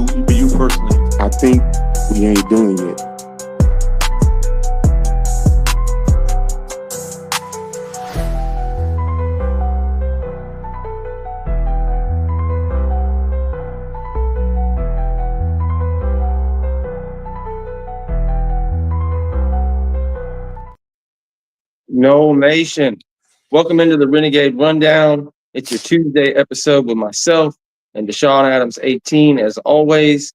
for you personally? I think we ain't doing it. No Nation. Welcome into the Renegade Rundown. It's your Tuesday episode with myself and Deshawn Adams 18. As always,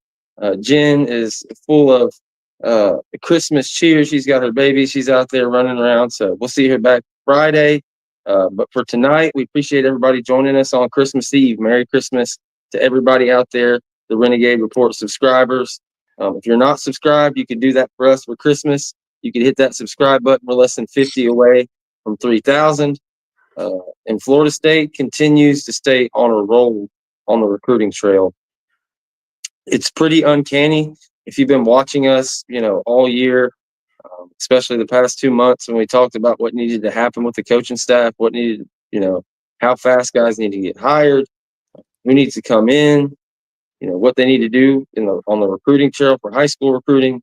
Jen is full of Christmas cheer. She's got her baby. She's out there running around. So we'll see her back Friday. But for tonight, we appreciate everybody joining us on Christmas Eve. Merry Christmas to everybody out there, the Renegade Report subscribers. If you're not subscribed, you can do that for us for Christmas. You can hit that subscribe button. We're less than 50 away from 3,000. And Florida State continues to stay on a roll on the recruiting trail. It's pretty uncanny. If you've been watching us, all year, especially the past 2 months when we talked about what needed to happen with the coaching staff, what needed, how fast guys need to get hired, who needs to come in, what they need to do on the recruiting trail for high school recruiting.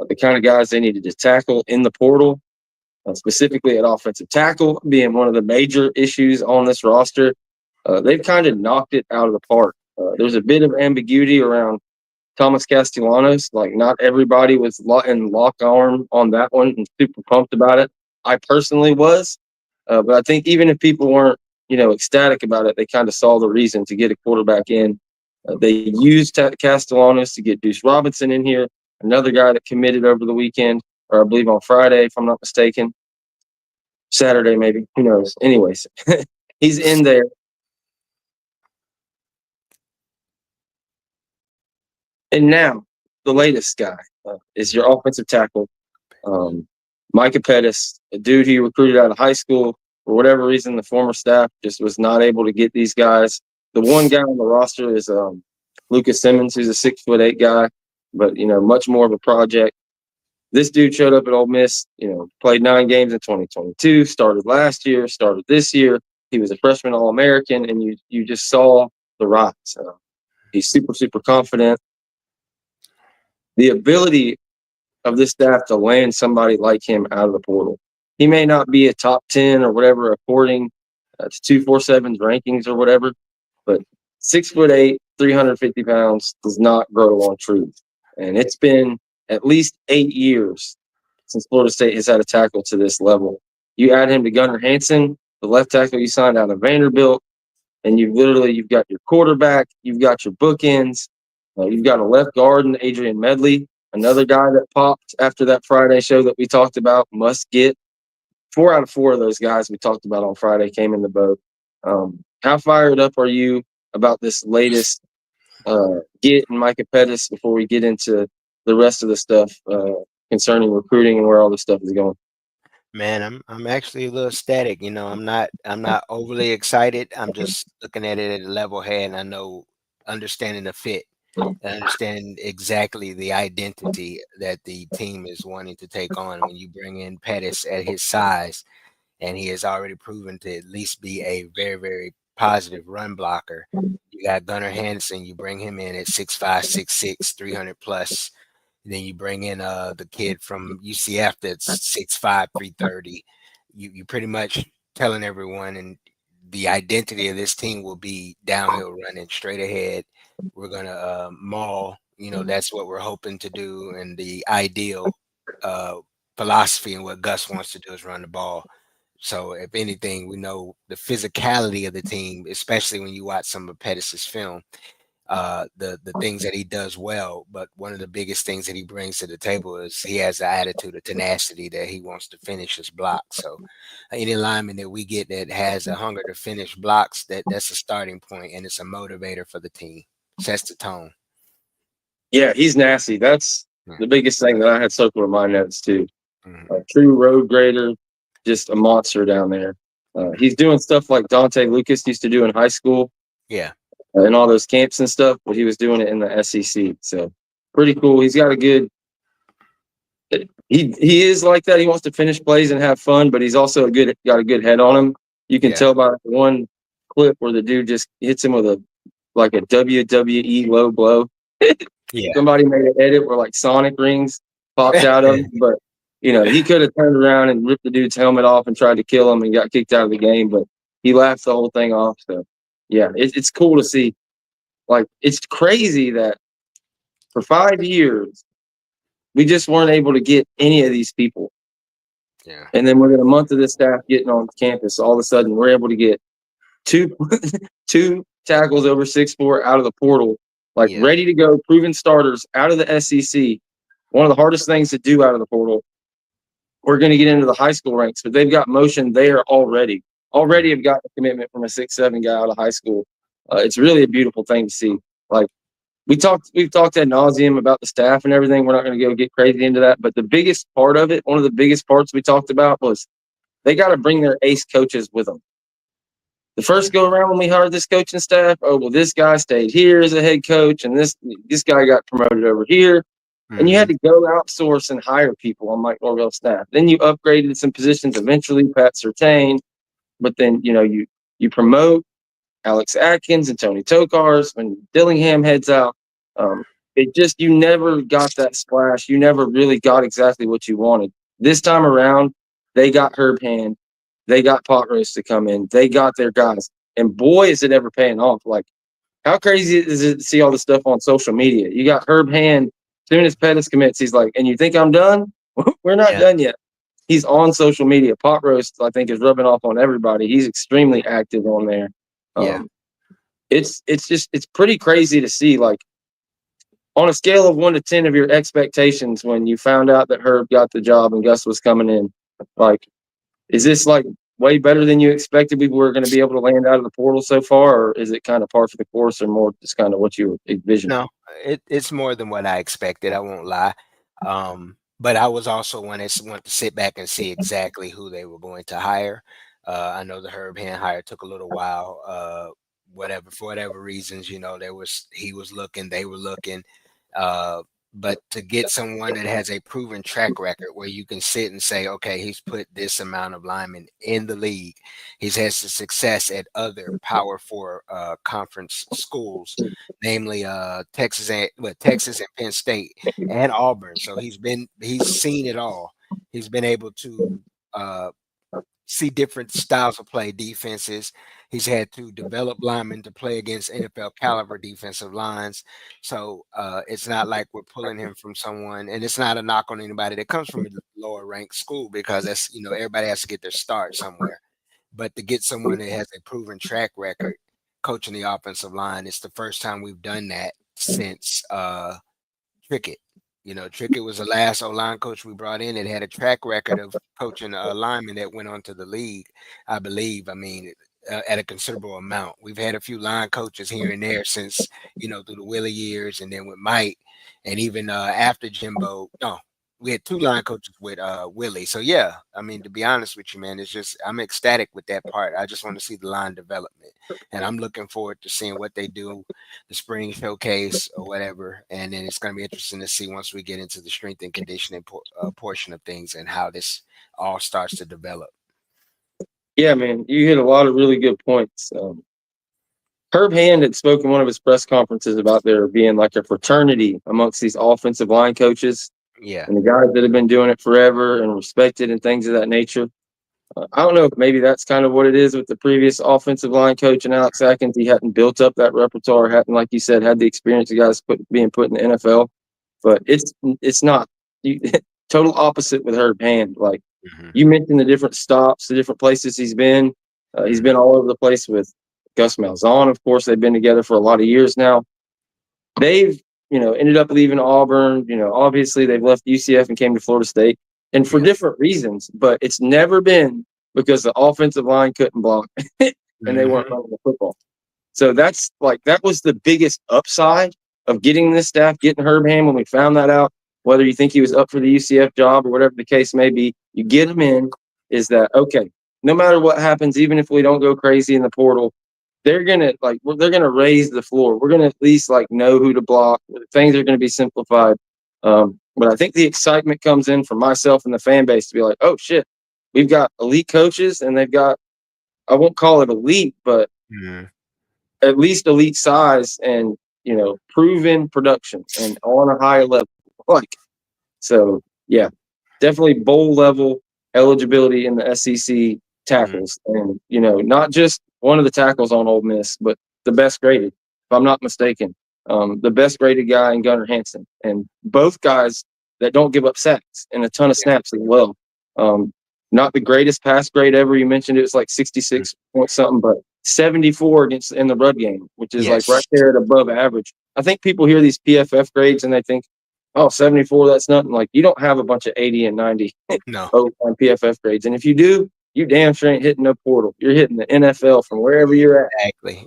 The kind of guys they needed to tackle in the portal, specifically at offensive tackle, being one of the major issues on this roster. They've kind of knocked it out of the park. There's a bit of ambiguity around Thomas Castellanos. Like, not everybody was in lock arm on that one and super pumped about it. I personally was. But I think even if people weren't, ecstatic about it, they kind of saw the reason to get a quarterback in. They used Castellanos to get Deuce Robinson in here. Another guy that committed over the weekend, or I believe on Friday, if I'm not mistaken. Saturday, maybe. Who knows? Anyways, he's in there. And now, the latest guy is your offensive tackle, Micah Pettis, a dude he recruited out of high school. For whatever reason, the former staff just was not able to get these guys. The one guy on the roster is Lucas Simmons, who's a 6'8" guy. But, much more of a project. This dude showed up at Ole Miss, played 9 games in 2022, started last year, started this year. He was a freshman All-American, and you just saw the rise. He's super, super confident. The ability of this staff to land somebody like him out of the portal. He may not be a top 10 or whatever according to 247's rankings or whatever, but 6'8", 350 pounds does not grow on trees. And it's been at least 8 years since Florida State has had a tackle to this level. You add him to Gunnar Hansen, the left tackle you signed out of Vanderbilt, and you've got your quarterback, you've got your bookends, you've got a left guard in Adrian Medley, another guy that popped after that Friday show that we talked about, must get. 4 out of 4 of those guys we talked about on Friday came in the boat. How fired up are you about this latest get in Micah Pettis before we get into the rest of the stuff concerning recruiting and where all this stuff is going? Man, I'm actually a little static. I'm not overly excited. I'm just looking at it at a level head, and I know understanding the fit, understand exactly the identity that the team is wanting to take on when you bring in Pettis at his size, and he has already proven to at least be a very, very positive run blocker. You got Gunnar Hansen, you bring him in at 6'5", 6'6", 300 plus. Then you bring in the kid from UCF that's 6'5", 330. You pretty much telling everyone, and the identity of this team will be downhill running, straight ahead. We're gonna maul. That's what we're hoping to do, and the ideal philosophy and what Gus wants to do is run the ball. So if anything, we know the physicality of the team, especially when you watch some of Pettis' film, the things that he does well. But one of the biggest things that he brings to the table is he has the attitude of tenacity that he wants to finish his blocks. So any lineman that we get that has a hunger to finish blocks, that's a starting point, and it's a motivator for the team. Sets the tone. Yeah, he's nasty. That's the biggest thing that I had circled in my notes too. A true road grader, just a monster down there. He's doing stuff like Dante Lucas used to do in high school. Yeah. And all those camps and stuff, but he was doing it in the SEC. So pretty cool. He's got a good he is like that. He wants to finish plays and have fun, but he's also got a good head on him. You can tell by one clip where the dude just hits him with a WWE low blow. Yeah. Somebody made an edit where like Sonic rings popped out of him, but he could have turned around and ripped the dude's helmet off and tried to kill him and got kicked out of the game, but he laughed the whole thing off. So yeah, it's cool to see. Like, it's crazy that for 5 years we just weren't able to get any of these people. Yeah. And then within a month of this staff getting on campus, all of a sudden we're able to get two tackles over 6'4" out of the portal, like ready to go, proven starters out of the SEC. One of the hardest things to do out of the portal. We're going to get into the high school ranks, but they've got motion there already. Already have got a commitment from a 6'7" guy out of high school. It's really a beautiful thing to see. Like, we've talked ad nauseum about the staff and everything. We're not going to go get crazy into that, but the biggest part of it, one of the biggest parts we talked about, was they got to bring their ace coaches with them. The first go around when we hired this coaching staff, this guy stayed here as a head coach, and this guy got promoted over here. And you had to go outsource and hire people on Mike Norvell's staff. Then you upgraded some positions eventually, Pat Surtain. But then, you promote Alex Atkins and Tony Tokars when Dillingham heads out. You never got that splash. You never really got exactly what you wanted. This time around, they got Herb Hand. They got Pot Roast to come in. They got their guys. And boy, is it ever paying off. Like, how crazy is it to see all this stuff on social media? You got Herb Hand. As soon as Pettis commits, he's like, and you think I'm done? We're not done yet. He's on social media. Pot Roast, I think, is rubbing off on everybody. He's extremely active on there. It's pretty crazy to see, like, on a scale of 1 to 10 of your expectations when you found out that Herb got the job and Gus was coming in. Like, is this like way better than you expected we were going to be able to land out of the portal so far, or is it kind of par for the course, or more just kind of what you envisioned? No, it's more than what I expected. I won't lie. But I was also want to sit back and see exactly who they were going to hire. I know the Herb Hand hire took a little while. For whatever reasons, he was looking, they were looking. But to get someone that has a proven track record where you can sit and say, okay, he's put this amount of linemen in the league. He's had some success at other Power 4 conference schools, namely Texas and Penn State and Auburn. So he's seen it all. He's been able to see different styles of play, defenses. He's had to develop linemen to play against NFL caliber defensive lines. So it's not like we're pulling him from someone, and it's not a knock on anybody that comes from a lower ranked school, because that's, everybody has to get their start somewhere. But to get someone that has a proven track record coaching the offensive line, it's the first time we've done that since Trickett. Trickett was the last O-line coach we brought in that had a track record of coaching a lineman that went on to the league, I believe. At a considerable amount. We've had a few line coaches here and there since, through the Willie years, and then with Mike, and even after Jimbo. No, we had 2 line coaches with Willie. So yeah, to be honest with you, man, it's just, I'm ecstatic with that part. I just want to see the line development, and I'm looking forward to seeing what they do, the spring showcase or whatever. And then it's going to be interesting to see once we get into the strength and conditioning portion of things and how this all starts to develop. Yeah, man, you hit a lot of really good points. Herb Hand had spoken in one of his press conferences about there being like a fraternity amongst these offensive line coaches. Yeah. And the guys that have been doing it forever and respected and things of that nature. I don't know if maybe that's kind of what it is with the previous offensive line coach and Alex Atkins. He hadn't built up that repertoire, hadn't, like you said, had the experience of guys being put in the NFL. But it's not total opposite with Herb Hand. Like, you mentioned the different stops, the different places he's been. He's been all over the place with Gus Malzahn. Of course, they've been together for a lot of years now. They've, ended up leaving Auburn. Obviously they've left UCF and came to Florida State, and for different reasons. But it's never been because the offensive line couldn't block and they weren't running the football. So that was the biggest upside of getting this staff, getting Herb Hand when we found that out. Whether you think he was up for the UCF job or whatever the case may be, you get him in, is that, okay, no matter what happens, even if we don't go crazy in the portal, they're going to raise the floor. We're going to at least know who to block. Things are going to be simplified. But I think the excitement comes in from myself and the fan base to be like, oh shit, we've got elite coaches, and they've got, I won't call it elite, but at least elite size. And, proven production and on a high level. Like, so yeah, definitely bowl level eligibility in the SEC tackles, and not just one of the tackles on Ole Miss, but the best graded, if I'm not mistaken, the best graded guy in Gunnar Hansen, and both guys that don't give up sacks and a ton of snaps as well. Not the greatest pass grade ever. You mentioned it was like 66 point something, but 74 against in the run game, which is like right there at above average. I think people hear these PFF grades and they think, oh, 74, that's nothing. Like, you don't have a bunch of 80 and 90 No. on PFF grades. And if you do, you damn sure ain't hitting no portal. You're hitting the NFL from wherever you're at.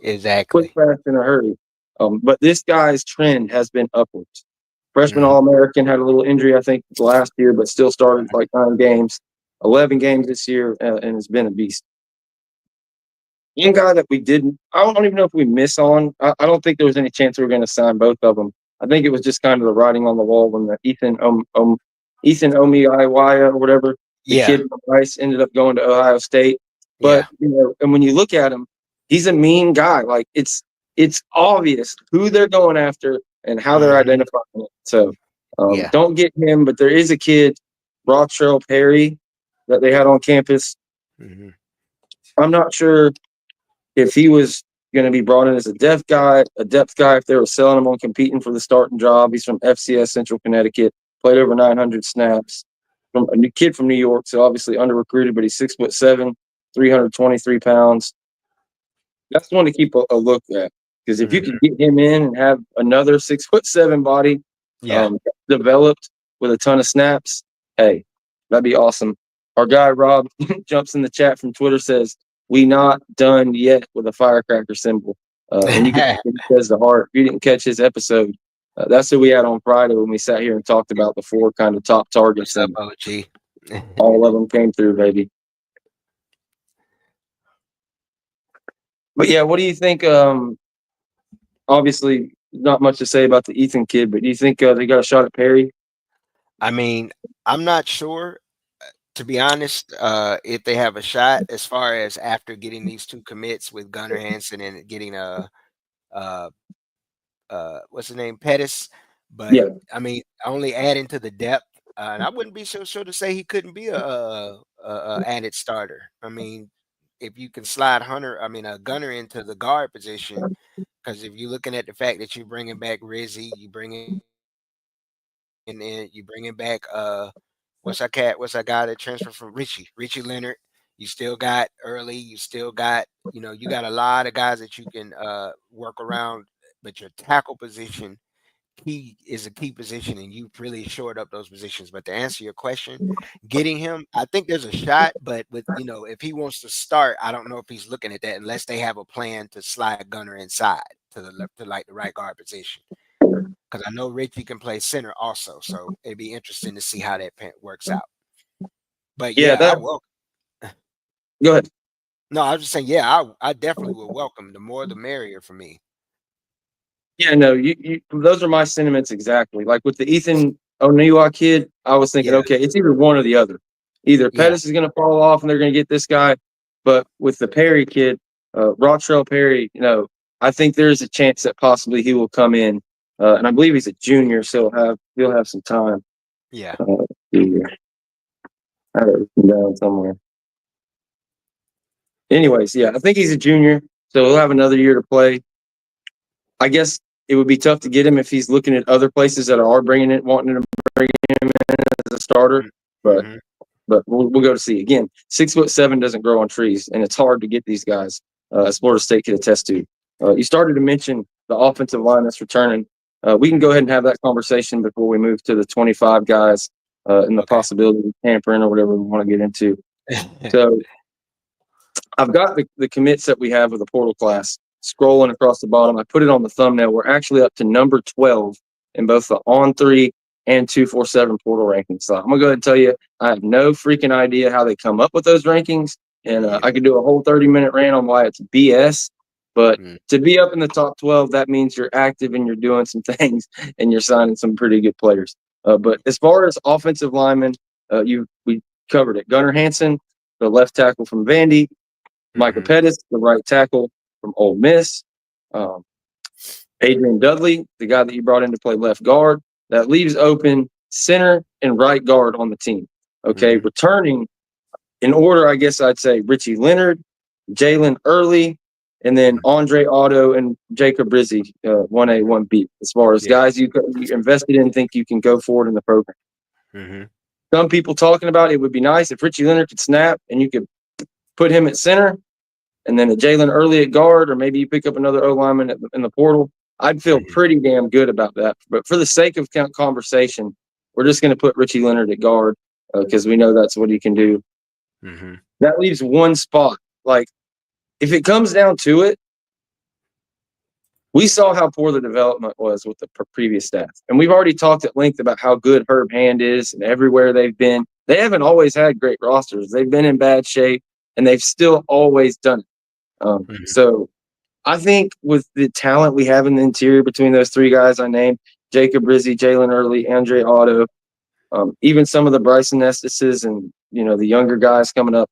Exactly. Quick, fast, in a hurry. But this guy's trend has been upwards. Freshman All-American, had a little injury, I think, last year, but still started like 9 games, 11 games this year, and has been a beast. One guy that I don't even know if we miss on. I don't think there was any chance we were going to sign both of them. I think it was just kind of the writing on the wall when the Ethan Omiiwaya or whatever, the kid from Rice, ended up going to Ohio State. But and when you look at him, he's a mean guy. Like, it's obvious who they're going after and how they're identifying it. So don't get him. But there is a kid, Rotrell Perry, that they had on campus. I'm not sure if he was going to be brought in as a depth guy, if they were selling him on competing for the starting job. He's from FCS Central Connecticut, played over 900 snaps. From a new kid from New York, so obviously under recruited, but he's 6'7", 323 pounds. That's one to keep a look at, because if you can get him in and have another 6'7" body, developed with a ton of snaps, hey, that'd be awesome. Our guy Rob jumps in the chat from Twitter, says, "We not done yet," with a firecracker symbol. And you can says the heart. If you didn't catch his episode, that's who we had on Friday when we sat here and talked about the 4 kind of top targets. What's up, OG? All of them came through, baby. But yeah, what do you think? Obviously, not much to say about the Ethan kid, but do you think they got a shot at Perry? I mean, I'm not sure, to be honest, if they have a shot as far as after getting these 2 commits with Gunnar Hansen and getting what's the name, Pettis. But I mean, only adding to the depth, and I wouldn't be so sure to say he couldn't be a added starter. I mean, if you can slide a Gunnar into the guard position, because if you're looking at the fact that you're bringing back Rizzy, you bringing back what's that guy that transferred from Richie Leonard. You still got Early, you still got, you got a lot of guys that you can work around, but your tackle position is a key position, and you've really shored up those positions. But to answer your question, getting him, I think there's a shot, but with, if he wants to start, I don't know if he's looking at that unless they have a plan to slide Gunnar inside to the left, to like the right guard position. Because I know Richie can play center also, so it'd be interesting to see how that works out. But I will. Go ahead. No, I was just saying, I definitely would welcome. The more, the merrier for me. Yeah, no, you those are my sentiments exactly. Like with the Ethan Omiiwaya kid, I was thinking, okay, it's either one or the other. Either Pettis is going to fall off and they're going to get this guy, but with the Perry kid, Rotrell Perry, I think there's a chance that possibly he will come in, and I believe he's a junior, so he'll have some time. Yeah. I had it written down somewhere. Anyways, I think he's a junior, so he'll have another year to play. I guess it would be tough to get him if he's looking at other places that are wanting to bring him in as a starter. But we'll go to see. Again, 6'7" doesn't grow on trees, and it's hard to get these guys, as Florida State can attest to. You started to mention the offensive line that's returning. We can go ahead and have that conversation before we move to the 25 guys and the possibility of tampering or whatever we want to get into. So I've got the commits that we have with the portal class scrolling across the bottom. I put it on the thumbnail. We're actually up to number 12 in both the On3 and 247 portal rankings. So I'm going to go ahead and tell you, I have no freaking idea how they come up with those rankings. And I could do a whole 30-minute rant on why it's BS. But to be up in the top 12, that means you're active and you're doing some things and you're signing some pretty good players. But as far as offensive linemen, we covered it. Gunnar Hansen, the left tackle from Vandy. Micah Pettis, the right tackle from Ole Miss. Adrian Dudley, the guy that you brought in to play left guard. That leaves open center and right guard on the team. Okay, returning in order, I guess I'd say Richie Leonard, Jalen Early, and then Andre Otto and Jacob Rizzi, 1A, 1B, as far as guys you invested in, think you can go forward in the program. Some people talking about it would be nice if Richie Leonard could snap and you could put him at center and then a Jalen Early at guard, or maybe you pick up another O lineman in the portal. I'd feel pretty damn good about that. But for the sake of conversation, we're just going to put Richie Leonard at guard because we know that's what he can do. That leaves one spot. Like, if it comes down to it, we saw how poor the development was with the previous staff. And we've already talked at length about how good Herb Hand is and everywhere they've been. They haven't always had great rosters. They've been in bad shape, and they've still always done it. So I think with the talent we have in the interior between those three guys I named, Jacob Rizzi, Jalen Early, Andre Otto, even some of the Bryson Estises and, the younger guys coming up,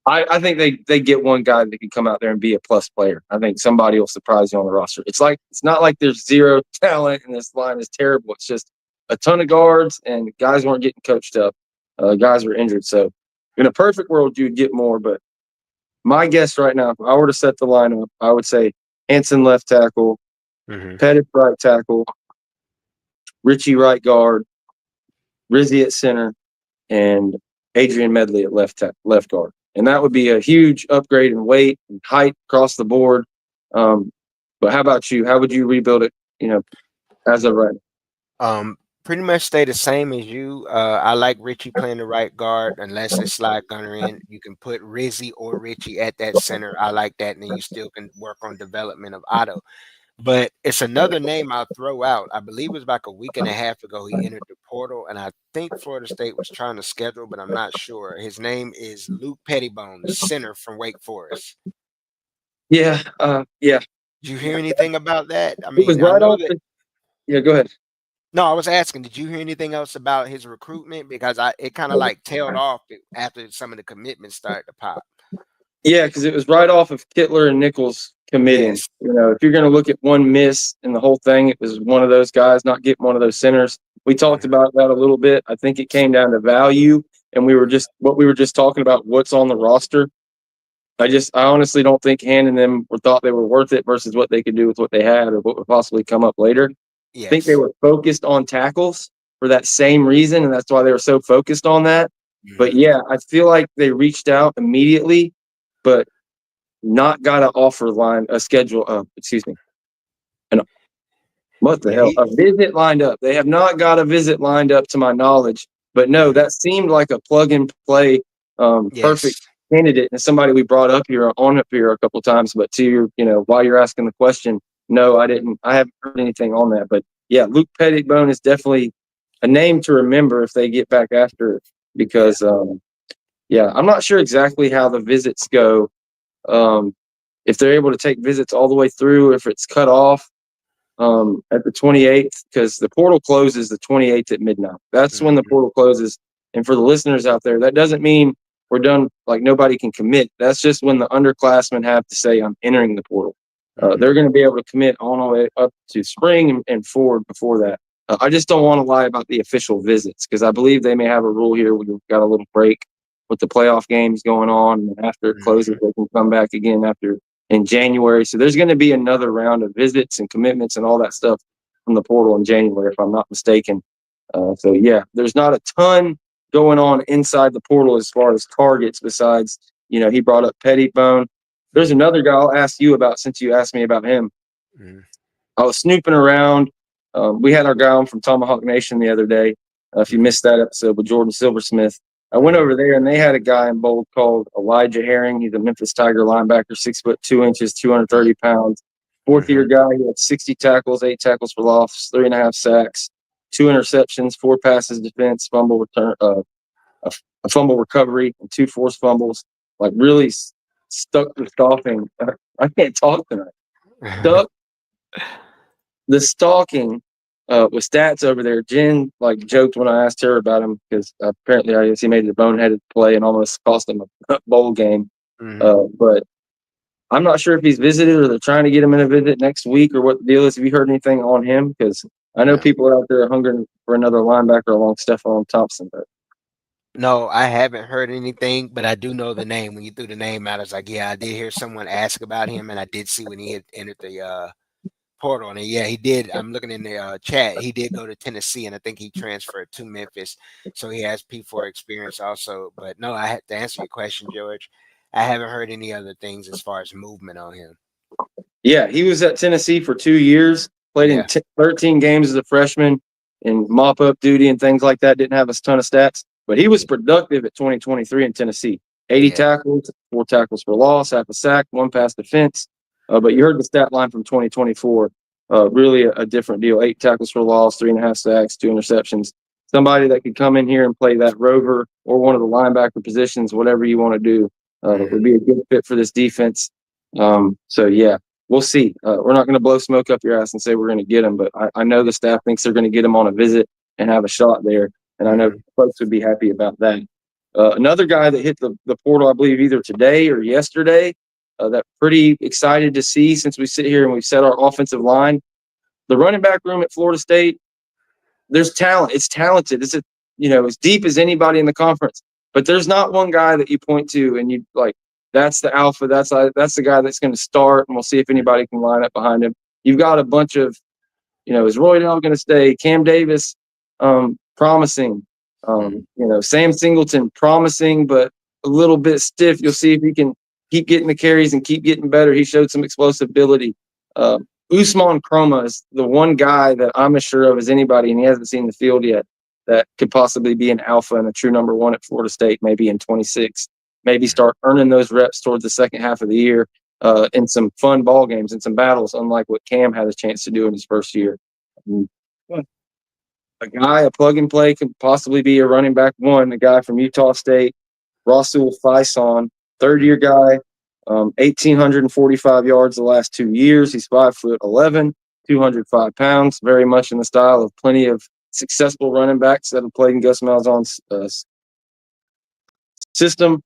I think they get one guy that can come out there and be a plus player. I think somebody will surprise you on the roster. It's not like there's zero talent and this line is terrible. It's just a ton of guards and guys weren't getting coached up. Guys were injured. So in a perfect world, you'd get more. But my guess right now, if I were to set the lineup, I would say Hanson left tackle, Pettit right tackle, Richie right guard, Rizzi at center, and Adrian Medley at left guard. And that would be a huge upgrade in weight and height across the board. But how about you? How would you rebuild it, as of right now? Pretty much stay the same as you. I like Richie playing the right guard unless they slide Gunner in. You can put Rizzi or Richie at that center. I like that. And then you still can work on development of Otto. But it's another name I'll throw out. I believe it was like a week and a half ago he entered the portal, and I think Florida State was trying to schedule, but I'm not sure. His name is Luke Pettibone, the center from Wake Forest. Yeah. Did you hear anything about that? I It mean, was I right know off that. Yeah, go ahead. No, I was asking, did you hear anything else about his recruitment? Because it kind of like tailed off after some of the commitments started to pop. Yeah, because it was right off of Kittler and Nichols committing. Yes. If you're going to look at one miss in the whole thing, it was one of those guys not getting one of those centers. We talked about that a little bit. I think it came down to value, and we were just talking about what's on the roster. I honestly don't think Hand and them thought they were worth it versus what they could do with what they had or what would possibly come up later. Yes. I think they were focused on tackles for that same reason, and that's why they were so focused on that. But yeah, I feel like they reached out immediately, but not got a schedule. Excuse me. And what the hell? A visit lined up. They have not got a visit lined up to my knowledge. But no, that seemed like a plug and play, perfect candidate and somebody we brought up here a couple of times. But to your, while you're asking the question, no, I didn't. I haven't heard anything on that. But yeah, Luke Pettibone is definitely a name to remember if they get back after it because, I'm not sure exactly how the visits go. If they're able to take visits all the way through, if it's cut off at the 28th, because the portal closes the 28th at midnight. That's when the portal closes. And for the listeners out there, that doesn't mean we're done, like nobody can commit. That's just when the underclassmen have to say, I'm entering the portal. They're going to be able to commit all the way up to spring and forward before that. I just don't want to lie about the official visits because I believe they may have a rule here where we've got a little break with the playoff games going on. And after it closes, they can come back again in January. So there's going to be another round of visits and commitments and all that stuff from the portal in January, if I'm not mistaken. So yeah, there's not a ton going on inside the portal as far as targets besides, he brought up Pettibone. There's another guy I'll ask you about since you asked me about him. I was snooping around. We had our guy on from Tomahawk Nation the other day. If you missed that episode with Jordan Silversmith, I went over there and they had a guy in bold called Elijah Herring. He's a Memphis Tiger linebacker, 6'2", 230 pounds. Fourth-year guy. He had 60 tackles, 8 tackles for loss, 3.5 sacks, 2 interceptions, 4 passes defense, fumble return, a fumble recovery, and 2 forced fumbles. Like really stuck the stalking. I can't talk tonight. Stuck the stalking with stats over there. Jen joked when I asked her about him because apparently I guess he made a boneheaded play and almost cost him a bowl game. But I'm not sure if he's visited or they're trying to get him in a visit next week or what the deal is. Have you heard anything on him? Because I know No. people are out there hungering for another linebacker along Stephon Thompson. But No, I haven't heard anything, but I do know the name. When you threw the name out, I was like, yeah, I did hear someone ask about him, and I did see when he had entered the portal. And yeah, he did. I'm looking in the chat. He did go to Tennessee, and I think he transferred to Memphis, so he has P4 experience also. But no, I had to answer your question, George. I haven't heard any other things as far as movement on him. yeah, he was at Tennessee for 2 years, played in 13 games as a freshman in mop-up duty and things like that. Didn't have a ton of stats, but he was productive at 2023 in Tennessee. 80 tackles, 4 tackles for loss, half a sack, 1 pass defense. But you heard the stat line from 2024. Really a different deal. 8 tackles for loss, 3.5 sacks, 2 interceptions. Somebody that could come in here and play that rover or one of the linebacker positions, whatever you want to do, would be a good fit for this defense. So, yeah, we'll see. We're not going to blow smoke up your ass and say we're going to get him, but I know the staff thinks they're going to get him on a visit and have a shot there. And I know folks would be happy about that. Another guy that hit the portal, I believe, either today or yesterday, that pretty excited to see since we sit here and we've set our offensive line. The running back room at Florida State, there's talent. It's talented. It's as deep as anybody in the conference. But there's not one guy that you point to and you like, that's the alpha. That's the guy that's going to start, and we'll see if anybody can line up behind him. You've got a bunch of, is Roydell going to stay? Cam Davis, promising. Sam Singleton, promising, but a little bit stiff. You'll see if he can keep getting the carries and keep getting better. He showed some explosibility. Usman Chroma is the one guy that I'm as sure of as anybody, and he hasn't seen the field yet, that could possibly be an alpha and a true number 1 at Florida State, maybe in 26. Maybe start earning those reps towards the second half of the year in some fun ball games and some battles, unlike what Cam had a chance to do in his first year. A guy, a plug and play, could possibly be a running back 1, a guy from Utah State, Rasul Faison, third-year guy, 1,845 yards the last 2 years. He's 5'11", 205 pounds, very much in the style of plenty of successful running backs that have played in Gus Malzahn's system.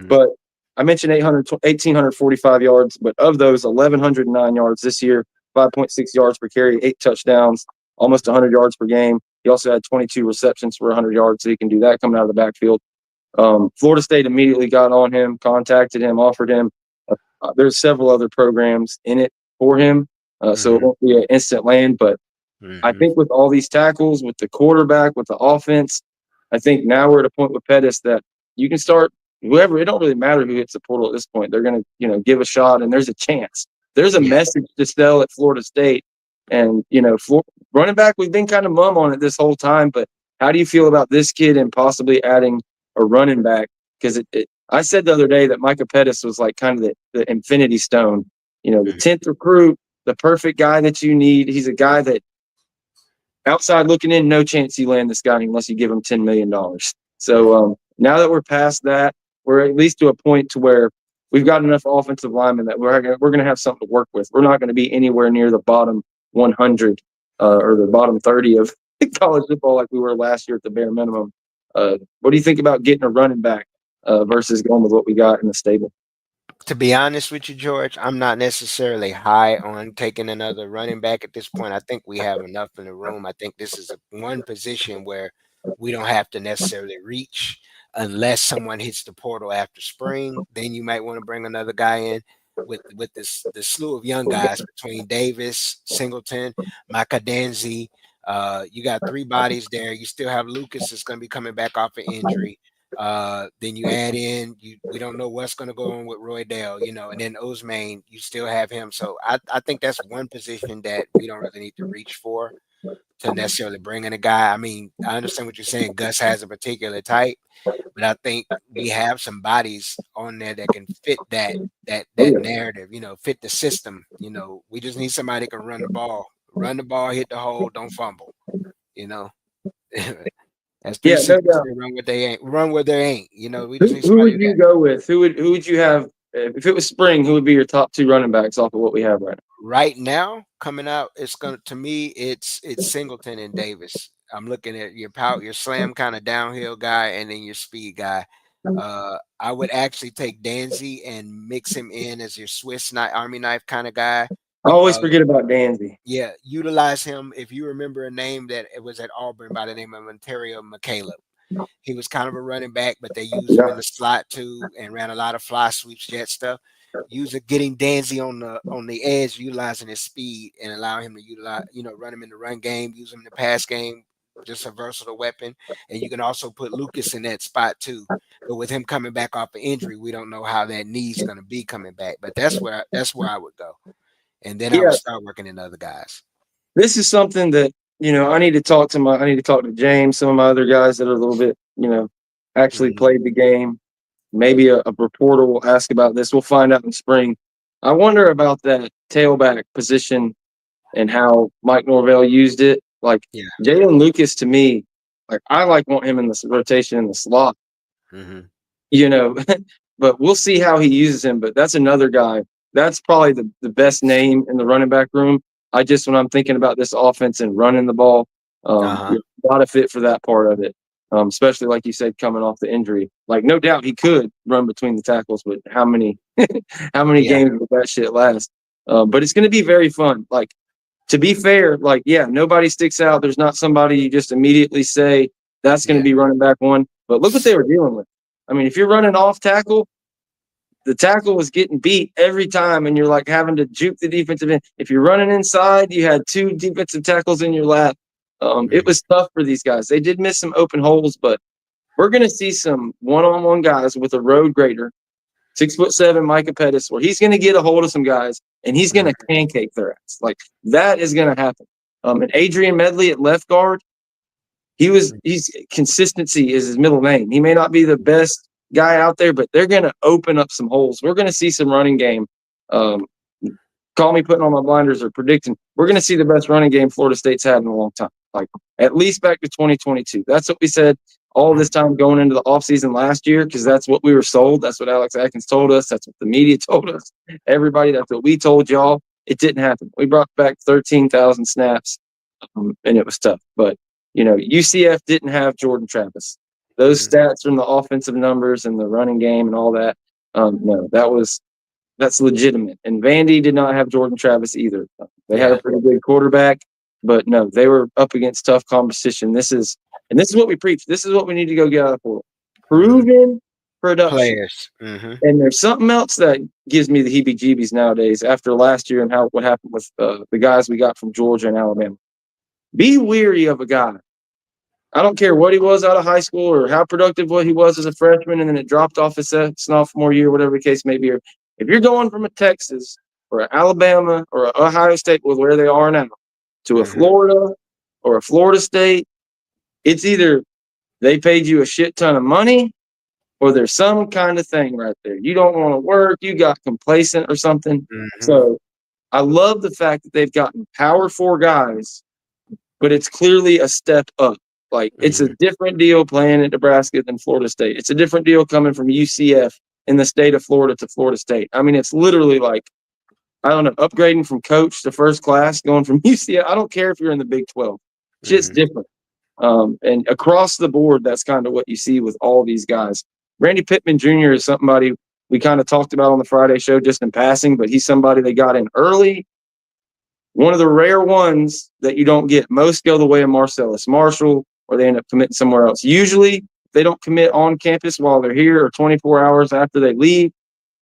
But I mentioned 1,845 yards, but of those, 1,109 yards this year, 5.6 yards per carry, 8 touchdowns, almost 100 yards per game. He also had 22 receptions for 100 yards, so he can do that coming out of the backfield. Florida State immediately got on him, contacted him, offered him. There's several other programs in it for him, so it won't be an instant land. But I think with all these tackles, with the quarterback, with the offense, I think now we're at a point with Pettis that you can start whoever. It don't really matter who hits the portal at this point. They're going to, give a shot, and there's a chance. There's a message to sell at Florida State. And, running back, we've been kind of mum on it this whole time. But how do you feel about this kid and possibly adding a running back? Because I said the other day that Micah Pettis was like kind of the infinity stone, the 10th recruit, the perfect guy that you need. He's a guy that outside looking in, no chance you land this guy unless you give him $10 million. So now that we're past that, we're at least to a point to where we've got enough offensive linemen that we're going to have something to work with. We're not going to be anywhere near the bottom 100 or the bottom 30 of college football like we were last year at the bare minimum. What do you think about getting a running back versus going with what we got in the stable? To be honest with you, George, I'm not necessarily high on taking another running back at this point. I think we have enough in the room. I think this is one position where we don't have to necessarily reach unless someone hits the portal after spring. Then you might want to bring another guy in with the slew of young guys between Davis, Singleton, Makadanzi. You got 3 bodies there. You still have Lucas is going to be coming back off an injury. Then you add in, we don't know what's going to go on with Roydell, and then Osman, you still have him. So I think that's one position that we don't really need to reach for to necessarily bring in a guy. I mean, I understand what you're saying. Gus has a particular type, but I think we have some bodies on there that can fit that narrative, fit the system. We just need somebody who can run the ball, hit the hole, don't fumble, That's 360. Run where they ain't. We just need Who would you go with? Who would you have if it was spring? Who would be your top 2 running backs off of what we have right now? Right now, coming out, it's Singleton and Davis. I'm looking at your slam kind of downhill guy and then your speed guy. I would actually take Danzy and mix him in as your Swiss Army knife kind of guy. I always forget about Danzy. Yeah, utilize him. If you remember a name that it was at Auburn by the name of Ontario McCaleb. He was kind of a running back, but they used him in the slot too and ran a lot of fly sweeps, jet stuff. Getting Danzy on the edge, utilizing his speed and allowing him to utilize, run him in the run game, use him in the pass game, just a versatile weapon. And you can also put Lucas in that spot too. But with him coming back off an injury, we don't know how that knee's going to be coming back. But that's where I would go. And then I would start working in other guys. This is something that, I need to talk to James, some of my other guys that are a little bit, actually played the game. Maybe a reporter will ask about this. We'll find out in spring. I wonder about that tailback position and how Mike Norvell used it. Like Jalen Lucas, to me, I want him in the rotation in the slot. But we'll see how he uses him. But that's another guy. That's probably the best name in the running back room. When I'm thinking about this offense and running the ball, not a fit for that part of it. Especially like you said, coming off the injury. No doubt he could run between the tackles, but how many games would that shit last? But it's going to be very fun. To be fair, nobody sticks out. There's not somebody you just immediately say that's going to be running back one. But look what they were dealing with. I mean, if you're running off tackle, the tackle was getting beat every time, and you're having to juke the defensive end. If you're running inside, you had 2 defensive tackles in your lap. It was tough for these guys. They did miss some open holes, but we're going to see some one-on-one guys with a road grader, 6'7" Micah Pettis, where he's going to get a hold of some guys and he's going to pancake their ass. That is going to happen. And Adrian Medley at left guard, he's consistency is his middle name. He may not be the best guy out there, but they're going to open up some holes. We're going to see some running game. Call me putting on my blinders or predicting. We're going to see the best running game Florida State's had in a long time, at least back to 2022. That's what we said all this time going into the offseason last year, because that's what we were sold. That's what Alex Atkins told us. That's what the media told us. Everybody, that's what we told y'all. It didn't happen. We brought back 13,000 snaps, and it was tough. But, UCF didn't have Jordan Travis. Those stats from the offensive numbers and the running game and all that, no, that's legitimate. And Vandy did not have Jordan Travis either. They had a pretty good quarterback, but no, they were up against tough competition. This is what we preach. This is what we need to go get out of the portal. Proven production. Players. And there's something else that gives me the heebie-jeebies nowadays after last year and what happened with the guys we got from Georgia and Alabama. Be weary of a guy. I don't care what he was out of high school or how productive he was as a freshman, and then it dropped off his sophomore year, whatever the case may be. If you're going from a Texas or an Alabama or an Ohio State with where they are now to a Florida or a Florida State, it's either they paid you a shit ton of money or there's some kind of thing right there. You don't want to work. You got complacent or something. So I love the fact that they've gotten Power 4 guys, but it's clearly a step up. It's a different deal playing at Nebraska than Florida State. It's a different deal coming from UCF in the state of Florida to Florida State. I mean, it's literally upgrading from coach to first class, going from UCF. I don't care if you're in the Big 12. It's just different. And across the board, that's kind of what you see with all these guys. Randy Pittman Jr. is somebody we kind of talked about on the Friday show just in passing, but he's somebody they got in early. One of the rare ones that you don't get. Most go the way of Marcellus Marshall, or they end up committing somewhere else. Usually, they don't commit on campus while they're here or 24 hours after they leave.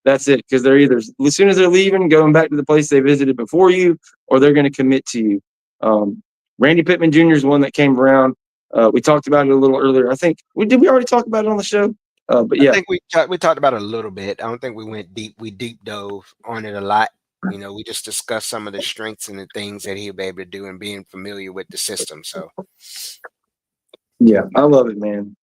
That's it, because they're either, as soon as they're leaving, going back to the place they visited before you, or they're going to commit to you. Randy Pittman Jr. is one that came around. We talked about it a little earlier. I think did we already talk about it on the show? But yeah, I think we talked about it a little bit. I don't think we went deep. We deep dove on it a lot. We just discussed some of the strengths and the things that he'll be able to do and being familiar with the system. So. Yeah, I love it, man.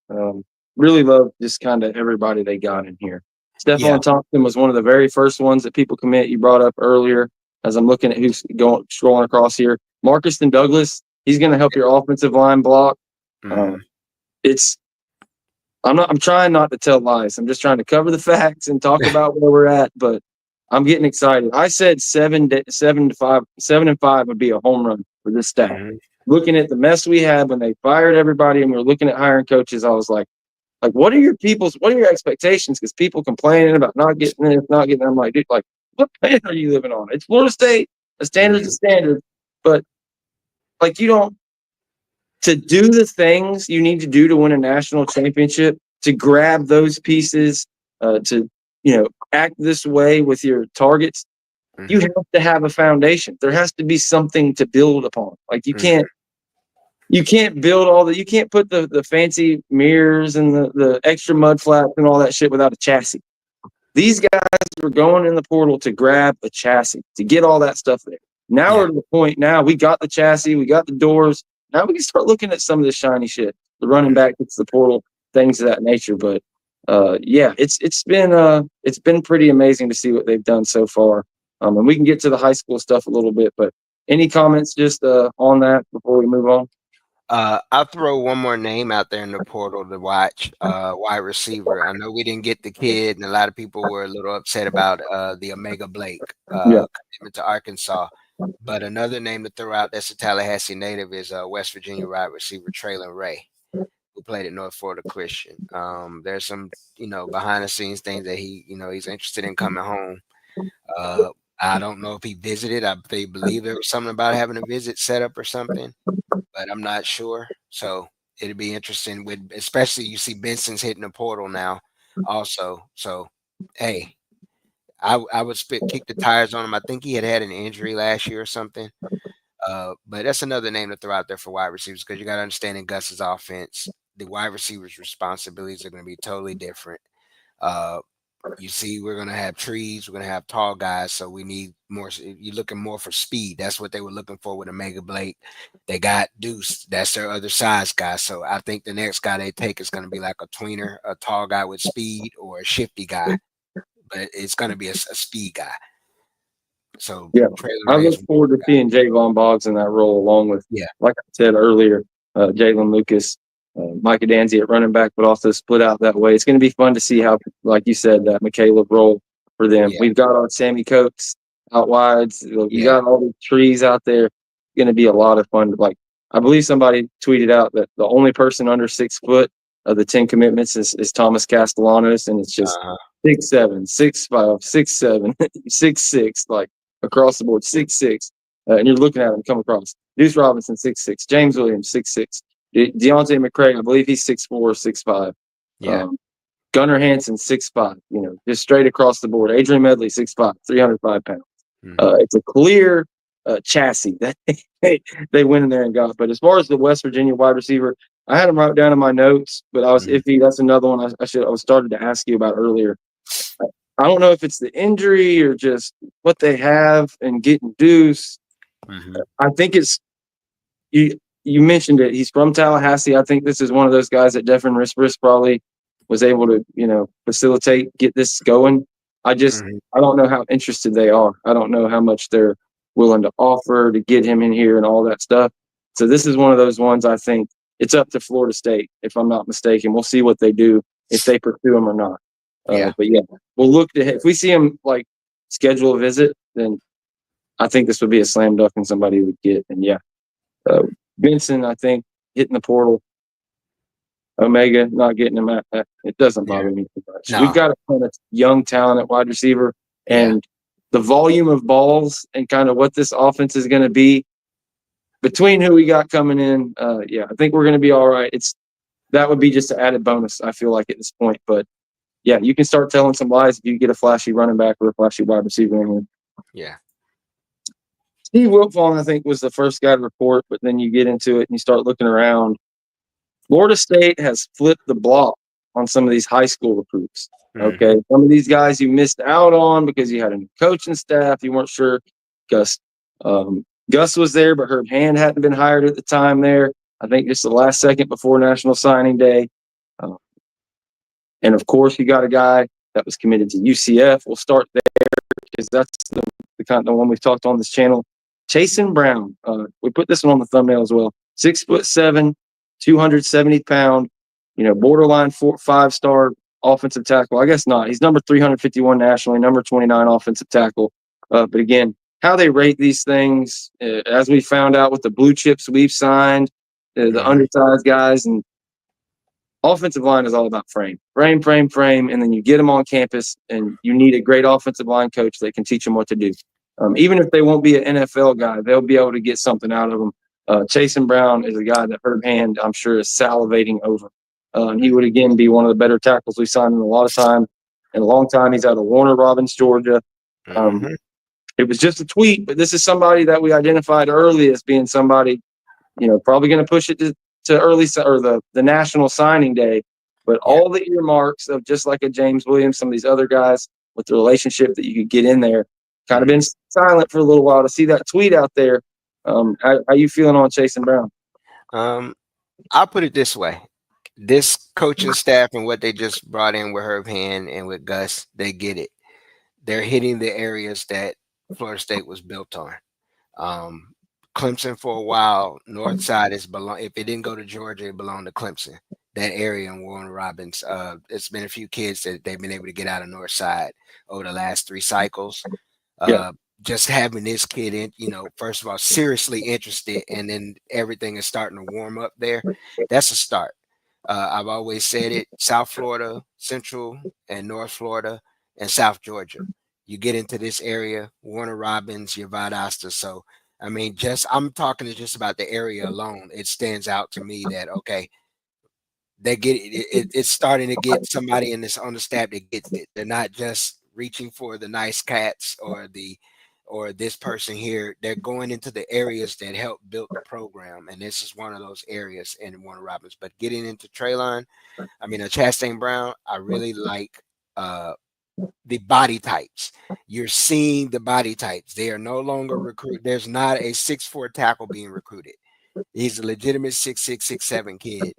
Really love just kind of everybody they got in here. Stephon Thompson was one of the very first ones that people commit. You brought up earlier as I'm looking at who's scrolling across here. Marcus Douglas, he's going to help your offensive line block. I'm trying not to tell lies. I'm just trying to cover the facts and talk about where we're at, but I'm getting excited. I said 7-5 would be a home run for this staff. Looking at the mess we had when they fired everybody and we were looking at hiring coaches, I was like, Like, what are your expectations? Because people complaining about not getting this, not getting. I'm like, dude, like, what planet are you living on? It's Florida State. A standard's a standard, but like, to do the things you need to do to win a national championship, to grab those pieces, to act this way with your targets. You have to have a foundation. There has to be something to build upon. Like, you can't build you can't put the fancy mirrors and the extra mud flaps and all that shit without a chassis. These guys were going in the portal to grab a chassis, to get all that stuff there. Now we're to the point, now we got the chassis, we got the doors. Now we can start looking at some of this shiny shit. The running back gets the portal, things of that nature. But it's been pretty amazing to see what they've done so far. And we can get to the high school stuff a little bit, but any comments just on that before we move on? I'll throw one more name out there in the portal to watch, wide receiver. I know we didn't get the kid, and a lot of people were a little upset about the Omega Blake commitment to Arkansas. But another name to throw out that's a Tallahassee native is West Virginia wide receiver Traylon Ray, who played at North Florida Christian. There's some, behind the scenes things that he's interested in coming home. I don't know if he visited. They believe there was something about having a visit set up or something, but I'm not sure. So it'd be interesting especially you see Benson's hitting the portal now also. So, hey, I would kick the tires on him. I think he had an injury last year or something. But that's another name to throw out there for wide receivers, because you got to understand in Gus's offense, the wide receivers' responsibilities are going to be totally different. You see, we're going to have trees, we're going to have tall guys, so we need more. You're looking more for speed. That's what they were looking for with Omega Blake. They got Deuce. That's their other size guy. So I think the next guy they take is going to be like a tweener, a tall guy with speed, or a shifty guy. But it's going to be a speed guy. So yeah, I look forward to seeing Javon Boggs in that role, along with, like I said earlier, Jalen Lucas, Micah Danzy at running back, but also split out that way. It's going to be fun to see how, like you said, that McCaleb role for them. Yeah. We've got our Sammy Coates out wide. We got all the trees out there. It's going to be a lot of fun. Like, I believe somebody tweeted out that the only person under 6 foot of the 10 commitments is Thomas Castellanos, and it's just 6'7", 6'5", 6'7", 6'6", like across the board, 6'6", and you're looking at them come across. Deuce Robinson, 6'6", James Williams, 6'6", Deontay McCray, I believe he's 6'4", 6'5". Yeah. Gunnar Hansen, 6'5", just straight across the board. Adrian Medley, 6'5", 305 pounds. It's a clear chassis that they went in there and got. But as far as the West Virginia wide receiver, I had him right down in my notes, but I was iffy. That's another one I started to ask you about earlier. I don't know if it's the injury or just what they have and getting Deuce. I think it's you mentioned it. He's from Tallahassee. I think this is one of those guys that Devin Rispris probably was able to, facilitate, get this going. I don't know how interested they are. I don't know how much they're willing to offer to get him in here and all that stuff. So this is one of those ones I think it's up to Florida State, if I'm not mistaken. We'll see what they do, if they pursue him or not. But we'll look to, if we see him like schedule a visit, then I think this would be a slam dunk and somebody would get. And Benson, I think, hitting the portal. Omega not getting him at that. It doesn't bother me too much. No. We've got a ton of young talent at wide receiver, and the volume of balls and kind of what this offense is going to be between who we got coming in. I think we're going to be all right. That would be just an added bonus, I feel like, at this point. But you can start telling some lies if you get a flashy running back or a flashy wide receiver in here. Yeah. Steve Wiltfong, I think, was the first guy to report, but then you get into it and you start looking around. Florida State has flipped the block on some of these high school recruits. Okay, some of these guys you missed out on because you had a new coaching staff. You weren't sure. Gus was there, but Herb Hand hadn't been hired at the time there. I think just the last second before National Signing Day. And, of course, you got a guy that was committed to UCF. We'll start there because that's the one we've talked on this channel. Chasen Brown. We put this one on the thumbnail as well. 6'7", 270-pound, borderline 5-star offensive tackle. I guess not. He's number 351 nationally, number 29 offensive tackle. But again, how they rate these things, as we found out with the blue chips we've signed, the undersized guys, and offensive line is all about frame, and then you get them on campus, and you need a great offensive line coach that can teach them what to do. Even if they won't be an NFL guy, they'll be able to get something out of them. Chasen Brown is a guy that Herb Hand, I'm sure, is salivating over. He would, again, be one of the better tackles we've signed in a lot of time. In a long time, he's out of Warner Robins, Georgia. It was just a tweet, but this is somebody that we identified early as being somebody, probably going to push it to early or the national signing day. But all the earmarks of just like a James Williams, some of these other guys with the relationship that you could get in there, kind of been silent for a little while. To see that tweet out there, how you feeling on Chasen Brown? I'll put it this way. This coaching staff and what they just brought in with Herb Hand and with Gus, they get it. They're hitting the areas that Florida State was built on. Clemson for a while, North Side if it didn't go to Georgia, it belonged to Clemson. That area in Warner Robins. It's been a few kids that they've been able to get out of North Side over the last 3 cycles. Just having this kid in, first of all, seriously interested, and then everything is starting to warm up there. That's a start. I've always said it, South Florida, Central and North Florida, and South Georgia. You get into this area, Warner Robins, your Valdosta. So, I mean, I'm talking just about the area alone. It stands out to me that, okay, they get it. It's starting to get somebody on the staff that gets it. They're not just reaching for the nice cats or this person here. They're going into the areas that help build the program, and this is one of those areas in Warner Robins. But getting into Chastain Brown, I really like the body types. You're seeing the body types. They are no longer recruited. There's not a 6'4" tackle being recruited. He's a legitimate 6'6", 6'7" kid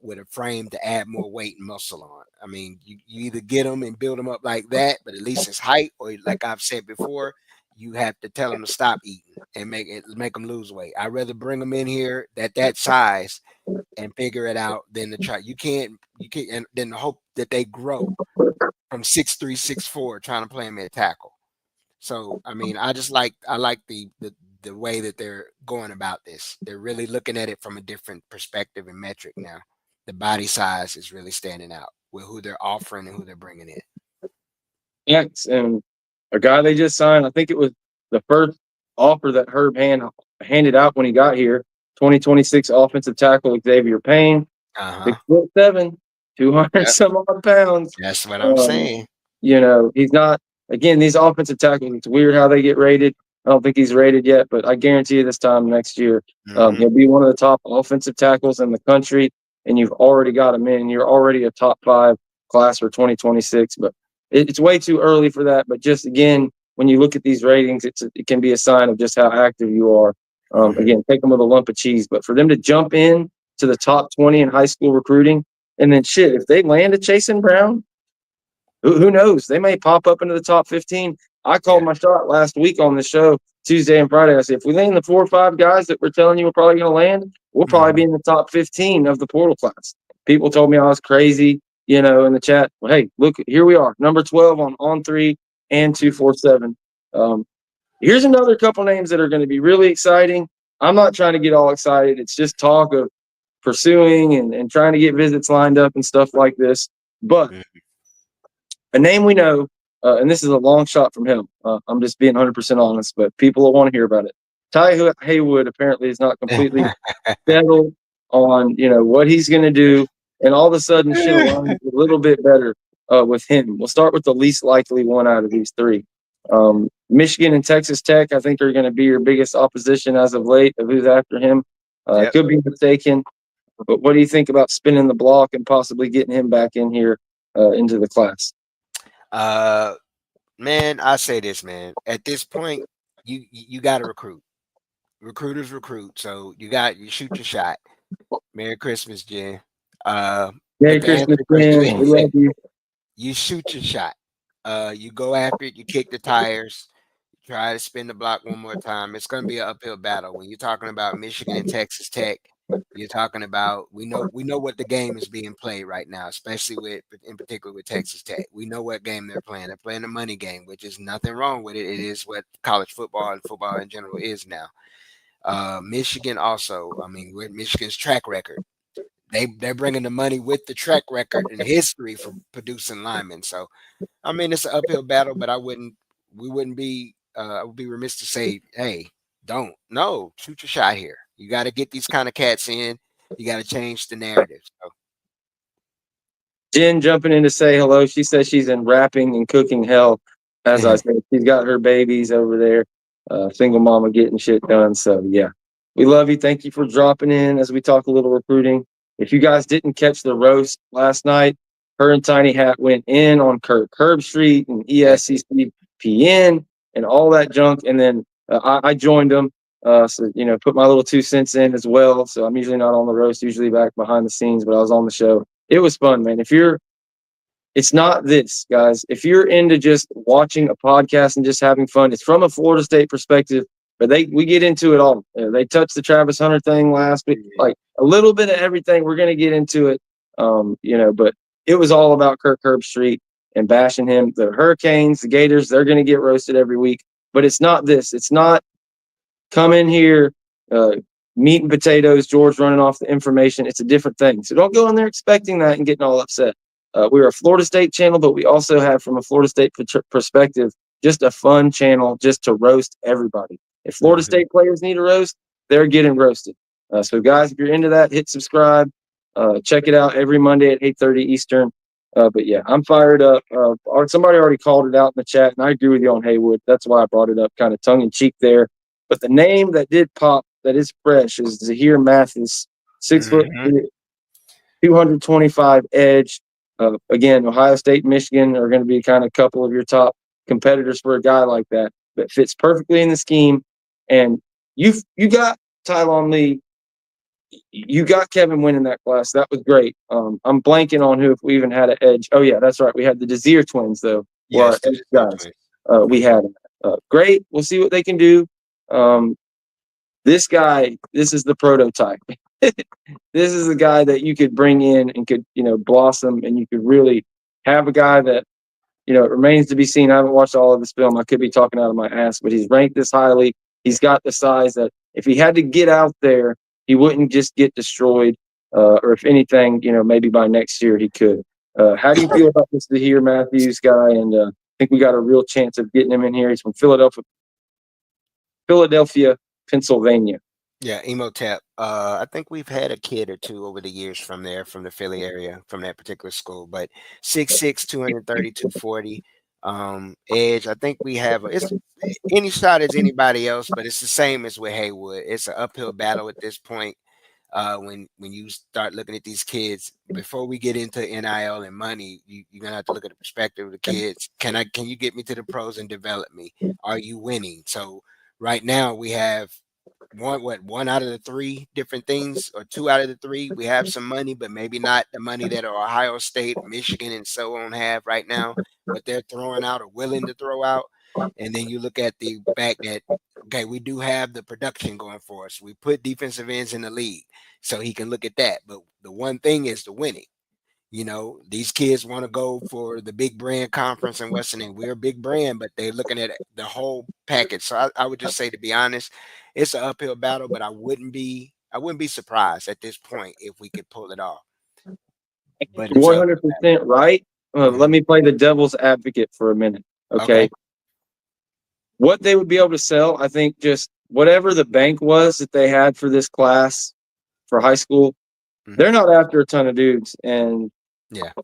with a frame to add more weight and muscle on. I mean, you either get him and build him up like that, but at least his height, or like I've said before, you have to tell him to stop eating and make him lose weight. I'd rather bring him in here that size and figure it out than to try. You can't, and then hope that they grow from 6'3", 6'4", trying to play him at tackle. So, I mean, I like the way that they're going about this. They're really looking at it from a different perspective and metric now. The body size is really standing out with who they're offering and who they're bringing in. Yes, and a guy they just signed, I think it was the first offer that Herb handed out when he got here, 2026 offensive tackle Xavier Payne, 6'7", 200 some odd pounds. That's what I'm saying. He's not, again, these offensive tackles, it's weird how they get rated. I don't think he's rated yet, but I guarantee you this time next year, he'll be one of the top offensive tackles in the country, and you've already got him in. You're already a top 5 class for 2026, but it's way too early for that. But just, again, when you look at these ratings, it can be a sign of just how active you are. Again, take them with a lump of cheese. But for them to jump in to the top 20 in high school recruiting, and then if they land a Chasen Brown, who knows? They may pop up into the top 15. I called my shot last week on the show, Tuesday and Friday. I said, if we land the 4 or 5 guys that we're telling you we're probably going to land, we'll probably be in the top 15 of the portal class. People told me I was crazy, in the chat. Well, hey, look, here we are, number 12 on 3 and 247. Here's another couple names that are going to be really exciting. I'm not trying to get all excited. It's just talk of pursuing and trying to get visits lined up and stuff like this. But a name we know, and this is a long shot from him. I'm just being 100% honest, but people will want to hear about it. Ty Haywood apparently is not completely settled on, what he's going to do. And all of a sudden, shit aligns a little bit better with him. We'll start with the least likely one out of these 3. Michigan and Texas Tech, I think, are going to be your biggest opposition as of late of who's after him. Could be mistaken. But what do you think about spinning the block and possibly getting him back in here into the class? Man, I say this, man. At this point, you got to recruit. Recruiters recruit. So you shoot your shot. Merry Christmas, Jen. Merry Christmas, Jen. We love you. You shoot your shot. You go after it. You kick the tires. Try to spin the block one more time. It's going to be an uphill battle. When you're talking about Michigan and Texas Tech, you're talking about we know what the game is being played right now, especially in particular with Texas Tech. We know what game they're playing. They're playing the money game, which is nothing wrong with it. It is what college football and football in general is now. Michigan also, with Michigan's track record, they're bringing the money with the track record and history for producing linemen. So I mean, it's an uphill battle, but I would be remiss to say, hey, shoot your shot here. You got to get these kind of cats in. You got to change the narrative. So. Jen jumping in to say hello. She says she's in rapping and cooking hell. As I said, she's got her babies over there. Single mama getting shit done. So yeah, we love you. Thank you for dropping in as we talk a little recruiting. If you guys didn't catch the roast last night, her and Tiny Hat went in on Curb Street and ESCCPN and all that junk. And then I joined them. So, put my little 2 cents in as well. So I'm usually not on the roast, usually back behind the scenes, but I was on the show. It was fun, man. It's not this, guys. If you're into just watching a podcast and just having fun, it's from a Florida State perspective, but we get into it all. They touched the Travis Hunter thing last week, like a little bit of everything. We're going to get into it, but it was all about Curb Street and bashing him. The Hurricanes, the Gators, they're going to get roasted every week, but it's not this. It's not come in here, meat and potatoes, George running off the information. It's a different thing. So don't go in there expecting that and getting all upset. We're a Florida State channel, but we also have, from a Florida State perspective, just a fun channel just to roast everybody. If Florida State players need a roast, they're getting roasted. So, guys, if you're into that, hit subscribe. Check it out every Monday at 8:30 Eastern. But, yeah, I'm fired up. Somebody already called it out in the chat, and I agree with you on Haywood. That's why I brought it up kind of tongue-in-cheek there. But the name that did pop that is fresh is Zahir Mathis, 6 foot, 225 edge. Again, Ohio State and Michigan are going to be kind of a couple of your top competitors for a guy like that fits perfectly in the scheme. And you got Tylon Lee. You got Kevin Wynn in that class. That was great. I'm blanking on who, if we even had an edge. Oh, yeah, that's right. We had the Desir twins, though. Yes, guys. We had great. We'll see what they can do. This guy, this is the prototype. This is the guy that you could bring in and could, blossom, and you could really have a guy that, it remains to be seen. I haven't watched all of this film. I could be talking out of my ass, but he's ranked this highly. He's got the size that if he had to get out there, he wouldn't just get destroyed. Or if anything, maybe by next year he could. How do you feel about this Zahir Matthews guy? And I think we got a real chance of getting him in here. He's from Philadelphia, Pennsylvania. Yeah, Emotep. I think we've had a kid or two over the years from there, from the Philly area, from that particular school. But 6'6", 230, 240. Edge. I think we have it's any shot as anybody else, but it's the same as with Haywood. It's an uphill battle at this point. When you start looking at these kids, before we get into NIL and money, you're gonna have to look at the perspective of the kids. Can you get me to the pros and develop me? Are you winning? So right now we have one out of the 3 different things, or 2 out of the 3. We have some money, but maybe not the money that Ohio State, Michigan, and so on have right now, but they're throwing out or willing to throw out. And then you look at the fact that, okay, we do have the production going for us. We put defensive ends in the league, so he can look at that. But the one thing is the winning. These kids want to go for the big brand conference in Western, and we're a big brand, but they're looking at the whole package. So I would just say, to be honest, it's an uphill battle, but I wouldn't be surprised at this point if we could pull it off. But 100% right. Let me play the devil's advocate for a minute. Okay. What they would be able to sell, I think, just whatever the bank was that they had for this class for high school, they're not after a ton of dudes. And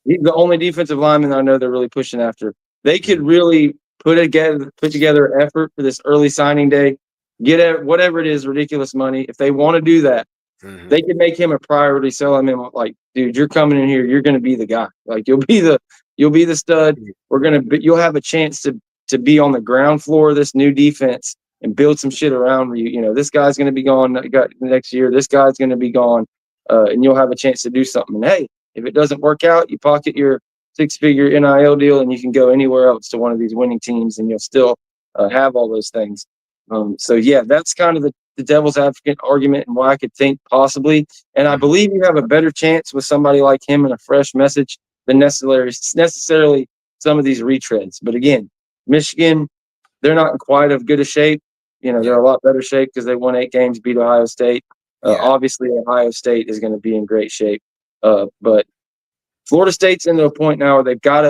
he's the only defensive lineman I know they're really pushing after. They could really put together an effort for this early signing day, get whatever it is, ridiculous money. If they want to do that, they could make him a priority, sell him in, like, dude, you're coming in here, you're going to be the guy. Like, you'll be the stud. You'll have a chance to be on the ground floor of this new defense and build some shit around you. This guy's going to be gone next year. This guy's going to be gone, and you'll have a chance to do something. And hey, if it doesn't work out, you pocket your 6-figure NIL deal, and you can go anywhere else to one of these winning teams, and you'll still have all those things. So yeah, that's kind of the devil's advocate argument, and why I could think possibly. And I believe you have a better chance with somebody like him and a fresh message than necessarily some of these retreads. But again, Michigan, they're not in quite as good a shape. They're a lot better shape because they won 8 games, beat Ohio State. Obviously, Ohio State is going to be in great shape. But Florida State's into a point now where they've got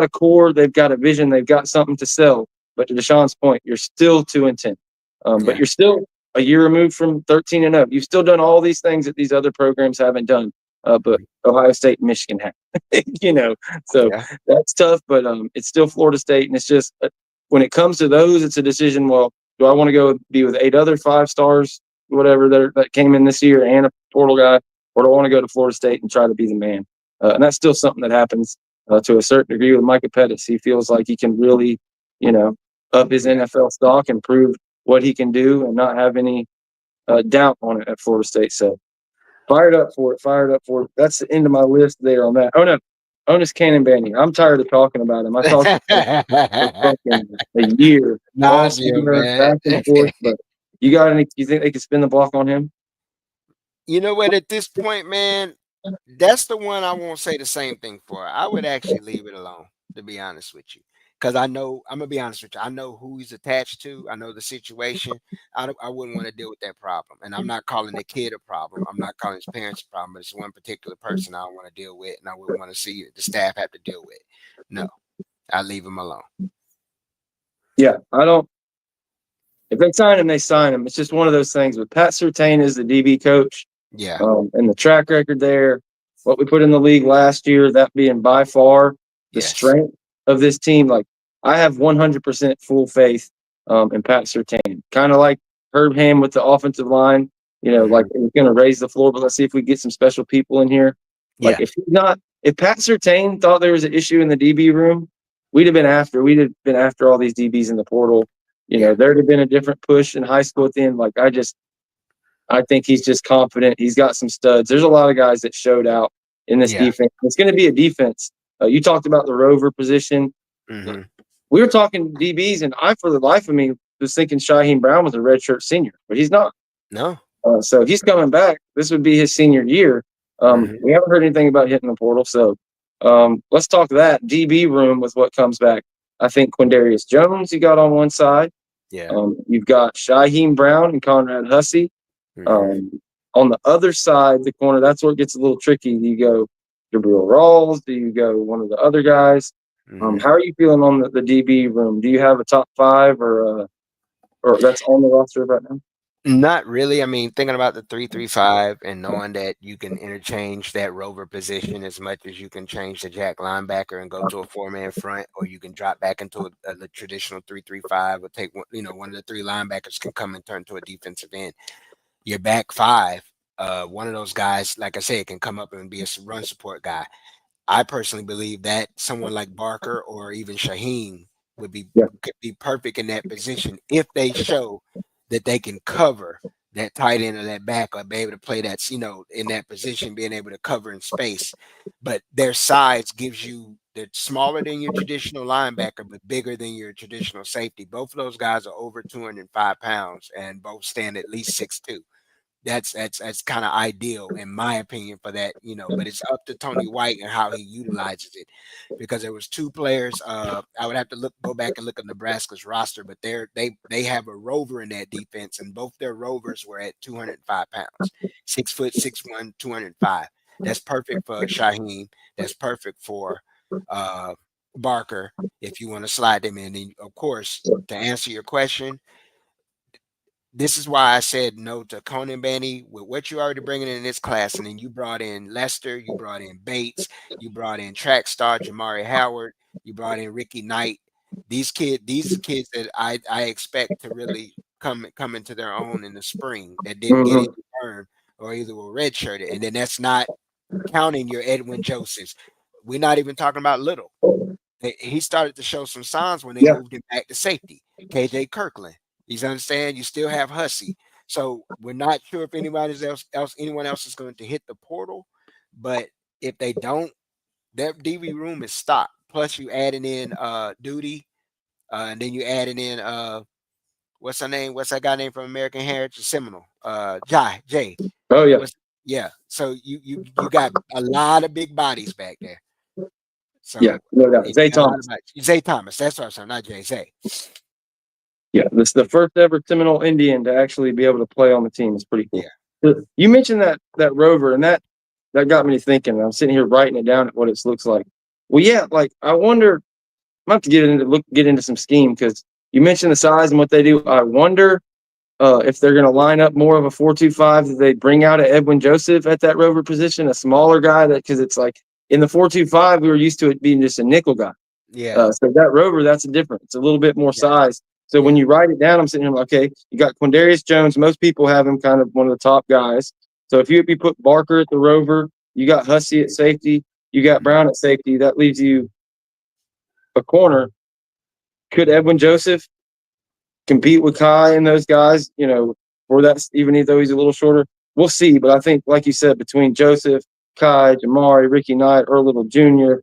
a core, they've got a vision, they've got something to sell. But to Deshaun's point, you're still 2-10. But you're still a year removed from 13-0. You've still done all these things that these other programs haven't done. But Ohio State and Michigan have, so that's tough. But it's still Florida State, and it's just when it comes to those, it's a decision. Well, do I want to go be with 8 other 5 stars, whatever that came in this year, and a portal guy, or do I want to go to Florida State and try to be the man? And that's still something that happens to a certain degree with Micah Pettis. He feels like he can really, up his NFL stock and prove what he can do and not have any doubt on it at Florida State. So fired up for it. That's the end of my list there on that. Oh, no. Onus Cannonbanny. I'm tired of talking about him. I talked about him for fucking a year. Back and forth. But you think they could spin the block on him? You know what? At this point, man, that's the one I won't say the same thing for. I would actually leave it alone, to be honest with you. Because I'm going to be honest with you. I know who he's attached to. I know the situation. I wouldn't want to deal with that problem. And I'm not calling the kid a problem. I'm not calling his parents a problem. But it's one particular person I don't want to deal with. And I wouldn't want to see the staff have to deal with. No, I leave him alone. Yeah, I don't. If they sign him, they sign him. It's just one of those things. With Pat Surtain as the DB coach, and the track record there, what we put in the league last year, that being by far the strength of this team. Like, I have 100% full faith in Pat Surtain. Kind of like Herb Ham with the offensive line. Like we're going to raise the floor, but let's see if we get some special people in here. Like if Pat Surtain thought there was an issue in the DB room, we'd have been after all these DBs in the portal. There'd have been a different push in high school at the end. Like I think he's just confident. He's got some studs. There's a lot of guys that showed out in this defense. It's going to be a defense. You talked about the rover position. Mm-hmm. We were talking DBs, and I, for the life of me, was thinking Shaheem Brown was a redshirt senior, but he's not. No. So he's coming back. This would be his senior year. We haven't heard anything about hitting the portal. So let's talk that DB room with what comes back. I think Quindarius Jones, you got on one side. Yeah. You've got Shaheem Brown and Conrad Hussey. On the other side, the corner, that's where it gets a little tricky. Do you go Jabril Rawls? Do you go one of the other guys? How are you feeling on the DB room? Do you have a top 5 or that's on the roster right now? Not really. I mean, thinking about the 3-3-5 and knowing that you can interchange that rover position as much as you can change the jack linebacker and go to a 4-man front, or you can drop back into a traditional 3-3-5, or take one of the 3 linebackers can come and turn to a defensive end. Your back 5, one of those guys, like I said, can come up and be a run support guy. I personally believe that someone like Barker or even Shaheem could be perfect in that position if they show that they can cover that tight end or that back, or be able to play that, in that position, being able to cover in space. But their size gives you, they're smaller than your traditional linebacker, but bigger than your traditional safety. Both of those guys are over 205 pounds and both stand at least 6'2". That's kind of ideal in my opinion for that, but it's up to Tony White and how he utilizes it, because there was 2 players. I would have to go back and look at Nebraska's roster, but they have a rover in that defense, and both their rovers were at 205 pounds, 6 foot, 6'1", 205. That's perfect for Shaheem. That's perfect for Barker if you want to slide them in. And of course, to answer your question, this is why I said no to Cannonbanny with what you're already bringing in this class. And then you brought in Lester, you brought in Bates, you brought in track star Jamari Howard, you brought in Ricky Knight. These kids that I expect to really come into their own in the spring, that didn't get any burn or either were redshirted. And then that's not counting your Edwin Josephs. We're not even talking about Little. He started to show some signs when they moved him back to safety. KJ Kirkland. You understand? You still have Hussey. So we're not sure if anyone else is going to hit the portal. But if they don't, their DB room is stocked. Plus you adding in Duty, and then you adding in what's her name? What's that guy name from American Heritage? Seminole. Jay. Oh yeah. So you got a lot of big bodies back there. So no doubt. Zay Thomas. Zay Thomas. That's what I'm saying, not Jay. Zay. Yeah, this is the first ever Seminole Indian to actually be able to play on the team. It's pretty cool. Yeah. You mentioned that rover, and that that got me thinking. I'm sitting here writing it down at what it looks like. Well, yeah, like I wonder. I'm have to get into some scheme because you mentioned the size and what they do. I wonder if they're going to line up more of a 4-2-5. That they bring out a Edwin Joseph at that rover position, a smaller guy. That because it's like in the 4-2-5, we were used to it being just a nickel guy. Yeah. So that rover, that's different. It's a little bit more size. So when you write it down, I'm sitting here like, okay, you got Quindarius Jones. Most people have him kind of one of the top guys. So if you put Barker at the rover, you got Hussey at safety, you got Brown at safety. That leaves you a corner. Could Edwin Joseph compete with Kai and those guys? For that, even though he's a little shorter, we'll see. But I think, like you said, between Joseph, Kai, Jamari, Ricky Knight, Earl Little Jr.,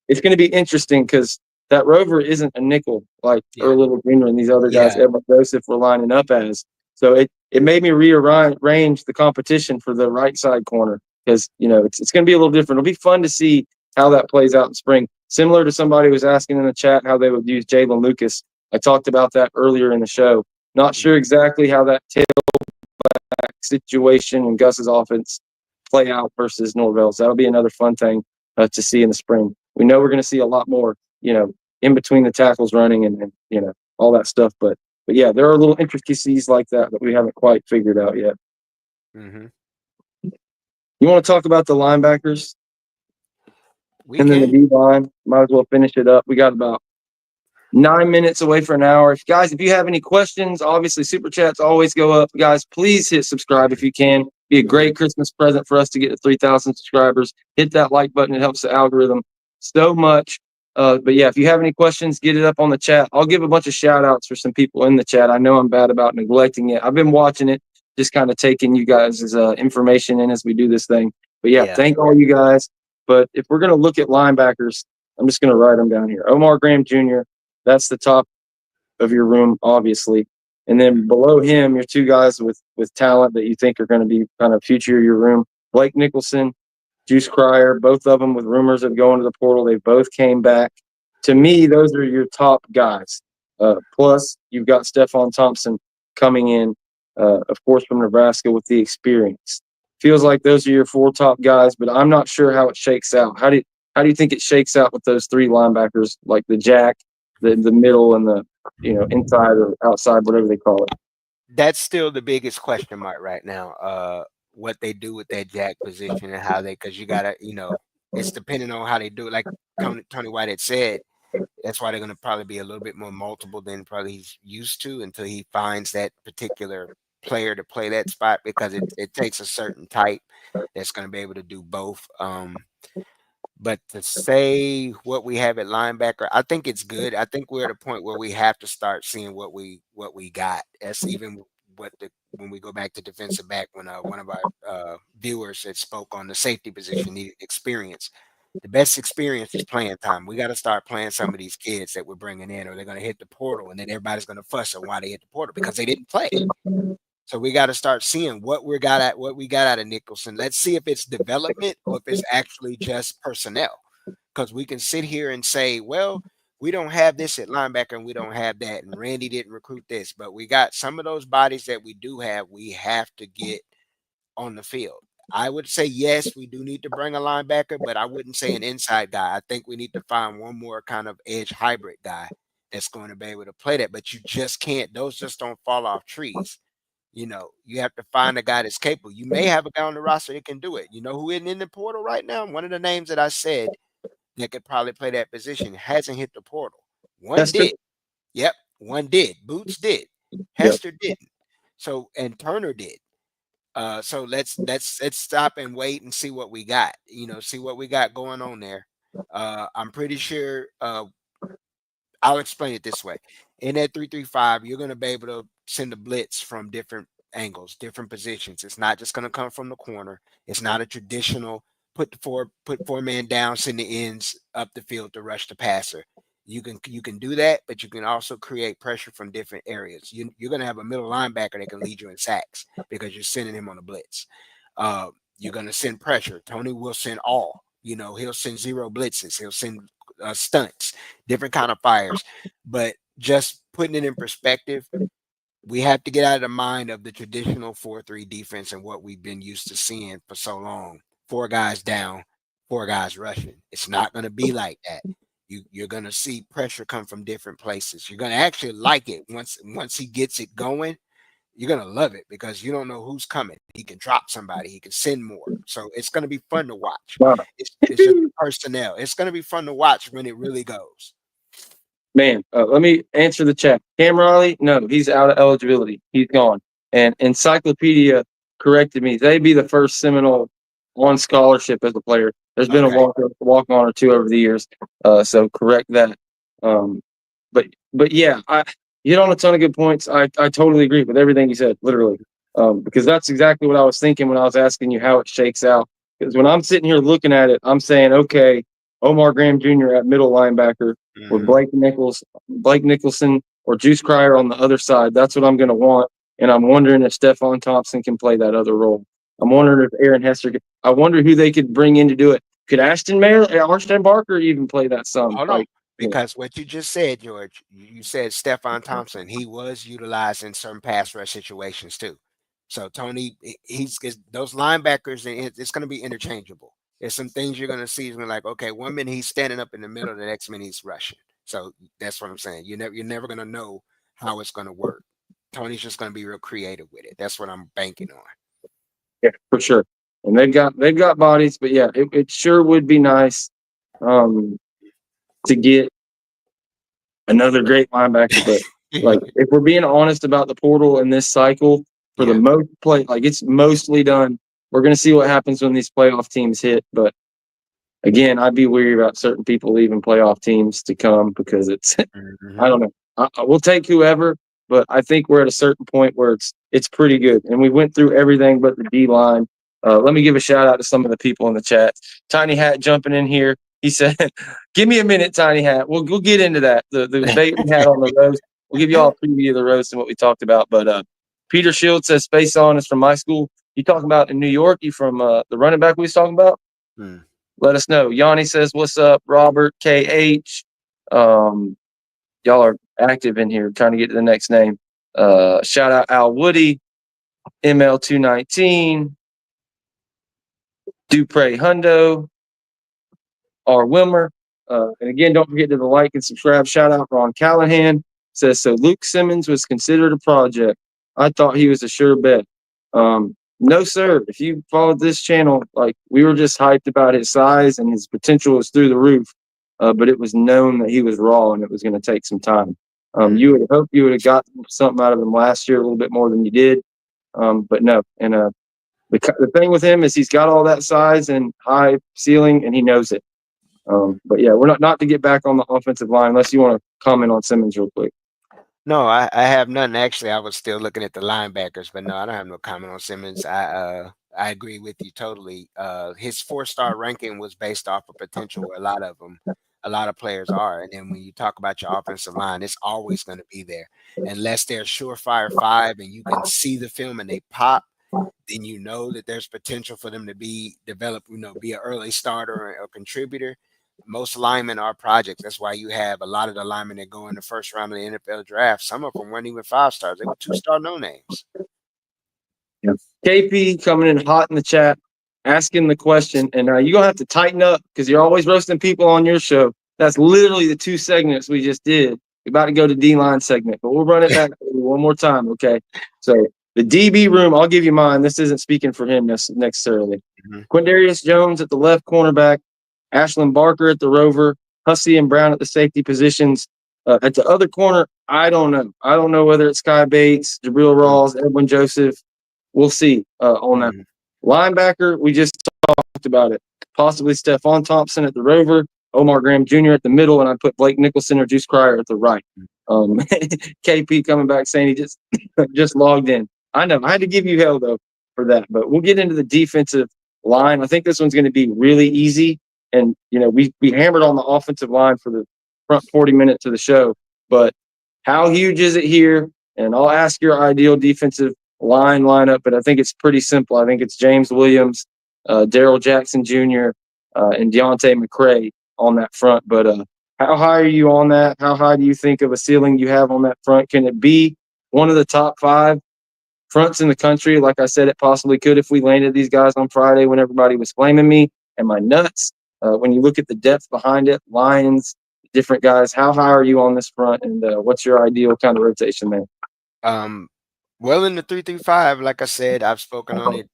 it's going to be interesting because that rover isn't a nickel like Earl Little Jr. and these other guys, Edwin Joseph, were lining up as. So it made me rearrange the competition for the right side corner because it's going to be a little different. It'll be fun to see how that plays out in spring. Similar to somebody was asking in the chat how they would use Jalen Lucas. I talked about that earlier in the show. Not sure exactly how that tailback situation and Gus's offense play out versus Norvell's. That'll be another fun thing to see in the spring. We know we're going to see a lot more, in between the tackles running and all that stuff. But yeah, there are little intricacies like that we haven't quite figured out yet. Mm-hmm. You want to talk about the linebackers? Then the D line. Might as well finish it up. We got about 9 minutes away for an hour. If you have any questions, obviously super chats always go up. Guys, please hit subscribe if you can. Be a great Christmas present for us to get to 3,000 subscribers. Hit that like button. It helps the algorithm so much. But yeah, if you have any questions, get it up on the chat. I'll give a bunch of shout outs for some people in the chat. I know I'm bad about neglecting it. I've been watching it, just kind of taking you guys' information in as we do this thing. But yeah, thank all you guys. But if we're going to look at linebackers, I'm just going to write them down here. Omar Graham Jr., that's the top of your room, obviously. And then below him, your two guys with talent that you think are going to be kind of future of your room. Blake Nicholson, Juice Cryer, both of them with rumors of going to the portal. They both came back. To me, those are your top guys. Plus, you've got Stephon Thompson coming in, of course, from Nebraska with the experience. Feels like those are your four top guys, but I'm not sure how it shakes out. How do you think it shakes out with those three linebackers, like the jack, the middle, and the inside or outside, whatever they call it? That's still the biggest question mark right now. What they do with that jack position and how because you gotta, it's depending on how they do it. Like Tony White had said, that's why they're going to probably be a little bit more multiple than probably he's used to until he finds that particular player to play that spot, because it takes a certain type that's going to be able to do both. But to say what we have at linebacker, I think it's good. I think we're at a point where we have to start seeing what we got. That's even when we go back to defensive back, when one of our viewers that spoke on the safety position needed experience. The best experience is playing time. We got to start playing some of these kids that we're bringing in, or they're going to hit the portal, and then everybody's going to fuss on why they hit the portal because they didn't play. So we got to start seeing what we got out of Nicholson. Let's see if it's development or if it's actually just personnel. Because we can sit here and say, well, we don't have this at linebacker and we don't have that, and Randy didn't recruit this, but we got some of those bodies that we do have. We have to get on the field. I would say yes, we do need to bring a linebacker, but I wouldn't say an inside guy. I think we need to find one more kind of edge hybrid guy that's going to be able to play that. But you just can't; those just don't fall off trees. You have to find a guy that's capable. You may have a guy on the roster that can do it. You know who isn't in the portal right now? One of the names that I said that could probably play that position hasn't hit the portal. One Hester? did. Yep, one did. Boots did. Hester didn't. So, and Turner did. So let's stop and wait and see what we got. See what we got going on there. I'm pretty sure. I'll explain it this way. In that 3-3-5, you're going to be able to send a blitz from different angles, different positions. It's not just going to come from the corner. It's not a traditional put four man down, send the ends up the field to rush the passer. You can do that, but you can also create pressure from different areas. You're going to have a middle linebacker that can lead you in sacks because you're sending him on a blitz. You're going to send pressure. Tony will send all. He'll send zero blitzes. He'll send stunts, different kind of fires. But just putting it in perspective, we have to get out of the mind of the traditional 4-3 defense and what we've been used to seeing for so long 4 guys down, 4 guys rushing. It's not going to be like that. You're going to see pressure come from different places. You're going to actually like it once he gets it going. You're going to love it because you don't know who's coming. He can drop somebody. He can send more. So it's going to be fun to watch. Wow. It's just the personnel. It's going to be fun to watch when it really goes. Man, let me answer the chat. Cam Riley, no, he's out of eligibility. He's gone. And Encyclopedia corrected me. They'd be the first Seminole on scholarship as a player. There's been a walk on or two over the years. So correct that. But yeah, I hit on a ton of good points. I totally agree with everything you said, literally. Because that's exactly what I was thinking when I was asking you how it shakes out. Because when I'm sitting here looking at it, I'm saying, okay, Omar Graham Jr. at middle linebacker with Blake Nicholson, or Juice Cryer on the other side. That's what I'm going to want. And I'm wondering if Stephon Thompson can play that other role. I'm wondering if Aaron Hester could. I wonder who they could bring in to do it. Could Ashton Barker even play that some? Hold on. Because what you just said, George, you said Stephon Thompson, he was utilized in certain pass rush situations too. So Tony, those linebackers, it's going to be interchangeable. There's some things you're going to see. You're like, okay, 1 minute he's standing up in the middle, the next minute he's rushing. So that's what I'm saying. You're never going to know how it's going to work. Tony's just going to be real creative with it. That's what I'm banking on. Yeah, for sure. And they've got bodies, but yeah, it sure would be nice to get another great linebacker. But like, if we're being honest about the portal in this cycle, for the most play, like it's mostly done. We're going to see what happens when these playoff teams hit. But again, I'd be weary about certain people leaving playoff teams to come because it's, I don't know. We'll take whoever, but I think we're at a certain point where it's pretty good. And we went through everything but the D line. Let me give a shout out to some of the people in the chat. Tiny Hat jumping in here. He said, "Give me a minute, Tiny Hat. We'll get into that. The debate we had on the roast. We'll give you all a preview of the roast and what we talked about." But Peter Shields says, "Space On is from my school." You talking about in New York? You from the running back we was talking about? Let us know. Yanni says, "What's up, Robert KH?" Y'all are active in here. Trying to get to the next name. Shout out Al Woody, ML219, Dupre Hundo, R. Wilmer. And again, don't forget to like and subscribe. Shout out Ron Callahan. Says, "So Luke Simmons was considered a project. I thought he was a sure bet." No, sir. If you followed this channel, like, we were just hyped about his size and his potential was through the roof. But it was known that he was raw and it was going to take some time. You would hope you would have got something out of him last year, a little bit more than you did. But no. And the thing with him is he's got all that size and high ceiling, and he knows it. But yeah, we're not to get back on the offensive line unless you want to comment on Simmons real quick. No, I have nothing. Actually, I was still looking at the linebackers, but no, I don't have no comment on Simmons. I agree with you totally. His 4-star ranking was based off of potential. A lot of players are. And then when you talk about your offensive line, it's always going to be there. Unless they're surefire 5 and you can see the film and they pop, then you know that there's potential for them to be developed, be an early starter or contributor. Most linemen are projects. That's why you have a lot of the linemen that go in the first round of the NFL draft. Some of them weren't even 5-stars. They were 2-star no names. Yeah. KP coming in hot in the chat, asking the question, and you're going to have to tighten up because you're always roasting people on your show. That's literally the 2 segments we just did. We're about to go to D-line segment, but we'll run it back one more time, okay? So the DB room, I'll give you mine. This isn't speaking for him necessarily. Quindarius Jones at the left cornerback, Ashlyn Barker at the rover, Hussey and Brown at the safety positions. At the other corner, I don't know. I don't know whether it's Sky Bates, Jabril Rawls, Edwin Joseph. We'll see on that. Linebacker, we just talked about it. Possibly Stephon Thompson at the rover, Omar Graham Jr. at the middle, and I put Blake Nicholson or Juice Cryer at the right. KP coming back saying he just logged in. I know. I had to give you hell, though, for that. But we'll get into the defensive line. I think this one's going to be really easy. And, we hammered on the offensive line for the front 40 minutes of the show. But how huge is it here? And I'll ask your ideal defensive lineup, but I think it's pretty simple. I think it's James Williams, Daryl Jackson Jr., and Deontay McCray on that front. But how high are you on that? How high do you think of a ceiling you have on that front? Can it be one of the top 5? fronts in the country. Like I said, it possibly could if we landed these guys on Friday when everybody was flaming me and my nuts. When you look at the depth behind it, Lions, different guys, how high are you on this front, and what's your ideal kind of rotation there? Well, in the 3-5, like I said, I've spoken on it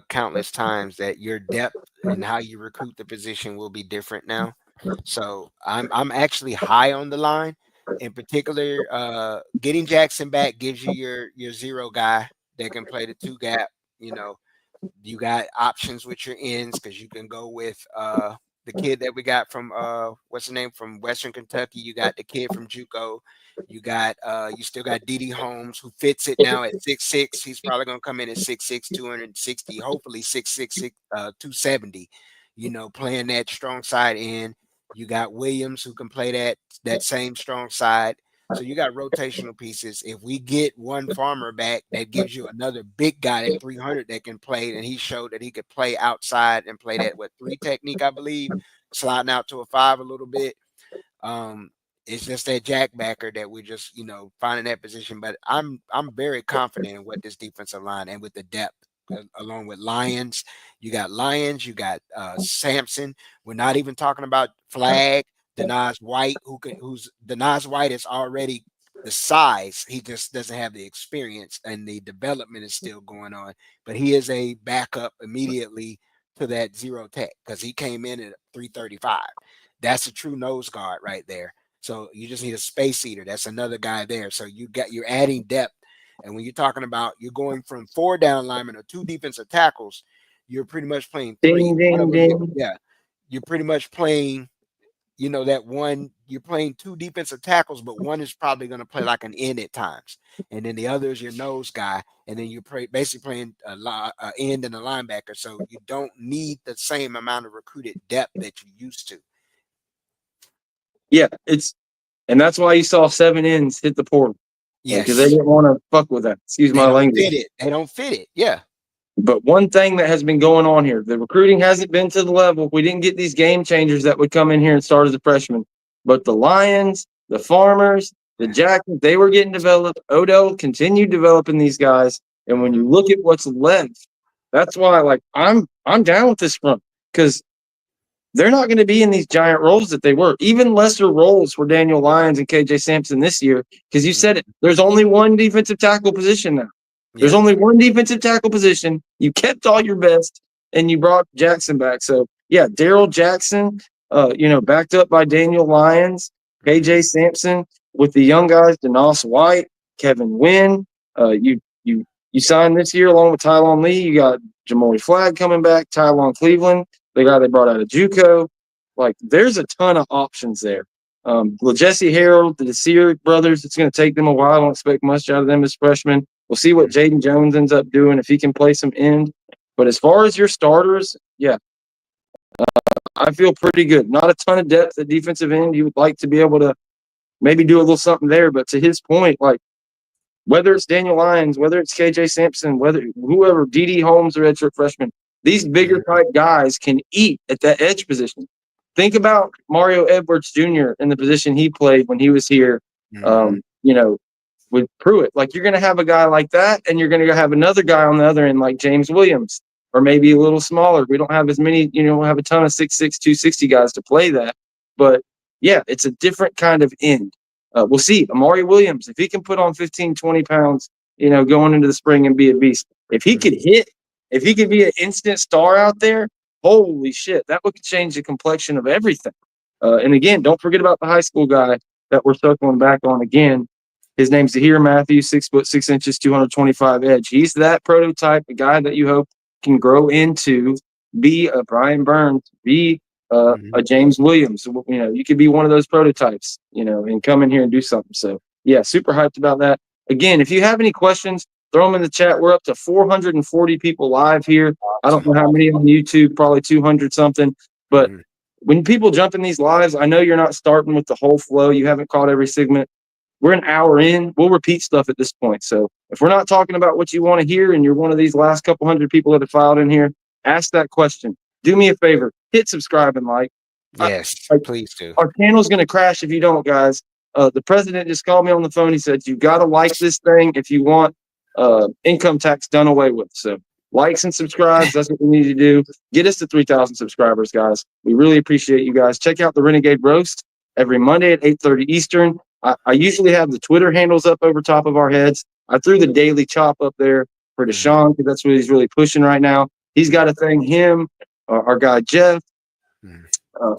countless times that your depth and how you recruit the position will be different now. So I'm actually high on the line. In particular, getting Jackson back gives you your zero guy that can play the two gap. You know, you got options with your ends because you can go with the kid that we got from what's the name from Western Kentucky. You got the kid from JUCO. You got you still got D.D. Holmes, who fits it now at 6'6". He's probably gonna come in at 6'6", 260, hopefully 6'6", 270. You know, playing that strong side end. You got Williams, who can play that same strong side. So you got rotational pieces. If we get one Farmer back, that gives you another big guy at 300 that can play, and he showed that he could play outside and play that 3 technique, I believe, sliding out to a 5 a little bit. It's just that jackbacker that we just, finding that position. But I'm very confident in what this defensive line and with the depth, along with Lions. You got Sampson. We're not even talking about Flag, Denaz White, who's Denaz White is already the size. He just doesn't have the experience, and the development is still going on. But he is a backup immediately to that zero tech because he came in at 335. That's a true nose guard right there. So you just need a space eater. That's another guy there. So you're adding depth. And when you're talking about you're going from 4 down linemen or 2 defensive tackles, you're pretty much playing 3. Ding, ding, ding. You're pretty much playing, that one. You're playing 2 defensive tackles, but one is probably going to play like an end at times, and then the other is your nose guy, and then you're basically playing a end and a linebacker. So you don't need the same amount of recruited depth that you used to. Yeah, and that's why you saw 7 ends hit the portal. Yes, because they didn't want to fuck with that. Excuse my language. They don't fit it. Yeah. But one thing that has been going on here, the recruiting hasn't been to the level. We didn't get these game changers that would come in here and start as a freshman. But the Lions, the Farmers, the Jacksons, they were getting developed. Odell continued developing these guys. And when you look at what's left, that's why I'm down with this front because they're not going to be in these giant roles that they were. Even lesser roles for Daniel Lyons and KJ Sampson this year, because you said it. There's only one defensive tackle position now. There's only one defensive tackle position. You kept all your best, and you brought Jackson back. So, yeah, Daryl Jackson, backed up by Daniel Lyons, KJ Sampson, with the young guys, Denos White, Kevin Wynn. You signed this year along with Tylon Lee. You got Jamori Flagg coming back, Tylon Cleveland, the guy they brought out of JUCO. There's a ton of options there. Jesse Harold, the Desir brothers, it's going to take them a while. I don't expect much out of them as freshmen. We'll see what Jaden Jones ends up doing if he can play some end. But as far as your starters, I feel pretty good. Not a ton of depth at defensive end. You would like to be able to maybe do a little something there. But to his point, whether it's Daniel Lyons, whether it's KJ Sampson, whoever, D.D. Holmes or redshirt freshman, these bigger type guys can eat at that edge position. Think about Mario Edwards Jr. in the position he played when he was here, with Pruitt. You're going to have a guy like that, and you're going to have another guy on the other end like James Williams, or maybe a little smaller. We don't have as many, have a ton of 6'6", 260 guys to play that. But, yeah, it's a different kind of end. We'll see. Amari Williams, if he can put on 15, 20 pounds, going into the spring and be a beast. If he could hit, if he could be an instant star out there, holy shit, that would change the complexion of everything. And again, don't forget about the high school guy that we're circling back on again. His name's Zahir Matthews, 6'6", 225 edge. He's that prototype, the guy that you hope can grow into, be a Brian Burns, be a James Williams. You could be one of those prototypes, and come in here and do something. So, yeah, super hyped about that. Again, if you have any questions, throw them in the chat. We're up to 440 people live here. I don't know how many on YouTube, probably 200 something. But when people jump in these lives, I know you're not starting with the whole flow. You haven't caught every segment. We're an hour in. We'll repeat stuff at this point. So if we're not talking about what you want to hear and you're one of these last couple hundred people that have filed in here, ask that question. Do me a favor. Hit subscribe and like. Yes, please do. Our channel's going to crash if you don't, guys. The president just called me on the phone. He said, you got to like this thing if you want income tax done away with. So likes and subscribes. That's what we need to do. Get us to 3,000 subscribers, guys. We really appreciate you guys. Check out the Renegade Roast every Monday at 8:30 Eastern. I usually have the Twitter handles up over top of our heads. I threw the Daily Chop up there for Deshawn because that's what he's really pushing right now. He's got to thank him, our guy Jeff,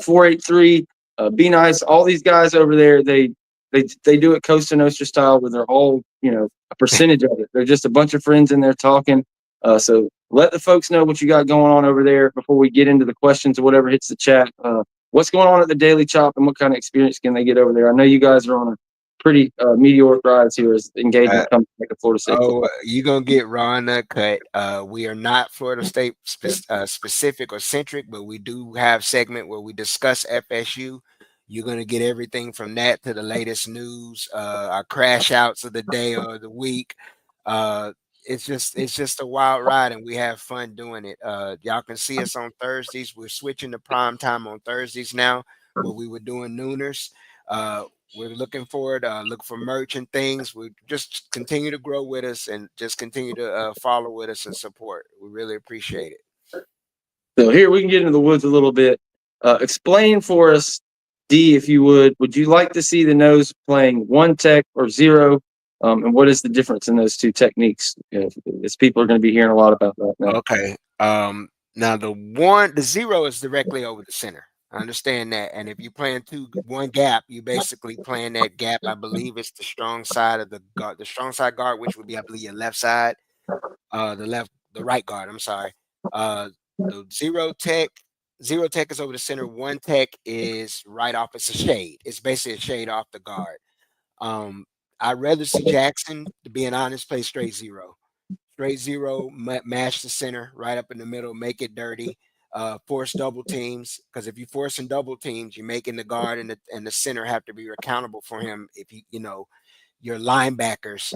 483, Be Nice, all these guys over there. They do it Costa Nostra style with their whole, a percentage of it. They're just a bunch of friends in there talking. So let the folks know what you got going on over there before we get into the questions or whatever hits the chat. What's going on at the Daily Chop and what kind of experience can they get over there? I know you guys are on a pretty meteoric rise here as engagement comes back to Florida State. You're going to get raw and uncut. We are not Florida State specific or centric, but we do have segment where we discuss FSU. You're going to get everything from that to the latest news, our crash outs of the day or the week. It's just a wild ride, and we have fun doing it. Y'all can see us on Thursdays. We're switching to prime time on Thursdays now, where we were doing nooners. We're looking forward. Look for merch and things. We just continue to grow with us and just continue to follow with us and support. We really appreciate it. So here we can get into the woods a little bit. Explain for us, D, if you would. Would you like to see the nose playing one tech or zero? And what is the difference in those two techniques? As people are going to be hearing a lot about that now. Okay. Now the zero is directly over the center. I understand that. And if you're playing one gap, you basically playing that gap. I believe it's the strong side of the guard, the strong side guard, which would be, I believe, your left side, the right guard. I'm sorry. The zero tech is over the center. One tech is right off. It's a shade. It's basically a shade off the guard. I'd rather see Jackson, to be honest, play straight zero. Straight zero, mash the center right up in the middle, make it dirty, force double teams. Because if you're forcing double teams, you're making the guard and the center have to be accountable for him. If your linebackers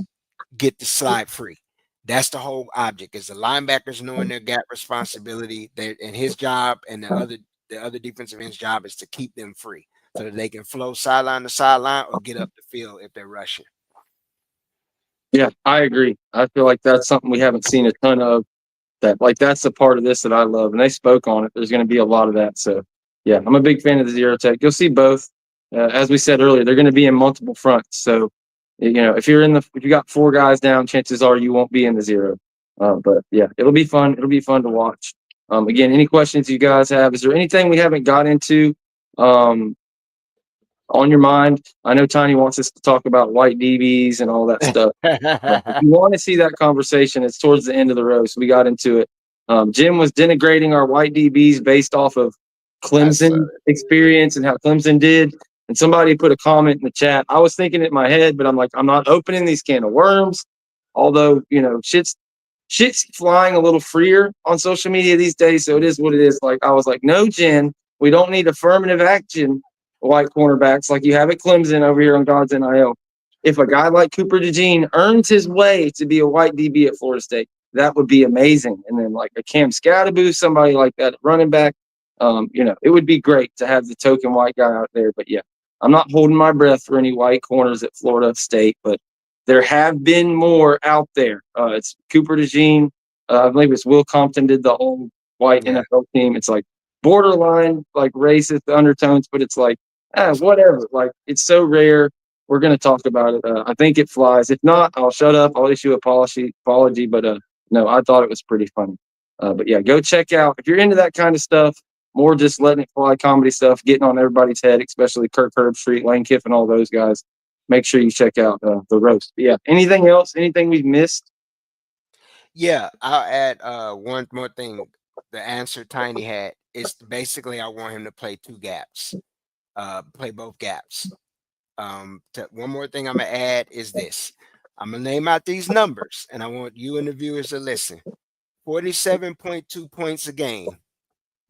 get the slide free. That's the whole object, is the linebackers knowing their gap responsibility. And his job and the other defensive end's job is to keep them free so that they can flow sideline to sideline or get up the field if they're rushing. Yeah, I agree. I feel like that's something we haven't seen a ton of. That's the part of this that I love, and they spoke on it. There's going to be a lot of that. So, yeah, I'm a big fan of the zero tech. You'll see both. As we said earlier, they're going to be in multiple fronts. So, if you got four guys down, chances are you won't be in the zero. But yeah, it'll be fun. It'll be fun to watch. Again, any questions you guys have? Is there anything we haven't got into? On your mind? I know Tiny wants us to talk about white DBs and all that stuff. If you want to see that conversation, it's towards the end of the roast. We got into it. Jim was denigrating our white DBs based off of Clemson experience and how Clemson did. And somebody put a comment in the chat. I was thinking it in my head, but I'm like, I'm not opening these can of worms. Although, shit's flying a little freer on social media these days. So it is what it is. Like, I was like, no, Jen, we don't need affirmative action white cornerbacks like you have at Clemson over here on God's NIL. If a guy like Cooper DeJean earns his way to be a white DB at Florida State, that would be amazing. And then like a Cam Scatterboo, somebody like that running back, it would be great to have the token white guy out there. But yeah, I'm not holding my breath for any white corners at Florida State, but there have been more out there. It's Cooper DeJean. I believe it's Will Compton did the whole white NFL team. It's like borderline like racist undertones, but it's like, whatever. Like, it's so rare. We're going to talk about it. I think it flies. If not, I'll shut up. I'll issue an apology. But no, I thought it was pretty funny. But yeah, go check out, if you're into that kind of stuff, more just letting it fly comedy stuff, getting on everybody's head, especially Kirk Herbstreit, Lane Kiffin, all those guys. Make sure you check out the roast. But yeah, anything else? Anything we've missed? Yeah, I'll add one more thing. The answer Tiny had is basically I want him to play two gaps. Play both gaps. One more thing I'm gonna add is this. I'm gonna name out these numbers, and I want you and the viewers to listen. 47.2 points a game.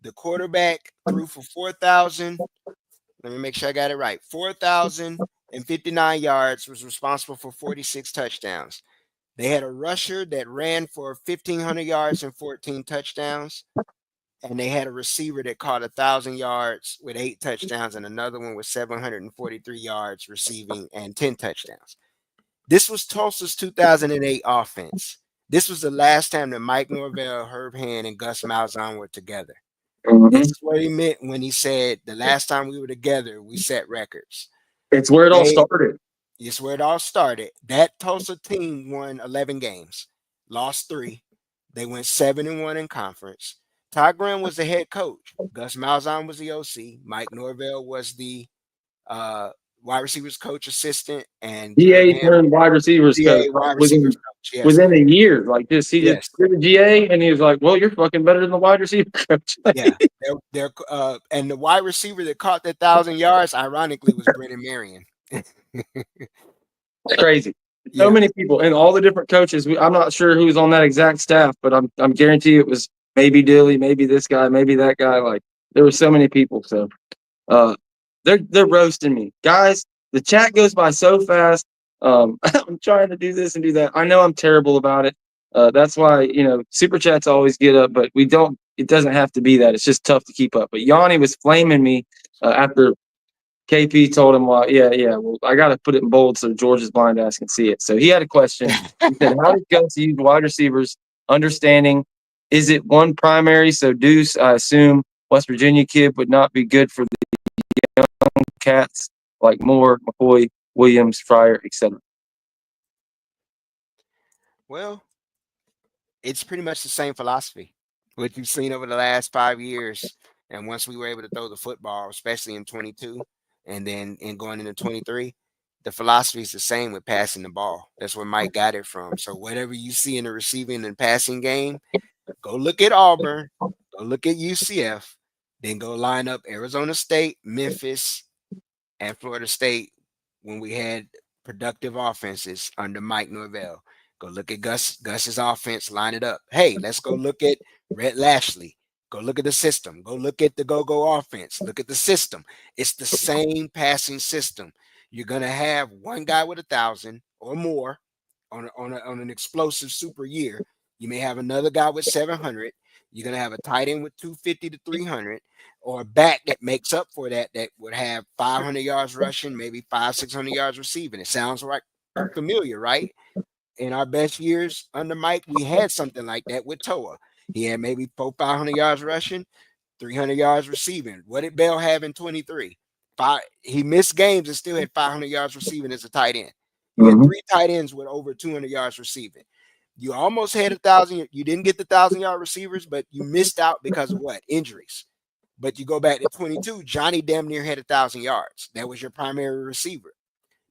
The quarterback threw for 4,000. Let me make sure I got it right. 4,059 yards, was responsible for 46 touchdowns. They had a rusher that ran for 1,500 yards and 14 touchdowns. And they had a receiver that caught 1,000 yards with 8 touchdowns and another one with 743 yards receiving and 10 touchdowns. This was Tulsa's 2008 offense. This was the last time that Mike Norvell, Herb Hand, and Gus Malzahn were together. This is what he meant when he said the last time we were together, we set records. It's where it all started. It's where it all started. That Tulsa team won 11 games, lost 3. They went 7-1 in conference. Todd Graham was the head coach. Gus Malzahn was the OC. Mike Norvell was the wide receivers coach assistant, and GA turned wide receivers coach wide receivers coach. Yes. Within a year, like this, he just did the GA, and he was like, "Well, you're fucking better than the wide receiver coach." Yeah, they're and the wide receiver that caught that 1,000 yards, ironically, was Brennan Marion. It's crazy. So many people and all the different coaches. I'm not sure who was on that exact staff, but I'm guarantee it was maybe Dilly, maybe this guy, maybe that guy. Like there were so many people. So they're roasting me, guys. The chat goes by so fast. I'm trying to do this and do that. I know I'm terrible about it. That's why super chats always get up, but we don't. It doesn't have to be that. It's just tough to keep up. But Yanni was flaming me after KP told him, well, well, I got to put it in bold so George's blind ass can see it. So he had a question. He said, how does Gus use wide receivers? Understanding, is it one primary? So Deuce, I assume West Virginia kid would not be good for the young cats like Moore, McCoy, Williams, Fryer, etc. Well, it's pretty much the same philosophy. What you've seen over the last 5 years. And once we were able to throw the football, especially in 22, and then in going into 23, the philosophy is the same with passing the ball. That's where Mike got it from. So whatever you see in the receiving and passing game, go look at Auburn, go look at UCF, then go line up Arizona State, Memphis, and Florida State when we had productive offenses under Mike Norvell. Go look at Gus's offense, line it up. Hey, let's go look at Rhett Lashley. Go look at the system. Go look at the go-go offense. Look at the system. It's the same passing system. You're going to have one guy with 1,000 or more on an explosive super year. You may have another guy with 700. You're going to have a tight end with 250 to 300, or a back that makes up for that would have 500 yards rushing, maybe 500-600 yards receiving. It sounds right, familiar, right? In our best years under Mike, we had something like that with Toa. He had maybe 400-500 yards rushing, 300 yards receiving. What did Bell have in 23? He missed games and still had 500 yards receiving as a tight end. You had 3 tight ends with over 200 yards receiving. You almost had 1,000. You didn't get the 1,000-yard receivers, but you missed out because of what? Injuries. But you go back to 22, Johnny damn near had 1,000 yards. That was your primary receiver.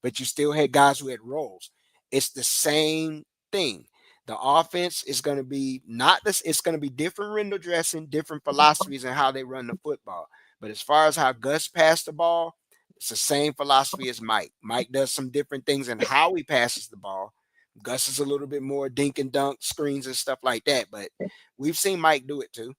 But you still had guys who had roles. It's the same thing. The offense is going to be not this. It's going to be different window dressing, different philosophies and how they run the football. But as far as how Gus passed the ball, it's the same philosophy as Mike. Mike does some different things in how he passes the ball. Gus is a little bit more dink and dunk screens and stuff like that. But we've seen Mike do it too.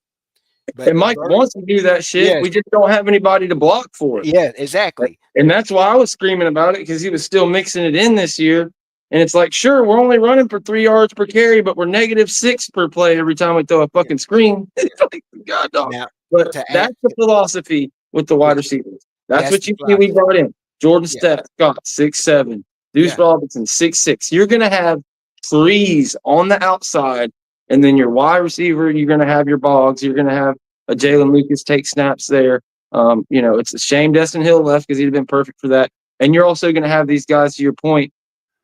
But and Mike wants to do that shit. Yes. We just don't have anybody to block for it. Yeah, exactly. And that's why I was screaming about it, because he was still mixing it in this year. And it's like, sure, we're only running for 3 yards per carry, but we're -6 per play every time we throw a fucking screen. It's like, God, dog. Now, but that's the philosophy with the wide receivers. That's what you see we brought in. Jordan Scott, 6'7". Deuce Robinson, 6'6". You're going to have trees on the outside, and then your wide receiver, you're going to have your Boggs. You're going to have a Jalen Lucas take snaps there. It's a shame Destin Hill left, because he'd have been perfect for that. And you're also going to have these guys, to your point,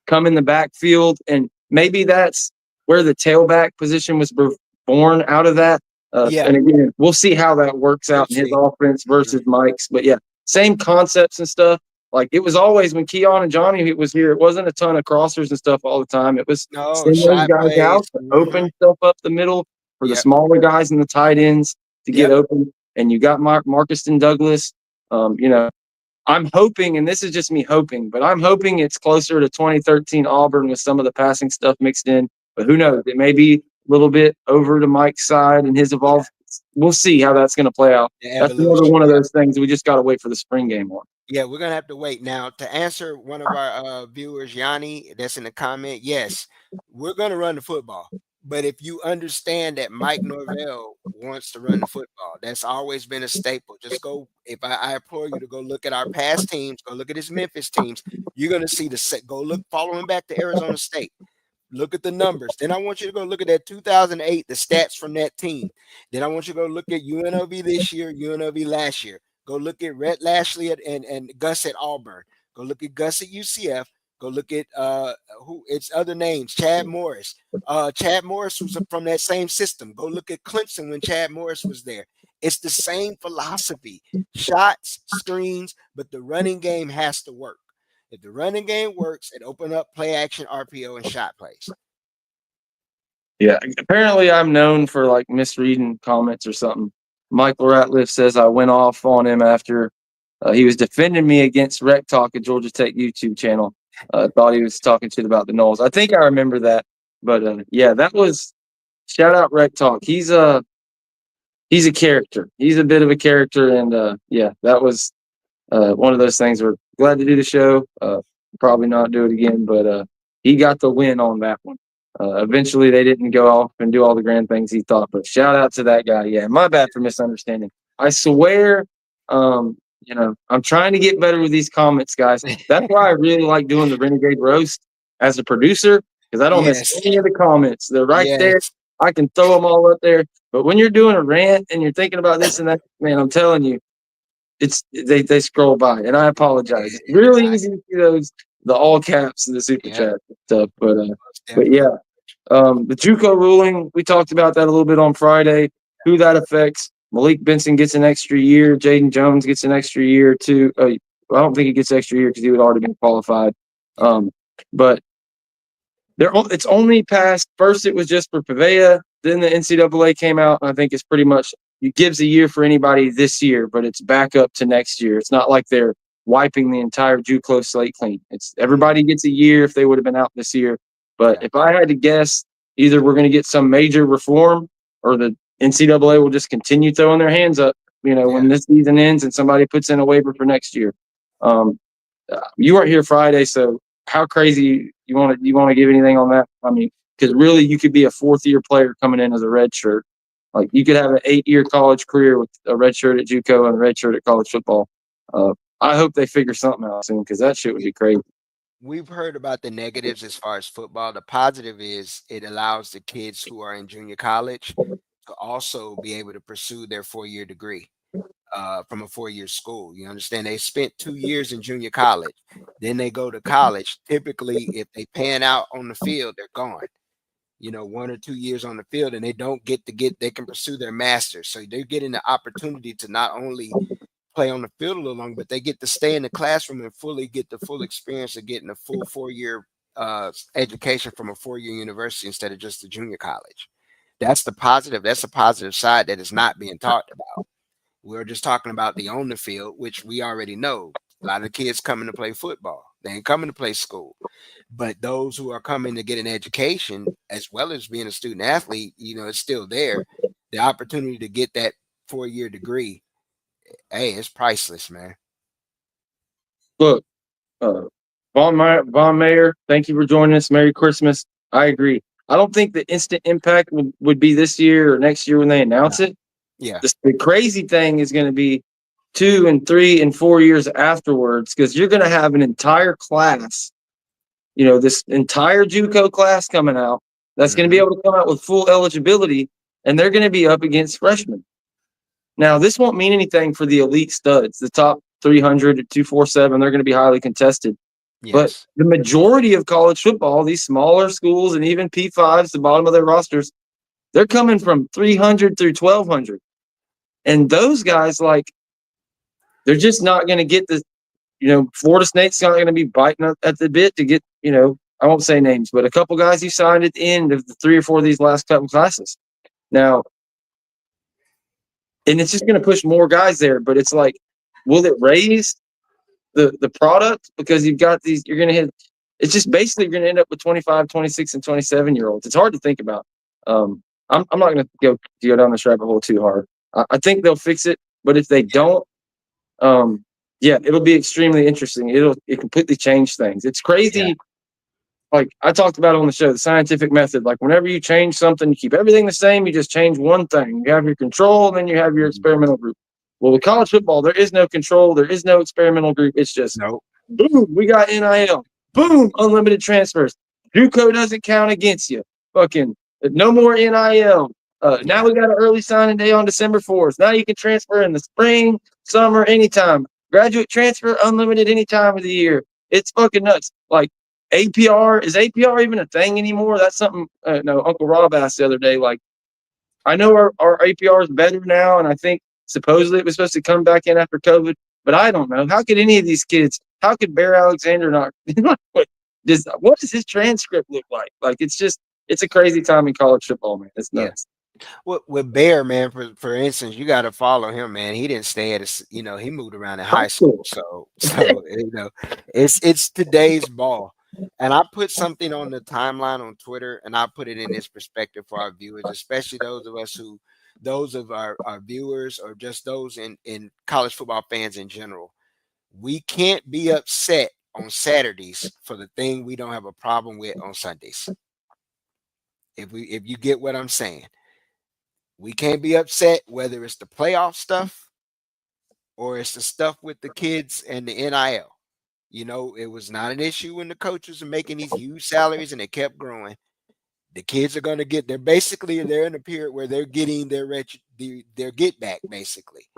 come in the backfield, and maybe that's where the tailback position was born out of that. And again, we'll see how that works out in his offense versus Mike's. But same concepts and stuff. Like it was always when Keon and Johnny was here, it wasn't a ton of crossers and stuff all the time. It was send those guys out, open stuff up the middle for the smaller guys and the tight ends to get open. And you got Marcus and Douglas. I'm hoping, and this is just me hoping, but I'm hoping it's closer to 2013 Auburn with some of the passing stuff mixed in. But who knows? It may be a little bit over to Mike's side and his evolve. We'll see how that's going to play out. That's another one of those things we just got to wait for the spring game on. Yeah, we're going to have to wait. Now, to answer one of our viewers, Yanni, that's in the comment, yes, we're going to run the football. But if you understand that Mike Norvell wants to run the football, that's always been a staple. Just go. If I implore you to go look at our past teams, go look at his Memphis teams. You're gonna see the set. Go look, follow him back to Arizona State. Look at the numbers. Then I want you to go look at that 2008, the stats from that team. Then I want you to go look at UNLV this year, UNLV last year. Go look at Rhett Lashley and Gus at Auburn. Go look at Gus at UCF. Go look at who its other names. Chad Morris. Chad Morris was from that same system. Go look at Clemson when Chad Morris was there. It's the same philosophy. Shots, screens, but the running game has to work. If the running game works, it open up play action, RPO, and shot plays. Yeah, apparently I'm known for like misreading comments or something. Michael Ratliff says I went off on him after he was defending me against Rec Talk at Georgia Tech YouTube channel. Thought he was talking shit about the Knowles. I think I remember that. But yeah, that was shout out Rec Talk. He's a character. He's a bit of a character, and yeah, that was one of those things. We're glad to do the show. Probably not do it again, but he got the win on that one. Eventually, they didn't go off and do all the grand things he thought. But shout out to that guy. Yeah, my bad for misunderstanding. I swear, you know, I'm trying to get better with these comments, guys. That's why I really like doing the Renegade Roast as a producer, because I don't miss any of the comments. They're right there. I can throw them all up there. But when you're doing a rant and you're thinking about this and that, man, I'm telling you, it's they scroll by, and I apologize. It's really easy to see those, the all caps and the super chat stuff. But yeah, the JUCO ruling, we talked about that a little bit on Friday. Who that affects? Malik Benson gets an extra year. Jaden Jones gets an extra year too. I don't think he gets an extra year because he would already been qualified. But it's only passed. First, it was just for Pavea. Then the NCAA came out, and I think it's pretty much it gives a year for anybody this year, but it's back up to next year. It's not like they're wiping the entire JUCO slate clean. It's everybody gets a year if they would have been out this year. But if I had to guess, either we're going to get some major reform or the NCAA will just continue throwing their hands up, you know, when this season ends and somebody puts in a waiver for next year. You weren't here Friday, so how crazy you want to give anything on that? I mean, because really you could be a fourth-year player coming in as a red shirt. Like you could have an 8-year college career with a red shirt at JUCO and a red shirt at college football. I hope they figure something out soon because that shit would be crazy. We've heard about the negatives as far as football. The positive is it allows the kids who are in junior college to also be able to pursue their 4-year degree from a 4-year school. You understand? They spent 2 years in junior college. Then they go to college. Typically, if they pan out on the field, they're gone. You know, 1 or 2 years on the field, and they don't they can pursue their master's. So they're getting the opportunity to not only play on the field a little longer, but they get to stay in the classroom and fully get the full experience of getting a full 4-year education from a 4-year university instead of just a junior college. That's the positive. That's a positive side that is not being talked about. We're just talking about the on the field, which we already know. A lot of the kids coming to play football. They ain't coming to play school. But those who are coming to get an education, as well as being a student athlete, you know, it's still there. The opportunity to get that 4-year degree, hey, it's priceless, man. Look, Von Mayer, thank you for joining us. Merry Christmas. I agree. I don't think the instant impact would be this year or next year when they announce it. Yeah. The crazy thing is going to be 2 and 3 and 4 years afterwards, because you're going to have an entire class, you know, this entire JUCO class coming out that's going to be able to come out with full eligibility, and they're going to be up against freshmen. Now, this won't mean anything for the elite studs, the top 300 to 247. They're going to be highly contested. Yes. But the majority of college football, these smaller schools and even P5s, the bottom of their rosters, they're coming from 300 through 1,200. And those guys, like, they're just not going to get the, you know, Florida State's not going to be biting at the bit to get, you know, I won't say names, but a couple guys you signed at the end of the 3 or 4 of these last couple classes. Now, and it's just going to push more guys there, but it's like, will it raise the product? Because you've got these, you're going to hit, it's just basically you're going to end up with 25, 26, and 27-year-olds. It's hard to think about. I'm not going to go down this rabbit hole too hard. I think they'll fix it, but if they don't, yeah, it'll be extremely interesting. It completely change things. It's crazy. like I talked about on the show, the scientific method. Like whenever you change something, you keep everything the same. You just change one thing. You have your control, and then you have your experimental group. Well, with college football, there is no control. There is no experimental group. It's just Nope. boom, we got NIL. Boom, unlimited transfers. JUCO doesn't count against you. Fucking no more NIL. Now we got an early signing day on December 4th. Now you can transfer in the spring, summer, anytime. Graduate transfer, unlimited any time of the year. It's fucking nuts. Like APR, is APR even a thing anymore? That's something, no, Uncle Rob asked the other day. Like, I know our APR is better now, and I think supposedly it was supposed to come back in after COVID, but I don't know. How could any of these kids, how could Bear Alexander not, what does his transcript look like? Like, it's a crazy time in college football, man. It's nuts. With Bear, man, for instance, you got to follow him, man. He didn't stay at he moved around in high school. So it's today's ball. And I put something on the timeline on Twitter, and I put it in this perspective for our viewers, especially those of our viewers, or just those in college football fans in general. We can't be upset on Saturdays for the thing we don't have a problem with on Sundays. If you get what I'm saying. We can't be upset whether it's the playoff stuff or it's the stuff with the kids and the NIL. It was not an issue when the coaches are making these huge salaries and they kept growing. The kids are going to they're in a period where they're getting their get back, basically.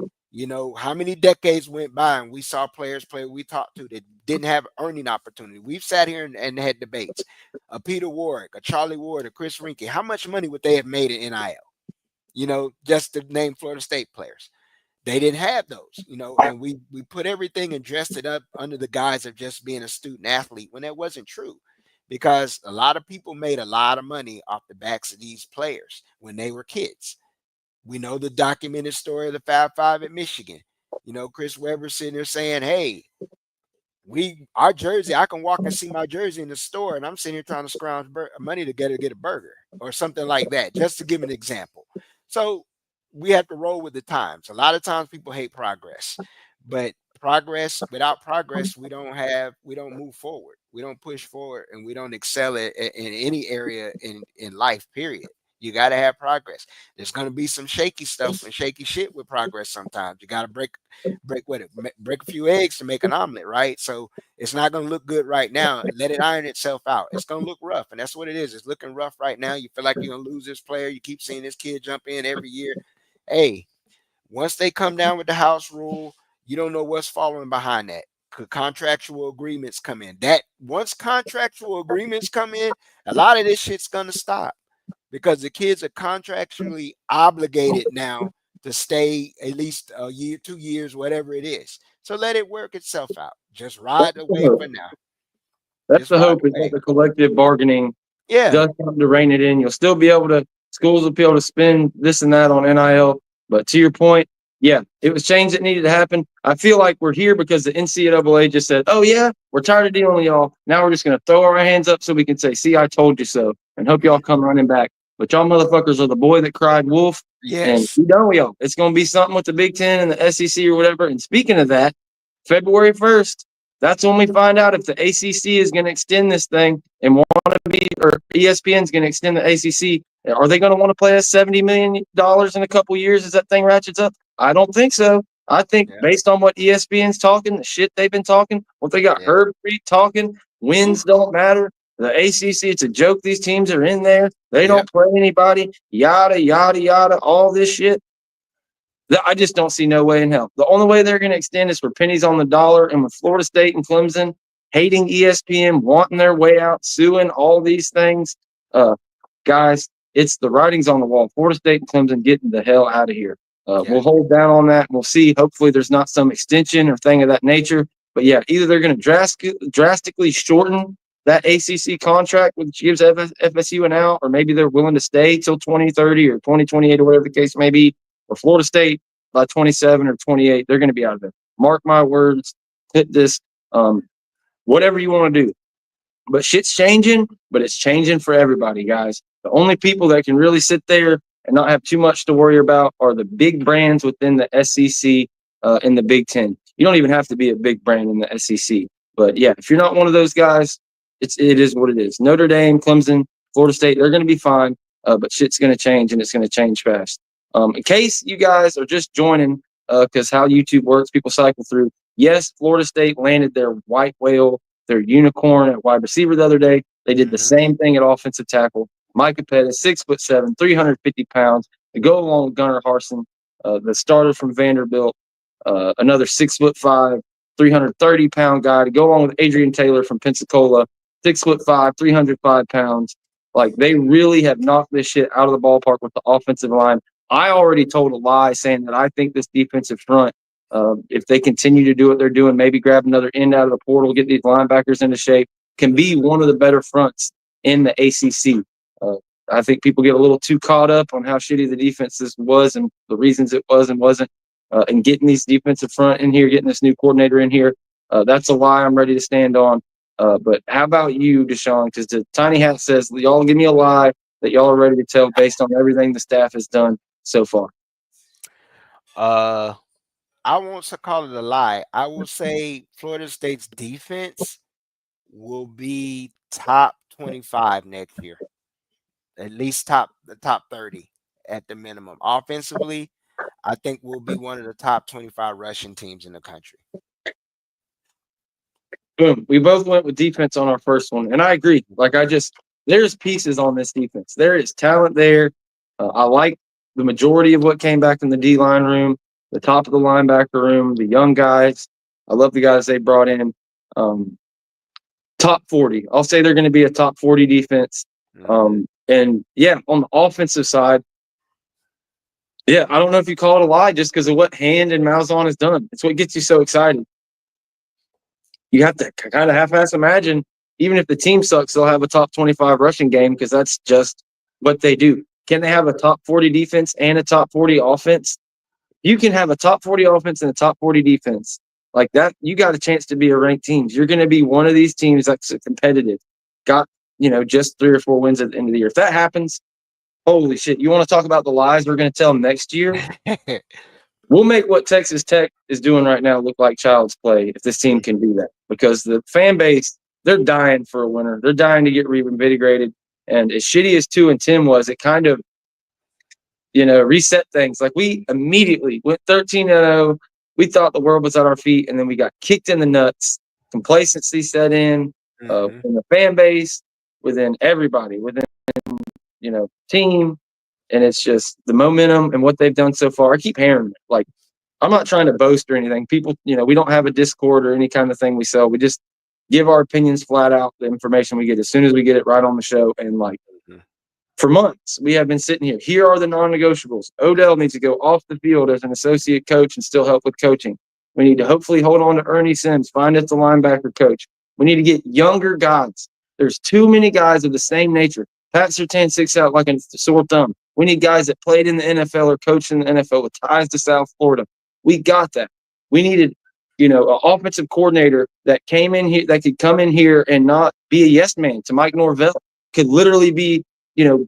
How many decades went by and we saw players play we talked to that didn't have earning opportunity. We've sat here and had debates. A Peter Warwick, a Charlie Ward, a Chris Rinke, how much money would they have made in NIL? Just to name Florida State players. They didn't have those, and we put everything and dressed it up under the guise of just being a student athlete when that wasn't true, because a lot of people made a lot of money off the backs of these players when they were kids. We know the documented story of the Fab Five at Michigan. Chris Webber sitting there saying, hey, our jersey, I can walk and see my jersey in the store, and I'm sitting here trying to scrounge money to get a burger or something like that, just to give an example. So we have to roll with the times. A lot of times people hate progress, but without progress, we don't move forward. We don't push forward, and we don't excel in any area in life, period. You got to have progress. There's going to be some shaky stuff and shaky shit with progress sometimes. You got to break a few eggs to make an omelet, right? So it's not going to look good right now. Let it iron itself out. It's going to look rough, and that's what it is. It's looking rough right now. You feel like you're going to lose this player. You keep seeing this kid jump in every year. Hey, once they come down with the house rule, you don't know what's following behind that. Contractual agreements come in. Once contractual agreements come in, a lot of this shit's going to stop, because the kids are contractually obligated now to stay at least a year, 2 years, whatever it is. So let it work itself out. Just ride the wave for now. That's the hope, is that the collective bargaining does something to rein it in. You'll still be able to, schools will be able to spend this and that on NIL. But to your point, yeah, it was change that needed to happen. I feel like we're here because the NCAA just said, oh, yeah, we're tired of dealing with y'all. Now we're just going to throw our hands up so we can say, see, I told you so, and hope y'all come running back. But y'all motherfuckers are the boy that cried wolf. Yes. And we done with y'all. It's going to be something with the Big Ten and the SEC or whatever. And speaking of that, February 1st, that's when we find out if the ACC is going to extend this thing and want to be, or ESPN is going to extend the ACC. Are they going to want to play us $70 million in a couple years as that thing ratchets up? I don't think so. I think based on what ESPN's talking, the shit they've been talking, what they got Herb Reed talking, wins don't matter. The ACC, it's a joke. These teams are in there. They don't play anybody. Yada, yada, yada, all this shit. I just don't see no way in hell. The only way they're going to extend is for pennies on the dollar. And with Florida State and Clemson hating ESPN, wanting their way out, suing, all these things, guys, it's the writing's on the wall. Florida State and Clemson getting the hell out of here. We'll hold down on that. And we'll see. Hopefully there's not some extension or thing of that nature. But, yeah, either they're going to drastically shorten that ACC contract, which gives FSU an out, or maybe they're willing to stay till 2030 or 2028 or whatever the case may be. Or Florida State, by 27 or 28, they're going to be out of there. Mark my words. Hit this. Whatever you want to do. But shit's changing, but it's changing for everybody, guys. The only people that can really sit there and not have too much to worry about are the big brands within the SEC and the Big Ten. You don't even have to be a big brand in the SEC. But, yeah, if you're not one of those guys, it is what it is. Notre Dame, Clemson, Florida State, they're going to be fine, but shit's going to change, and it's going to change fast. In case you guys are just joining, because how YouTube works, people cycle through. Yes, Florida State landed their white whale, their unicorn at wide receiver the other day. They did the same thing at offensive tackle. Micah Pettis, 6'7", 350 pounds, to go along with Gunnar Harsin, the starter from Vanderbilt, another 6'5", 330-pound guy to go along with Adrian Taylor from Pensacola, 6'5", 305 pounds. Like, they really have knocked this shit out of the ballpark with the offensive line. I already told a lie saying that I think this defensive front, if they continue to do what they're doing, maybe grab another end out of the portal, get these linebackers into shape, can be one of the better fronts in the ACC. I think people get a little too caught up on how shitty the defense was and the reasons it was and wasn't. And getting these defensive front in here, getting this new coordinator in here, that's a lie I'm ready to stand on. But how about you, Deshawn? Because the Tiny Hat says, y'all give me a lie that y'all are ready to tell based on everything the staff has done so far. I won't call it a lie. I will say Florida State's defense will be top 25 next year. At least the top 30 at the minimum. Offensively, I think we'll be one of the top 25 rushing teams in the country. Boom. We both went with defense on our first one. And I agree. There's pieces on this defense. There is talent there. I like the majority of what came back in the D-line room, the top of the linebacker room, the young guys. I love the guys they brought in. Top 40. I'll say they're going to be a top 40 defense. And yeah, on the offensive side, yeah, I don't know if you call it a lie just because of what Hand and Malzahn has done. It's what gets you so excited. You have to kind of half-ass imagine, even if the team sucks, they'll have a top 25 rushing game because that's just what they do. Can they have a top 40 defense and a top 40 offense? You can have a top 40 offense and a top 40 defense. Like that, you got a chance to be a ranked team. You're going to be one of these teams that's competitive. Got, just 3 or 4 wins at the end of the year. If that happens, holy shit. You want to talk about the lies we're going to tell next year? We'll make what Texas Tech is doing right now look like child's play if this team can do that. Because the fan base, they're dying for a winner. They're dying to get reinvigorated. And as shitty as 2 and Tim was, it kind of, reset things. Like, we immediately went 13-0. We thought the world was at our feet, and then we got kicked in the nuts. Complacency set in in the fan base, within everybody, within, team. And it's just the momentum and what they've done so far. I keep hearing it. Like, I'm not trying to boast or anything. People, we don't have a Discord or any kind of thing we sell. We just give our opinions flat out, the information we get as soon as we get it right on the show. And for months, we have been sitting here. Here are the non-negotiables. Odell needs to go off the field as an associate coach and still help with coaching. We need to hopefully hold on to Ernie Sims, find us the linebacker coach. We need to get younger guys. There's too many guys of the same nature. Pat Surtain sticks out like a sore thumb. We need guys that played in the NFL or coached in the NFL with ties to South Florida. We got that. We needed, an offensive coordinator that came in here, that could come in here and not be a yes man to Mike Norvell. Could literally be,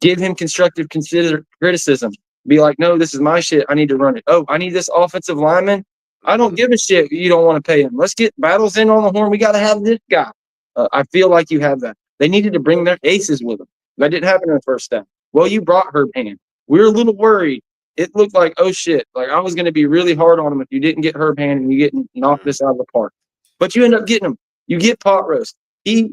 give him constructive criticism. Be like, no, this is my shit. I need to run it. Oh, I need this offensive lineman. I don't give a shit. You don't want to pay him. Let's get Battles in on the horn. We got to have this guy. I feel like you have that. They needed to bring their aces with them. That didn't happen in the first step. Well, you brought Herb Hand. We were a little worried. It looked like, oh, shit. Like, I was going to be really hard on him if you didn't get Herb Hand and you get knocked this out of the park. But you end up getting him. You get Pot Roast. He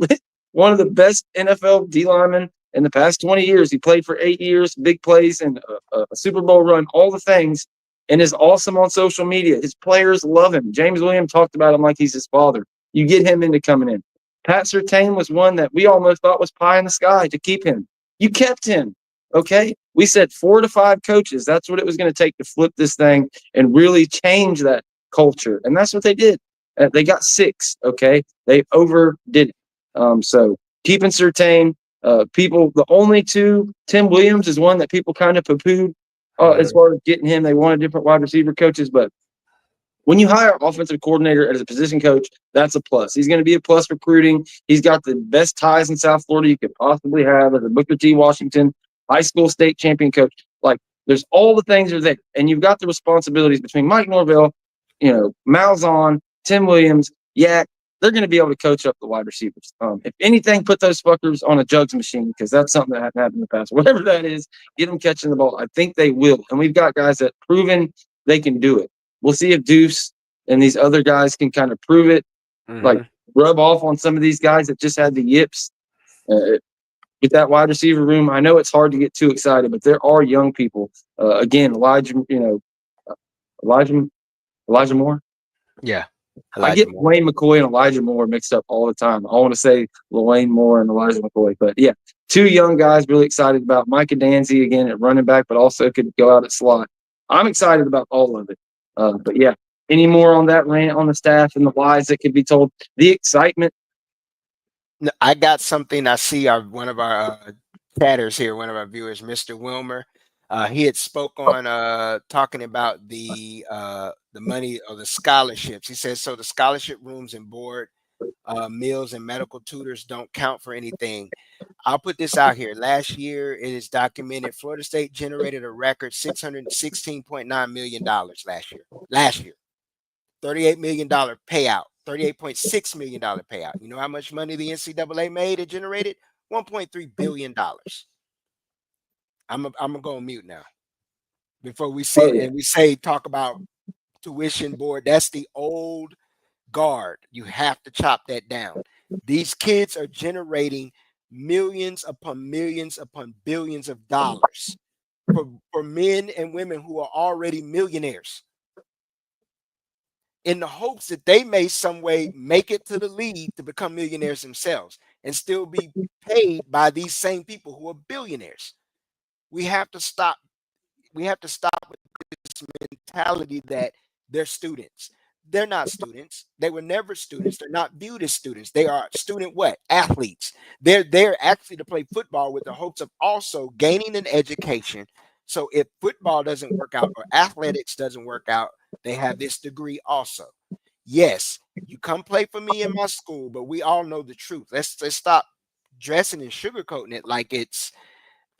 one of the best NFL D linemen in the past 20 years. He played for 8 years, big plays, and a Super Bowl run, all the things, and is awesome on social media. His players love him. James Williams talked about him like he's his father. You get him into coming in. Pat Surtain was one that we almost thought was pie in the sky to keep him. You kept him. Okay, we said 4 to 5 coaches. That's what it was going to take to flip this thing and really change that culture. And that's what they did. They got 6. Okay, they overdid it. So keeping Surtain, people, the only 2, Tim Williams is one that people kind of poo-pooed as far as getting him. They wanted different wide receiver coaches, but when you hire an offensive coordinator as a position coach, that's a plus. He's going to be a plus recruiting. He's got the best ties in South Florida you could possibly have as a Booker T. Washington high school state champion coach. Like, there's all the things are there. And you've got the responsibilities between Mike Norvell, Malzahn, Tim Williams, Yak, they're going to be able to coach up the wide receivers. If anything, put those fuckers on a jugs machine, because that's something that hasn't happened in the past. Whatever that is, get them catching the ball. I think they will. And we've got guys that proven they can do it. We'll see if Deuce and these other guys can kind of prove it, like rub off on some of these guys that just had the yips. With that wide receiver room, I know it's hard to get too excited, but there are young people. Again, Elijah Moore. Yeah. I get Wayne McCoy and Elijah Moore mixed up all the time. I want to say Lawayne Moore and Elijah McCoy, but yeah, two young guys really excited about. Micah Danzy again at running back, but also could go out at slot. I'm excited about all of it. But yeah, any more on that rant on the staff and the lies that could be told? The excitement. I got something. I see one of our chatters here, one of our viewers, Mr. Wilmer. He had spoke on talking about the money or the scholarships. He says, so the scholarship rooms and board meals and medical tutors don't count for anything. I'll put this out here. Last year, it is documented Florida State generated a record $616.9 million last year. $38 million payout, $38.6 million payout. You know how much money the NCAA made? It generated $1.3 billion. I'm gonna go on mute now. Before we sit and we talk about tuition board, that's the old guard. You have to chop that down. These kids are generating millions upon billions of dollars for men and women who are already millionaires, in the hopes that they may some way make it to the league to become millionaires themselves and still be paid by these same people who are billionaires. We have to stop. We have to stop with this mentality that they're students. They're not students. They were never students. They're not viewed as students. They are student what? Athletes. They're there actually to play football with the hopes of also gaining an education. So if football doesn't work out or athletics doesn't work out, they have this degree also. Yes, you come play for me in my school, but we all know the truth. Let's stop dressing and sugarcoating it like it's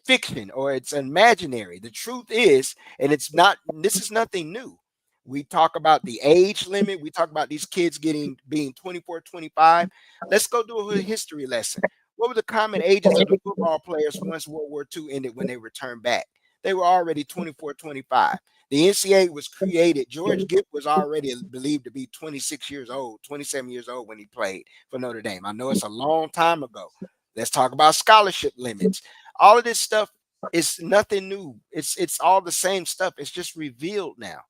fiction or it's imaginary. The truth is, and it's not, this is nothing new. We talk about the age limit. We talk about these kids being 24, 25. Let's go do a history lesson. What were the common ages of the football players once World War II ended when they returned back? They were already 24, 25. The NCAA was created. George Gipp was already believed to be 26 years old, 27 years old when he played for Notre Dame. I know it's a long time ago. Let's talk about scholarship limits. All of this stuff is nothing new. It's all the same stuff. It's just revealed now.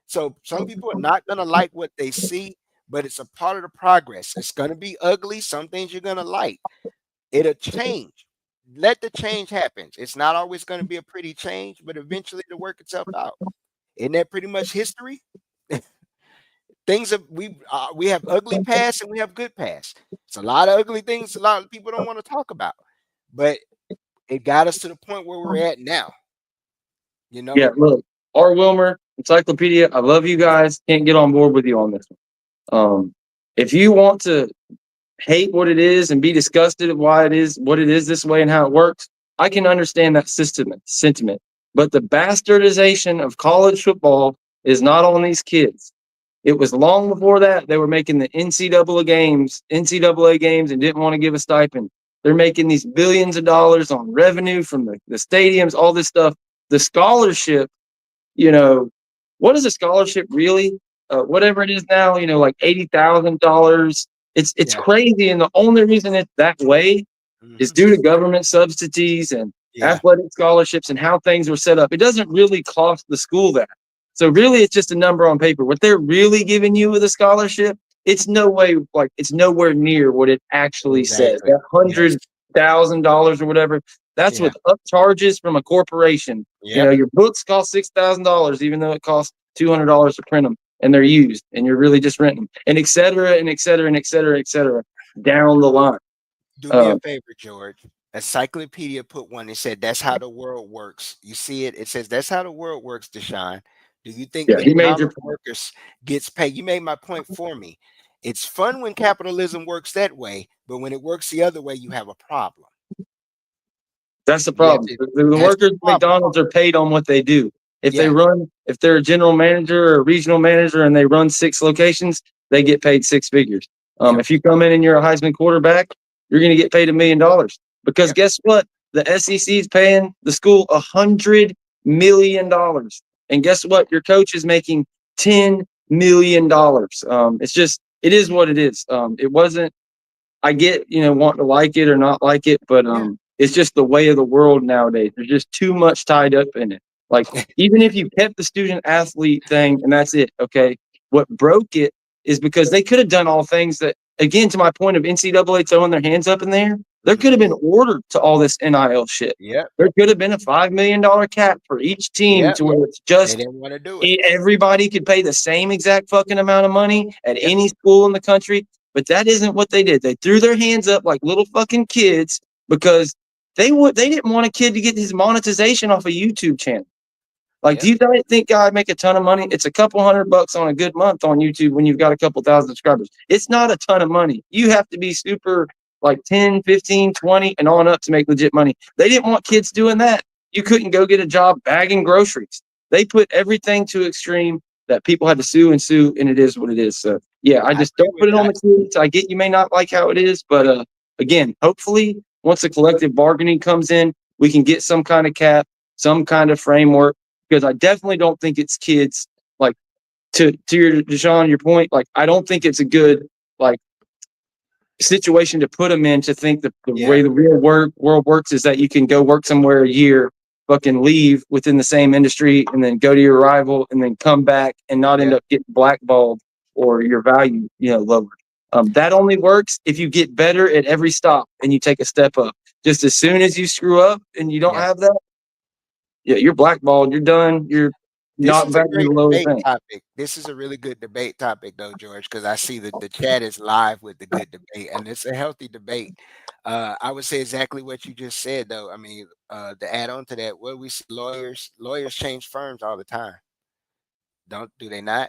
So some people are not going to like what they see, but it's a part of the progress. It's going to be ugly. Some things you're going to like. It'll change. Let the change happen. It's not always going to be a pretty change, but eventually it'll work itself out. Isn't that pretty much history? We have ugly past and we have good past. It's a lot of ugly things a lot of people don't want to talk about, but it got us to the point where we're at now. You know? Yeah, look, R. Wilmer, Encyclopedia, I love you guys. Can't get on board with you on this one. If you want to hate what it is and be disgusted at why it is what it is this way and how it works, I can understand that sentiment. But the bastardization of college football is not on these kids. It was long before that. They were making the NCAA games and didn't want to give a stipend. They're making these billions of dollars on revenue from the stadiums, all this stuff. The scholarship, what is a scholarship really? Whatever it is now, like $80,000. It's crazy. And the only reason it's that way is due to government subsidies and athletic scholarships and how things were set up. It doesn't really cost the school that. So really, it's just a number on paper. What they're really giving you with a scholarship, it's nowhere near what it actually says. That $100,000 or whatever, that's with up charges from a corporation. Yep. Your books cost $6,000, even though it costs $200 to print them, and they're used, and you're really just renting, and et cetera, and et cetera, and et cetera, et cetera, down the line. Do me a favor, George. Encyclopedia put one. It said, "That's how the world works." You see it? It says, "That's how the world works." Deshawn, do you think economic workers gets paid? You made my point for me. It's fun when capitalism works that way, but when it works the other way, you have a problem. That's the problem. The workers at McDonald's are paid on what they do. If they're a general manager or a regional manager and they run 6 locations, they get paid 6 figures. If you come in and you're a Heisman quarterback, you're going to get paid $1 million because guess what? The SEC is paying the school $100 million. And guess what? Your coach is making $10 million. It is what it is. It wasn't, I get, wanting to like it or not like it, but it's just the way of the world nowadays. There's just too much tied up in it. Like, even if you kept the student athlete thing and that's it, okay, what broke it is because they could have done all things that, again, to my point of NCAA throwing their hands up in there could have been ordered to all this NIL shit. Yeah. There could have been a $5 million cap for each team to where it's just, they didn't want to do it. Everybody could pay the same exact fucking amount of money at any school in the country. But that isn't what they did. They threw their hands up like little fucking kids because they didn't want a kid to get his monetization off a YouTube channel. Like, do you think God make a ton of money? It's a couple $100 on a good month on YouTube when you've got a couple thousand subscribers. It's not a ton of money. You have to be super like 10, 15, 20 and on up to make legit money. They didn't want kids doing that. You couldn't go get a job bagging groceries. They put everything to extreme that people had to sue, and it is what it is. So yeah, I just don't put it on the kids. I get you may not like how it is, but again, hopefully once the collective bargaining comes in, we can get some kind of cap, some kind of framework. Because I definitely don't think it's kids, like, to your Deshawn, your point, like, I don't think it's a good, like, situation to put them in to think that the way the real world works is that you can go work somewhere a year, fucking leave within the same industry and then go to your rival and then come back and not end up getting blackballed or your value, lowered. That only works if you get better at every stop and you take a step up. Just as soon as you screw up and you don't have that, you're blackballed. You're done. You're not back to the lower thing. This is a really good debate topic, though, George, because I see that the chat is live with the good debate, and it's a healthy debate. I would say exactly what you just said, though. I mean, to add on to that, what we see, lawyers change firms all the time. Do they not?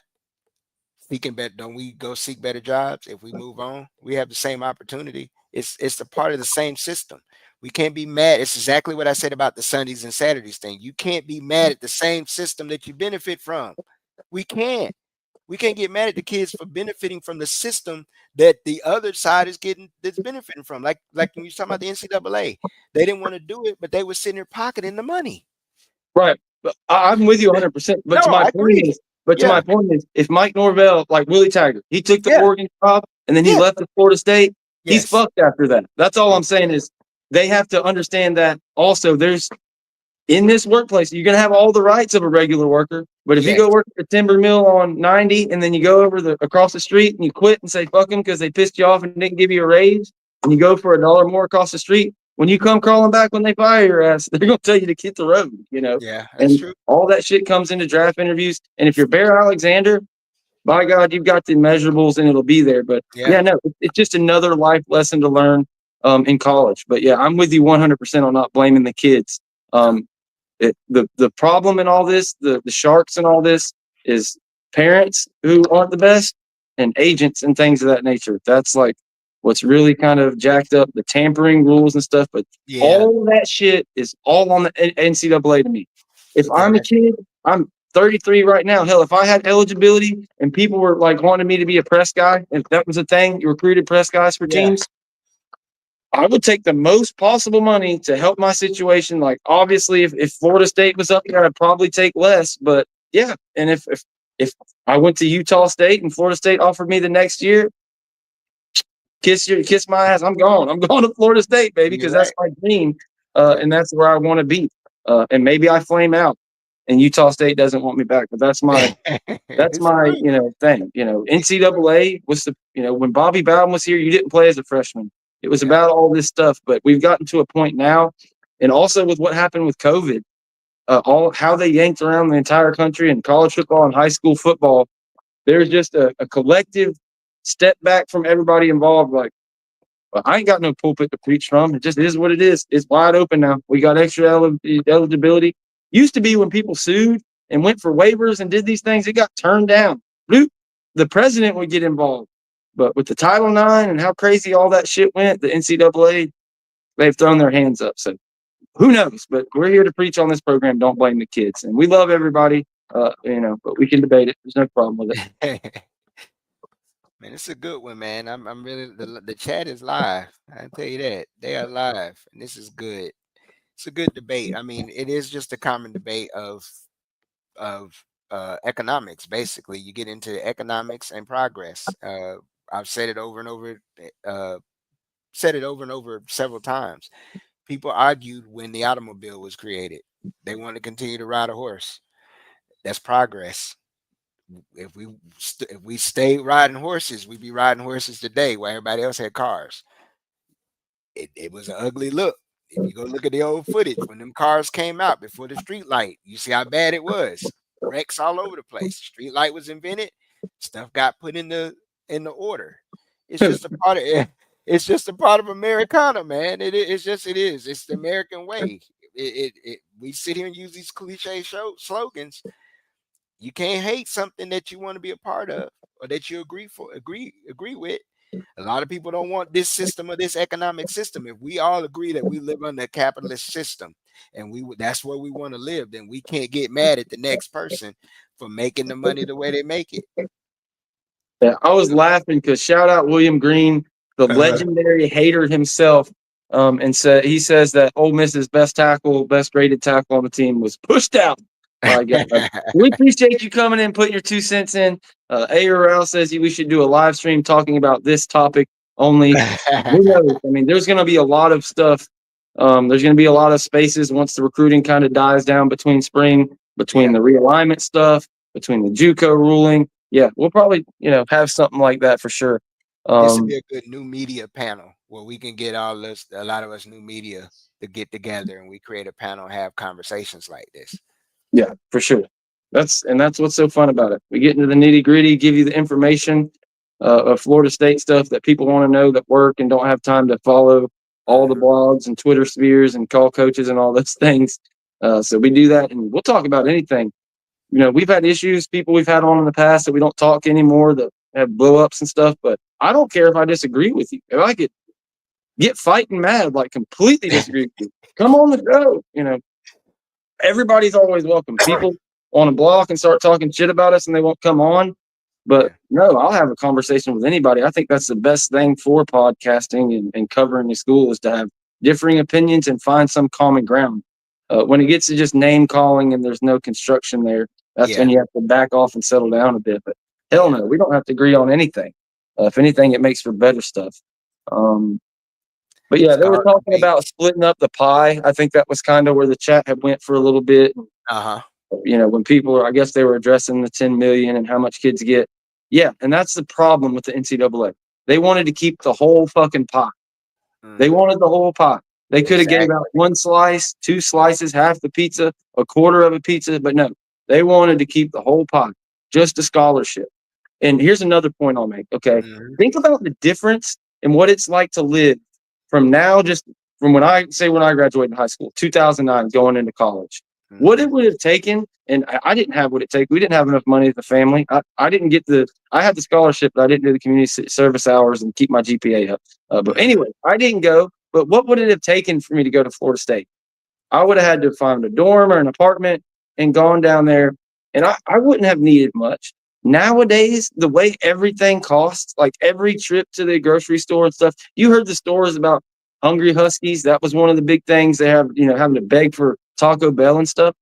Don't we go seek better jobs? If we move on, we have the same opportunity. It's a part of the same system. We can't be mad. It's exactly what I said about the Sundays and Saturdays thing. You can't be mad at the same system that you benefit from. We can't get mad at the kids for benefiting from the system that the other side that's benefiting from. Like when you talking about the NCAA, they didn't want to do it, but they were sitting there pocketing the money. Right. But I'm with you 100%. But to my point is, if Mike Norvell, like Willie Taggart, he took the Oregon job and then he left the Florida State, he's fucked after that. That's all I'm saying is they have to understand that also there's in this workplace, you're going to have all the rights of a regular worker. But if you go work at a timber mill on 90 and then you go across the street and you quit and say, fuck them because they pissed you off and didn't give you a raise and you go for $1 more across the street, when you come crawling back when they fire your ass, they're going to tell you to hit the road, Yeah, that's true. All that shit comes into draft interviews. And if you're Bear Alexander, by God, you've got the measurables and it'll be there. But it's just another life lesson to learn in college. But yeah, I'm with you 100% on not blaming the kids. The problem in all this, the sharks in all this is parents who aren't the best and agents and things of that nature. That's like what's really kind of jacked up, the tampering rules and stuff. But all of that shit is all on the NCAA to me. If I'm a kid, I'm 33 right now. Hell, if I had eligibility and people were like wanting me to be a press guy, if that was a thing, you recruited press guys for teams, I would take the most possible money to help my situation. Like, obviously, if Florida State was up there, I'd probably take less. But yeah, and if I went to Utah State and Florida State offered me the next year, kiss my ass. I'm gone. I'm going to Florida State, baby, because that's my dream, and that's where I want to be. And maybe I flame out, and Utah State doesn't want me back. But that's my thing. NCAA was when Bobby Bowden was here, you didn't play as a freshman. It was about all this stuff, but we've gotten to a point now, and also with what happened with COVID, how they yanked around the entire country in college football and high school football. There's just a collective step back from everybody involved. Like, well, I ain't got no pulpit to preach from. It just is what it is. It's wide open now. We got extra eligibility. Used to be when people sued and went for waivers and did these things, it got turned down. The president would get involved. But with the Title IX and how crazy all that shit went, the NCAA, they've thrown their hands up. So who knows? But we're here to preach on this program. Don't blame the kids. And we love everybody, but we can debate it. There's no problem with it. Man, it's a good one, man. I'm really the chat is live. I tell you that they are live, and this is good. It's a good debate. I mean, it is just a common debate of economics. Basically, you get into economics and progress. I've said it over and over. Said it over and over several times. People argued when the automobile was created. They want to continue to ride a horse. That's progress. If we stayed riding horses, we'd be riding horses today, while everybody else had cars. It was an ugly look. If you go look at the old footage when them cars came out before the street light, you see how bad it was. Wrecks all over the place. Street light was invented. Stuff got put in the order. It's just a part of it. It's just a part of Americana, man. It is. It's the American way. We sit here and use these cliche slogans. You can't hate something that you want to be a part of or that you agree with. A lot of people don't want this system or this economic system. If we all agree that we live under a capitalist system and that's where we want to live, then we can't get mad at the next person for making the money the way they make it. Yeah, I was laughing because shout out William Green, the legendary hater himself, and he says that Ole Miss's best graded tackle on the team was pushed out. We appreciate you coming in, putting your 2 cents in. A. says we should do a live stream talking about this topic only. Who knows? I mean, there's going to be a lot of stuff. There's going to be a lot of spaces once the recruiting kind of dies down between spring, between the realignment stuff, between the JUCO ruling. Yeah, we'll probably, have something like that for sure. This would be a good new media panel where we can get a lot of us new media to get together and we create a panel and have conversations like this. Yeah, for sure. That's what's so fun about it. We get into the nitty gritty, give you the information of Florida State stuff that people want to know that work and don't have time to follow all the blogs and Twitter spheres and call coaches and all those things. So we do that, and we'll talk about anything. We've had issues, people we've had on in the past that we don't talk anymore that have blow ups and stuff, but I don't care if I disagree with you. If I could get fighting mad, like completely disagree with you, come on the show. Everybody's always welcome. People on a block and start talking shit about us and they won't come on. But no, I'll have a conversation with anybody. I think that's the best thing for podcasting and covering the school is to have differing opinions and find some common ground. When it gets to just name calling and there's no construction there, that's when you have to back off and settle down a bit. But hell no, we don't have to agree on anything. If anything, it makes for better stuff. But yeah, they were talking about splitting up the pie. I think that was kind of where the chat had went for a little bit. When people I guess they were addressing the 10 million and how much kids get. Yeah, and that's the problem with the NCAA. They wanted to keep the whole fucking pie. They wanted the whole pie. They could have gave out 1 slice, 2 slices, half the pizza, a quarter of a pizza, but no, they wanted to keep the whole pie, just a scholarship. And here's another point I'll make. Okay, think about the difference in what it's like to live from now, just from when I graduated high school, 2009, going into college. What it would have taken, and I didn't have what it take. We didn't have enough money as a family. I didn't get I had the scholarship, but I didn't do the community service hours and keep my GPA up. But anyway, I didn't go. But what would it have taken for me to go to Florida State? I would have had to find a dorm or an apartment and gone down there, and I wouldn't have needed much. Nowadays, the way everything costs, like every trip to the grocery store and stuff, you heard the stories about Hungry Huskies. That was one of the big things they have, having to beg for Taco Bell and stuff.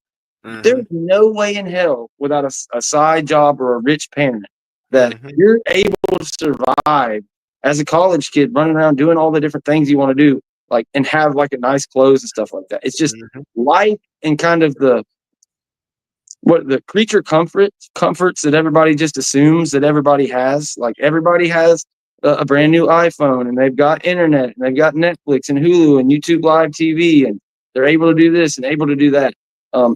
There's no way in hell without a side job or a rich parent that you're able to survive as a college kid running around doing all the different things you want to do, like, and have like a nice clothes and stuff like that. It's just life and kind of the creature comforts that everybody just assumes that everybody has. Like everybody has a brand new iPhone and they've got internet and they've got Netflix and Hulu and YouTube Live TV and they're able to do this and able to do that.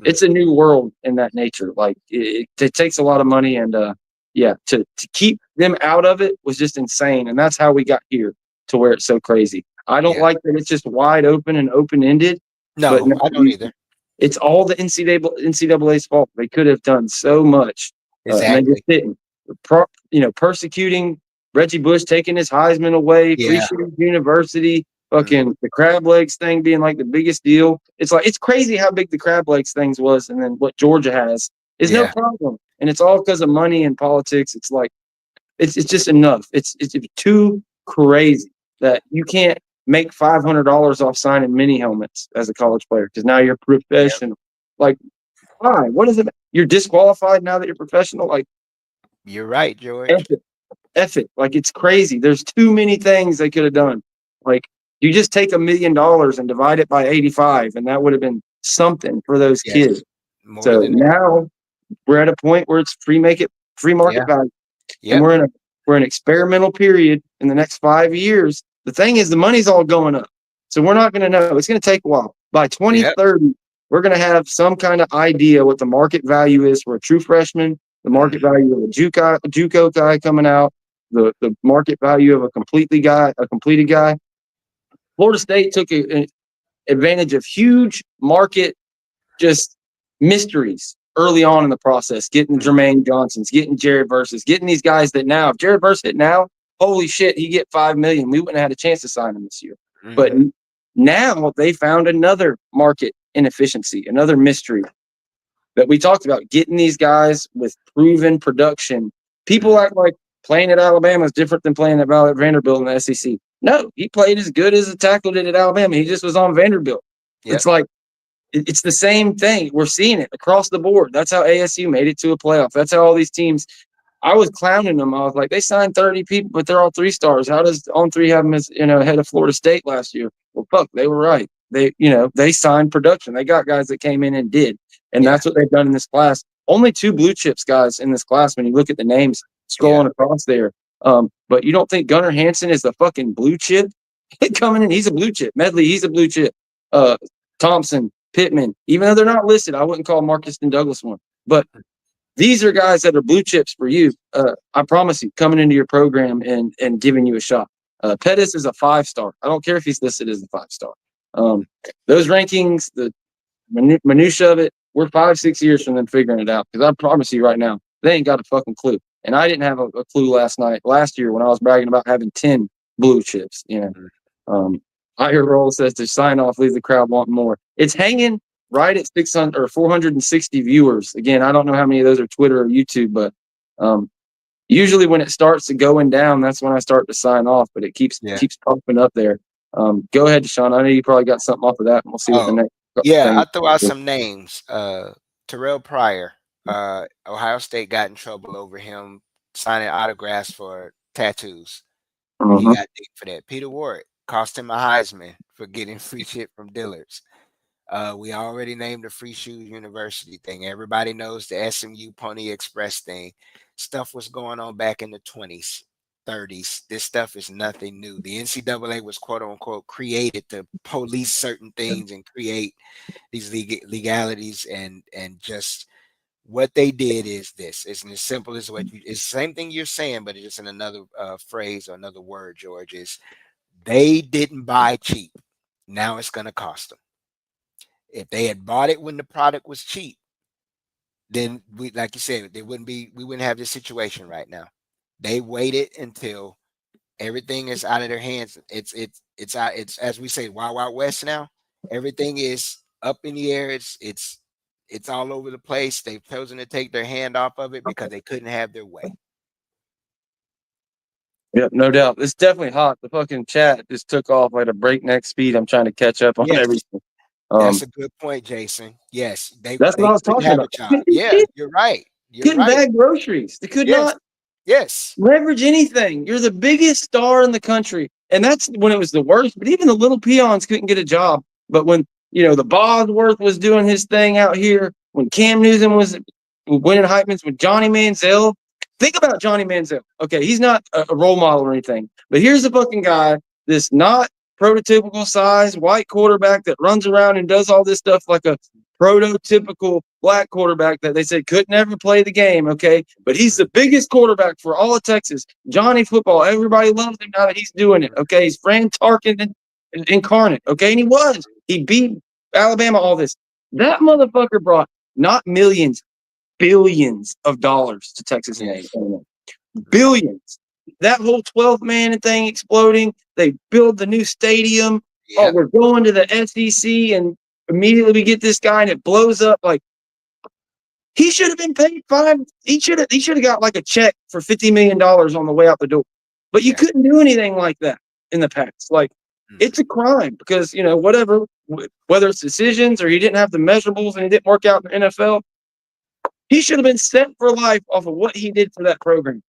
It's a new world in that nature. Like it takes a lot of money and to keep them out of it was just insane. And that's how we got here to where it's so crazy. I don't like that it's just wide open and open-ended. No, I don't either. It's all the NCAA's fault. They could have done so much. Exactly. And they just didn't. Persecuting Reggie Bush, taking his Heisman away, free shooting university, fucking the crab legs thing being like the biggest deal. It's like, it's crazy how big the crab legs things was. And then what Georgia has is no problem. And it's all because of money and politics. It's like, It's just enough. It's too crazy that you can't make $500 off signing mini helmets as a college player because now you're professional. Yep. Like, why? What is it? You're disqualified now that you're professional? Like, you're right, George. F it. Like, it's crazy. There's too many things they could have done. Like, you just take $1 million and divide it by 85, and that would have been something for those kids. So now we're at a point where it's free market value. Yep. And we're in an experimental period in the next 5 years. The thing is, the money's all going up. So we're not going to know. It's going to take a while. By 2030, we're going to have some kind of idea what the market value is for a true freshman, the market value of a JUCO guy coming out, the market value of a completed guy. Florida State took advantage of huge market just mysteries early on in the process, getting Jermaine Johnsons, getting Jared Versus, getting these guys that now, if Jared Versus hit now, holy shit, he get $5 million. We wouldn't have had a chance to sign him this year. Mm-hmm. But now they found another market inefficiency, another mystery that we talked about, getting these guys with proven production. People act like playing at Alabama is different than playing at Vanderbilt in the SEC. No, he played as good as a tackle did at Alabama. He just was on Vanderbilt. Yep. It's like, it's the same thing. We're seeing it across the board. That's how ASU made it to a playoff. That's how all these teams, I was clowning them. I was like, they signed 30 people, but they're all 3-stars. How does On3 have them as, ahead of Florida State last year? Well, fuck, they were right. They signed production. They got guys that came in and did. And that's what they've done in this class. Only 2 blue chips guys in this class when you look at the names scrolling across there. But you don't think Gunnar Hansen is the fucking blue chip coming in? He's a blue chip. Medley, he's a blue chip. Thompson, Pittman, even though they're not listed, I wouldn't call Marcus and Douglas one. But these are guys that are blue chips for you. I promise you, coming into your program and giving you a shot. Pettis is a 5-star. I don't care if he's listed as a 5-star. Those rankings, the minutia of it, we're 5-6 years from them figuring it out. Because I promise you right now, they ain't got a fucking clue. And I didn't have a clue last year when I was bragging about having 10 blue chips. I hear Roll says to sign off, leave the crowd wanting more. It's hanging right at 600 or 460 viewers. Again, I don't know how many of those are Twitter or YouTube, but usually when it starts to going down, that's when I start to sign off. But it keeps popping up there. Go ahead, Deshawn. I know you probably got something off of that, and we'll see what the next. I'll throw out some names. Terrell Pryor, Ohio State got in trouble over him signing autographs for tattoos. He got dinged for that. Peter Ward cost him a Heisman for getting free shit from Dillard's. We already named the Free Shoes University thing. Everybody knows the SMU Pony Express thing. Stuff was going on back in the 20s, 30s. This stuff is nothing new. The NCAA was quote unquote created to police certain things and create these legalities and just what they did is this. It's as simple as what you. It's the same thing you're saying, but it's just in another phrase or another word. George, is they didn't buy cheap. Now it's going to cost them. If they had bought it when the product was cheap, then we, like you said, we wouldn't have this situation right now. They waited until everything is out of their hands. It's as we say, Wild Wild West now. Everything is up in the air. It's all over the place. They've chosen to take their hand off of it because they couldn't have their way. Yep, no doubt. It's definitely hot. The fucking chat just took off at a breakneck speed. I'm trying to catch up on everything. That's a good point, Jason. Yes, that's what I was talking about. Yeah, you're right. Couldn't bag groceries. They could not leverage anything. You're the biggest star in the country. And that's when it was the worst. But even the little peons couldn't get a job. But when, the Bosworth was doing his thing out here, when Cam Newton was winning Heisman's with Johnny Manziel. Think about Johnny Manziel. Okay, he's not a role model or anything. But here's a fucking guy, this not prototypical size white quarterback that runs around and does all this stuff like a prototypical black quarterback that they said could never play the game, okay? But he's the biggest quarterback for all of Texas. Johnny Football, everybody loves him now that he's doing it, okay? He's Fran Tarkin incarnate, okay? And he beat Alabama, all this. That motherfucker brought not millions, billions of dollars to Texas A&M. Billions. That whole 12-man thing exploding. They build the new stadium. Yep. Oh, we're going to the SEC, and immediately we get this guy, and it blows up. Like, He should have been paid five. He should have got like a check for $50 million on the way out the door. But you couldn't do anything like that in the past. Like, it's a crime because, whatever, whether it's decisions or he didn't have the measurables and he didn't work out in the NFL, he should have been set for life off of what he did for that program.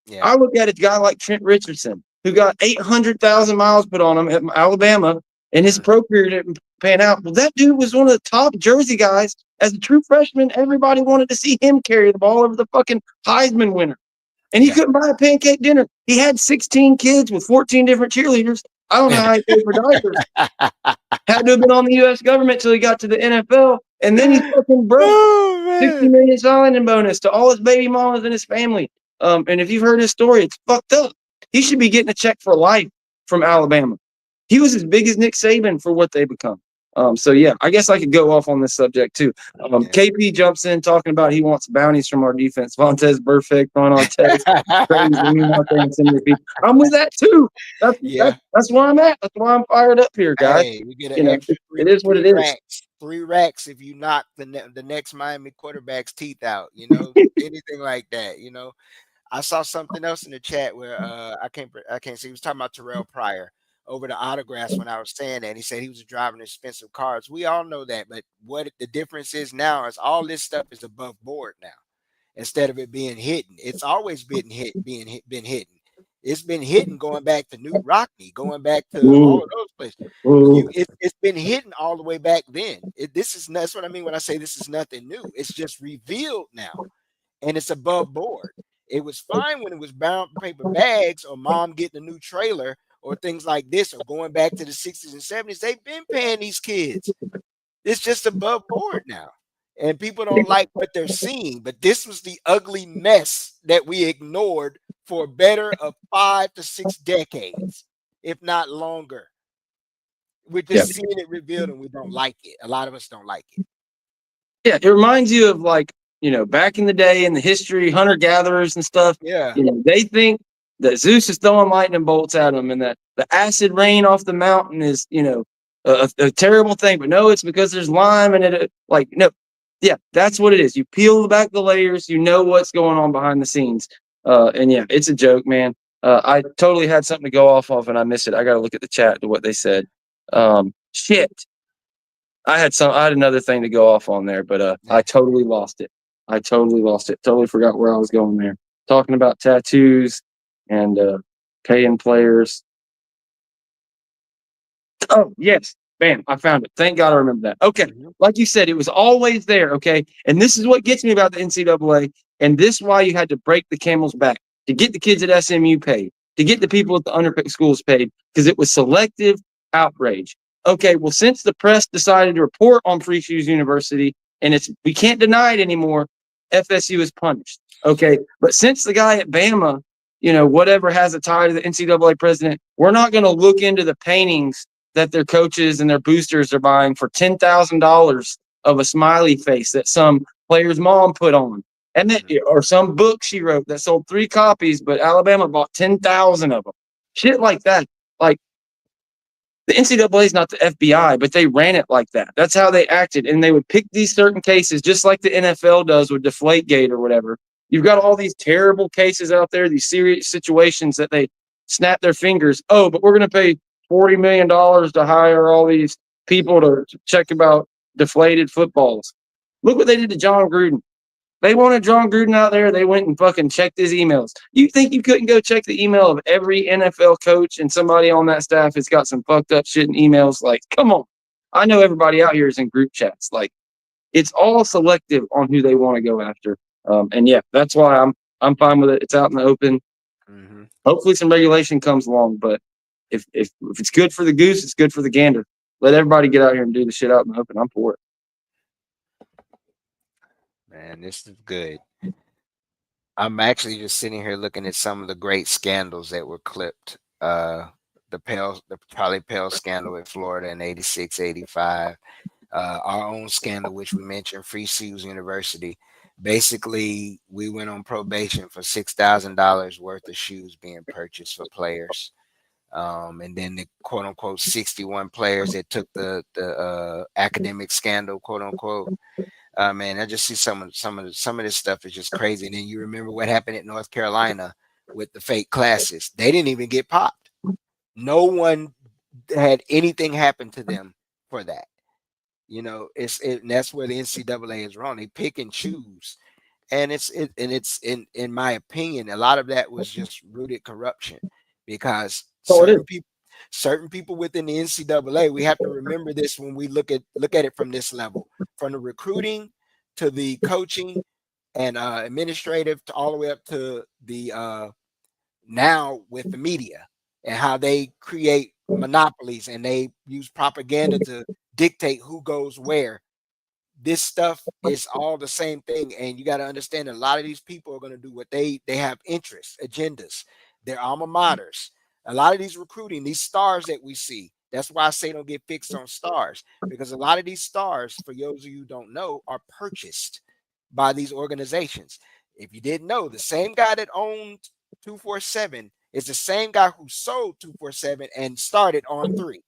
Yeah. I look at a guy like Trent Richardson, who got 800,000 miles put on him at Alabama, and his pro career didn't pan out. Well, that dude was one of the top Jersey guys. As a true freshman, everybody wanted to see him carry the ball over the fucking Heisman winner. And he couldn't buy a pancake dinner. He had 16 kids with 14 different cheerleaders. I don't know how he paid for diapers. Had to have been on the U.S. government till he got to the NFL. And then he fucking broke. $60 million signing bonus to all his baby mamas and his family. And if you've heard his story, it's fucked up. He should be getting a check for life from Alabama. He was as big as Nick Saban for what they become. So yeah, I guess I could go off on this subject too. KP jumps in talking about he wants bounties from our defense. Vontaze Burfict on our test. I'm with that too. That's where I'm at. That's why I'm fired up here, guys. Hey, we get an extra it is what it is. Racks, 3 racks if you knock the next Miami quarterback's teeth out. Anything like that. I saw something else in the chat where I can't see. He was talking about Terrell Pryor over the autographs when I was saying that. And he said he was driving expensive cars. We all know that, but what the difference is now is all this stuff is above board now. Instead of it being hidden, it's always been hidden. It's been hidden going back to New Rockney, going back to all of those places. It's been hidden all the way back then. That's what I mean when I say this is nothing new. It's just revealed now, and it's above board. It was fine when it was bound paper bags or mom getting a new trailer or things like this, or going back to the 60s and 70s. They've been paying these kids. It's just above board now. And people don't like what they're seeing. But this was the ugly mess that we ignored for a better of 5 to 6 decades, if not longer. We're just seeing it revealed and we don't like it. A lot of us don't like it. Yeah, it reminds you of back in the day in the history, hunter-gatherers and stuff. Yeah. They think that Zeus is throwing lightning bolts at them and that the acid rain off the mountain is, a terrible thing. But no, it's because there's lime and it no. Yeah, that's what it is. You peel back the layers, you know what's going on behind the scenes. And yeah, it's a joke, man. I totally had something to go off of and I missed it. I got to look at the chat to what they said. Shit. I had another thing to go off on there, but I totally lost it. Totally forgot where I was going there. Talking about tattoos and paying players. Oh, yes. Bam, I found it. Thank God I remember that. Okay. Like you said, it was always there, okay? And this is what gets me about the NCAA, and this is why you had to break the camel's back, to get the kids at SMU paid, to get the people at the underpicked schools paid, because it was selective outrage. Okay, well, since the press decided to report on Free Shoes University, and we can't deny it anymore, FSU is punished. Okay, but since the guy at Bama, whatever has a tie to the NCAA president, we're not going to look into the paintings that their coaches and their boosters are buying for $10,000 of a smiley face that some player's mom put on, and that, or some book she wrote that sold 3 copies, but Alabama bought 10,000 of them. Shit like that. Like, the NCAA is not the FBI, but they ran it like that. That's how they acted. And they would pick these certain cases, just like the NFL does with Deflategate or whatever. You've got all these terrible cases out there, these serious situations that they snap their fingers. Oh, but we're going to pay $40 million to hire all these people to check about deflated footballs. Look what they did to John Gruden. They wanted John Gruden out there. They went and fucking checked his emails. You think you couldn't go check the email of every NFL coach and somebody on that staff has got some fucked up shit in emails? Like, come on. I know everybody out here is in group chats. Like, it's all selective on who they want to go after. And yeah, that's why I'm fine with it. It's out in the open. Mm-hmm. Hopefully some regulation comes along, but if it's good for the goose, it's good for the gander. Let everybody get out here and do the shit out in the open. I'm for it. Man, this is good. I'm actually just sitting here looking at some of the great scandals that were clipped. The Charlie Pell scandal in Florida in 86, 85. Our own scandal, which we mentioned, Free Shoes University. Basically, we went on probation for $6,000 worth of shoes being purchased for players. And then the quote unquote 61 players that took the academic scandal, quote unquote. Man, I just see some of this stuff is just crazy. And then you remember what happened at North Carolina with the fake classes. They didn't even get popped. No one had anything happen to them for that. You know, and that's where the NCAA is wrong. They pick and choose. And it's in my opinion, a lot of that was just rooted corruption, because certain people within the NCAA, we have to remember this when we look at it from this level, from the recruiting to the coaching and administrative, to all the way up to the now with the media and how they create monopolies and they use propaganda to dictate who goes where. This stuff is all the same thing, and you got to understand that a lot of these people are going to do what they have interests, agendas, their alma maters. A lot of these recruiting, these stars that we see, that's why I say don't get fixed on stars, because a lot of these stars, for those of you who don't know, are purchased by these organizations. If you didn't know, the same guy that owned 247 is the same guy who sold 247 and started On 3.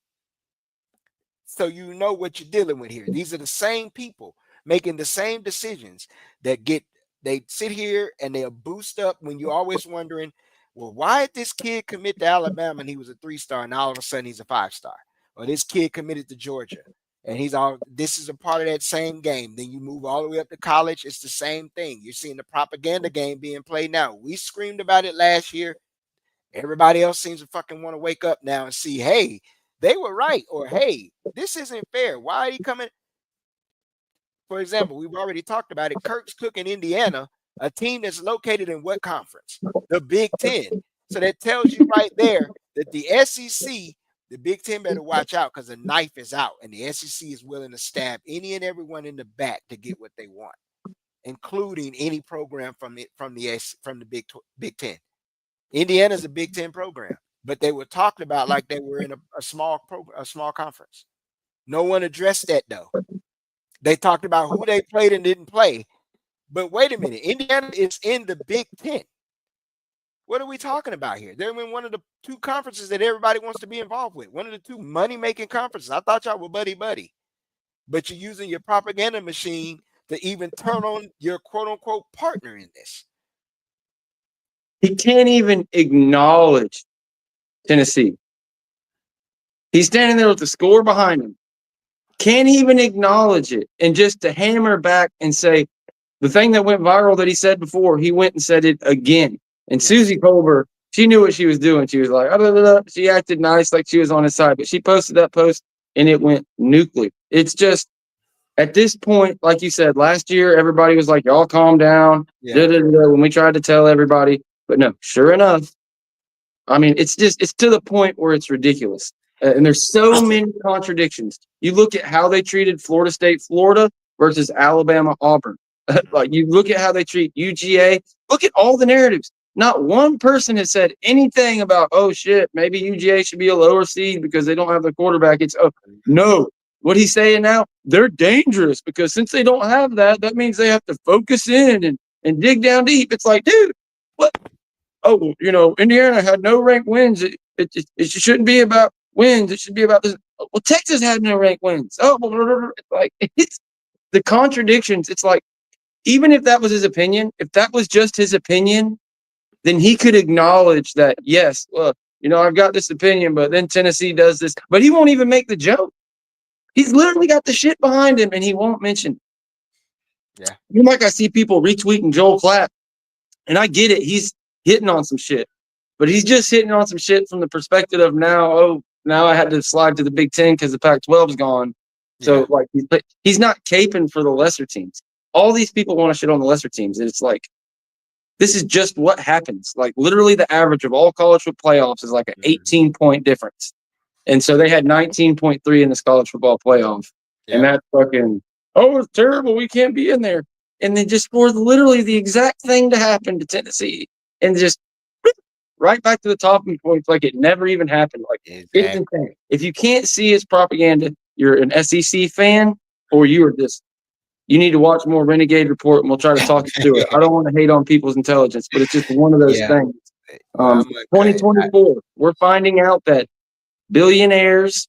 So you know what you're dealing with here. These are the same people making the same decisions that they sit here and they'll boost up when you're always wondering, well, why did this kid commit to Alabama and he was a 3-star and all of a sudden he's a 5-star? Or this kid committed to Georgia and this is a part of that same game. Then you move all the way up to college. It's the same thing. You're seeing the propaganda game being played now. We screamed about it last year. Everybody else seems to fucking want to wake up now and see, hey, they were right, or hey, this isn't fair. Why are you coming? For example, we've already talked about it. Kirk's cooking Indiana, a team that's located in what conference? The Big Ten. So that tells you right there that the SEC, the Big Ten better watch out, because the knife is out, and the SEC is willing to stab any and everyone in the back to get what they want, including any program from the Big Ten. Indiana's a Big Ten program, but they were talked about like they were in a small conference. No one addressed that though. They talked about who they played and didn't play. But wait a minute, Indiana is in the Big Ten. What are we talking about here? They're in one of the two conferences that everybody wants to be involved with. One of the two money-making conferences. I thought y'all were buddy-buddy. But you're using your propaganda machine to even turn on your quote-unquote partner in this. He can't even acknowledge Tennessee. He's standing there with the score behind him. Can't even acknowledge it. And just to hammer back and say, the thing that went viral that he said before, he went and said it again. And Susie Colbert, she knew what she was doing. She was like, she acted nice, like she was on his side. But she posted that post and it went nuclear. It's just, at this point, like you said, last year, everybody was like, y'all calm down. When we tried to tell everybody. But no, sure enough, I mean, it's to the point where it's ridiculous. And there's so many contradictions. You look at how they treated Florida State, Florida versus Alabama, Auburn. Like you look at how they treat UGA. Look at all the narratives. Not one person has said anything about, oh shit, maybe UGA should be a lower seed because they don't have the quarterback. It's no. What he's saying now, they're dangerous because since they don't have that, that means they have to focus in and dig down deep. It's like, dude, what? Oh, Indiana had no ranked wins. It shouldn't be about wins. It should be about this. Well, Texas had no ranked wins. It's the contradictions. It's like, even if that was his opinion, if that was just his opinion, then he could acknowledge that, yes, well, I've got this opinion, but then Tennessee does this. But he won't even make the joke. He's literally got the shit behind him, and he won't mention it. Yeah. I see people retweeting Joel Klatt, and I get it. He's hitting on some shit. But he's just hitting on some shit from the perspective of now I had to slide to the Big Ten because the Pac-12's gone. So, he's not caping for the lesser teams. All these people want to shit on the lesser teams. And it's like, this is just what happens. Like, literally the average of all college football playoffs is like an 18-point difference. And so they had 19.3 in this college football playoff. Yeah. And that's fucking, it's terrible. We can't be in there. And then just for literally the exact thing to happen to Tennessee. And just right back to the talking points like it never even happened. Like, It's insane. If you can't see his propaganda, you're an SEC fan, or you need to watch more Renegade Report, and we'll try to talk you through it. I don't want to hate on people's intelligence, but it's just one of those things. 2024, we're finding out that billionaires,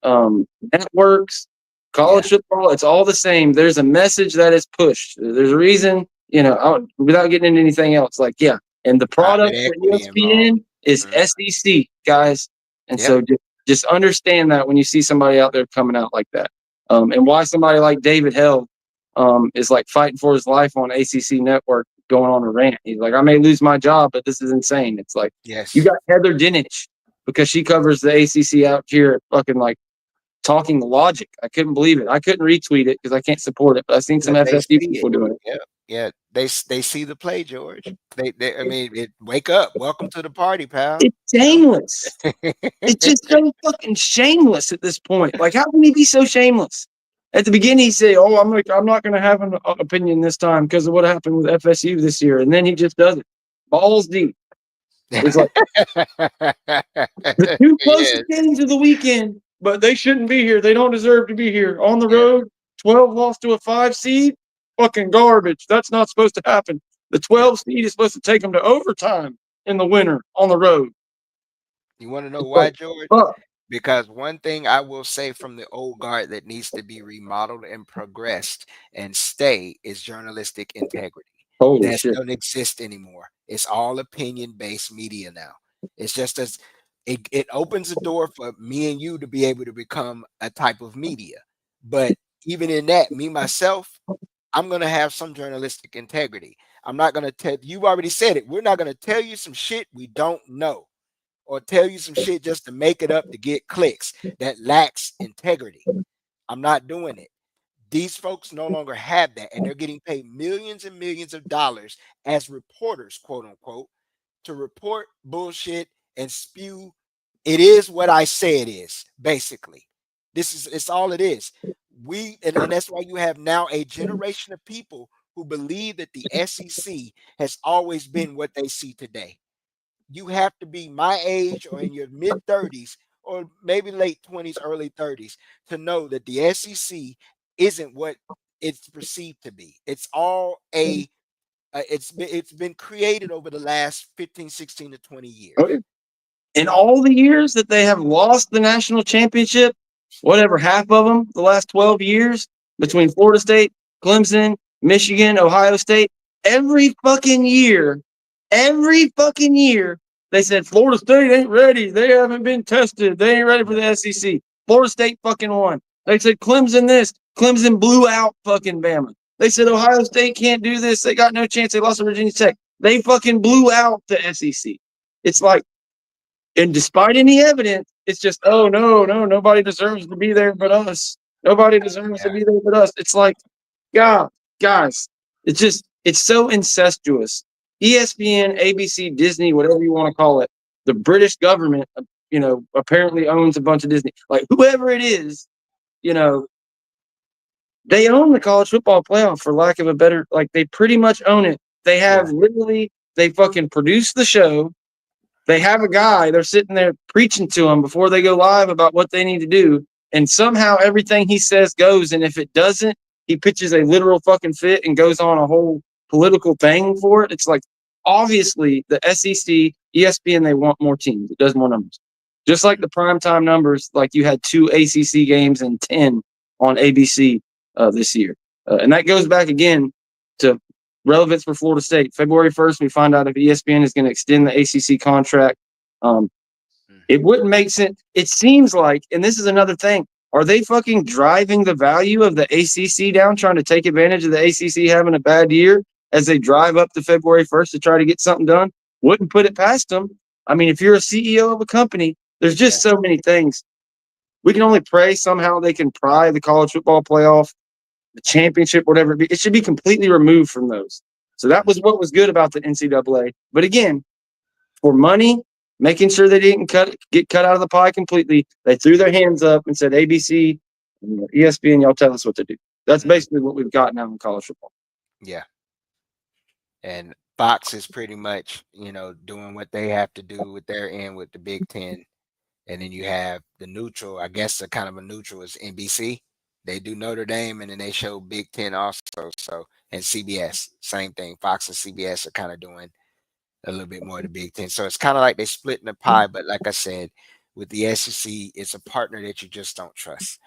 networks, College football, it's all the same. There's a message that is pushed. There's a reason, without getting into anything else. Like, yeah. And the product Private for equity involved. ESPN is SEC, guys. And Yep. so just understand that when you see somebody out there coming out like that. And why somebody like David Held is like fighting for his life on ACC Network going on a rant. He's like, I may lose my job, but this is insane. It's like, Yes. you got Heather Dinich because she covers the ACC out here at fucking like Talking Logic. I couldn't believe it. I couldn't retweet it because I can't support it, but I've seen some But they FSU see people it. doing it. Yeah. Yeah. They see the play, George. I mean, wake up. Welcome to the party, pal. It's shameless. It's just so fucking shameless at this point. Like, how can he be so shameless? At the beginning, he said, "Oh, I'm not going to have an opinion this time because of what happened with FSU this year," and then he just does it, balls deep. It's like the two closest games of the weekend, but they shouldn't be here. They don't deserve to be here. On the road, 12 lost to a 5 seed. Fucking garbage. That's not supposed to happen. The 12 seed is supposed to take them to overtime in the winter on the road. You want to know why, George? Because one thing I will say from the old guard that needs to be remodeled and progressed and stay is journalistic integrity. Holy shit. Don't exist anymore. It's all opinion-based media now. It's just as it opens the door for me and you to be able to become a type of media. But even in that, me myself, I'm going to have some journalistic integrity. I'm not going to tell you, already said it. We're not going to tell you some shit we don't know or tell you some shit just to make it up to get clicks that lacks integrity. I'm not doing it. These folks no longer have that, and they're getting paid millions and millions of dollars as reporters, quote unquote, to report bullshit and spew. It is what I say it is, basically. It's all it is. And that's why you have now a generation of people who believe that the SEC has always been what they see today. You have to be my age or in your mid 30s or maybe late 20s, early 30s to know that the SEC isn't what it's perceived to be. It's all it's been created over the last 15, 16 to 20 years. Okay. In all the years that they have lost the national championship, whatever, half of them, the last 12 years, between Florida State, Clemson, Michigan, Ohio State, every fucking year, they said Florida State ain't ready. They haven't been tested. They ain't ready for the SEC. Florida State fucking won. They said Clemson this. Clemson blew out fucking Bama. They said Ohio State can't do this. They got no chance. They lost to Virginia Tech. They fucking blew out the SEC. It's like, and despite any evidence, it's just, oh, no, nobody deserves to be there but us. Nobody deserves to be there but us. It's like, God, guys, it's so incestuous. ESPN, ABC, Disney, whatever you want to call it, the British government, apparently owns a bunch of Disney. Like, whoever it is, they own the college football playoff, for lack of a better, like, they pretty much own it. They have they fucking produce the show. They have a guy, they're sitting there preaching to them before they go live about what they need to do. And somehow everything he says goes. And if it doesn't, he pitches a literal fucking fit and goes on a whole political thing for it. It's like, obviously, the SEC, ESPN, they want more teams. It does more numbers. Just like the primetime numbers, like you had 2 ACC games and 10 on ABC this year. And that goes back again to relevance for Florida State. February 1st, we find out if ESPN is going to extend the ACC contract. It wouldn't make sense. It seems like, and this is another thing, are they fucking driving the value of the ACC down, trying to take advantage of the ACC having a bad year as they drive up to February 1st to try to get something done? Wouldn't put it past them. I mean, if you're a CEO of a company, there's just so many things. We can only pray somehow they can pry the college football playoff, the championship, whatever it be. It should be completely removed from those. So that was what was good about the NCAA. But again, for money, making sure they didn't get cut out of the pie completely, they threw their hands up and said, ABC, ESPN, y'all tell us what to do. That's basically what we've got now in college football. Yeah. And Fox is pretty much, doing what they have to do with their end with the Big Ten. And then you have the neutral, I guess the kind of a neutral is NBC. They do Notre Dame and then they show Big Ten also. So, and CBS, same thing. Fox and CBS are kind of doing a little bit more of the Big Ten. So it's kind of like they split in the pie. But like I said, with the SEC, it's a partner that you just don't trust.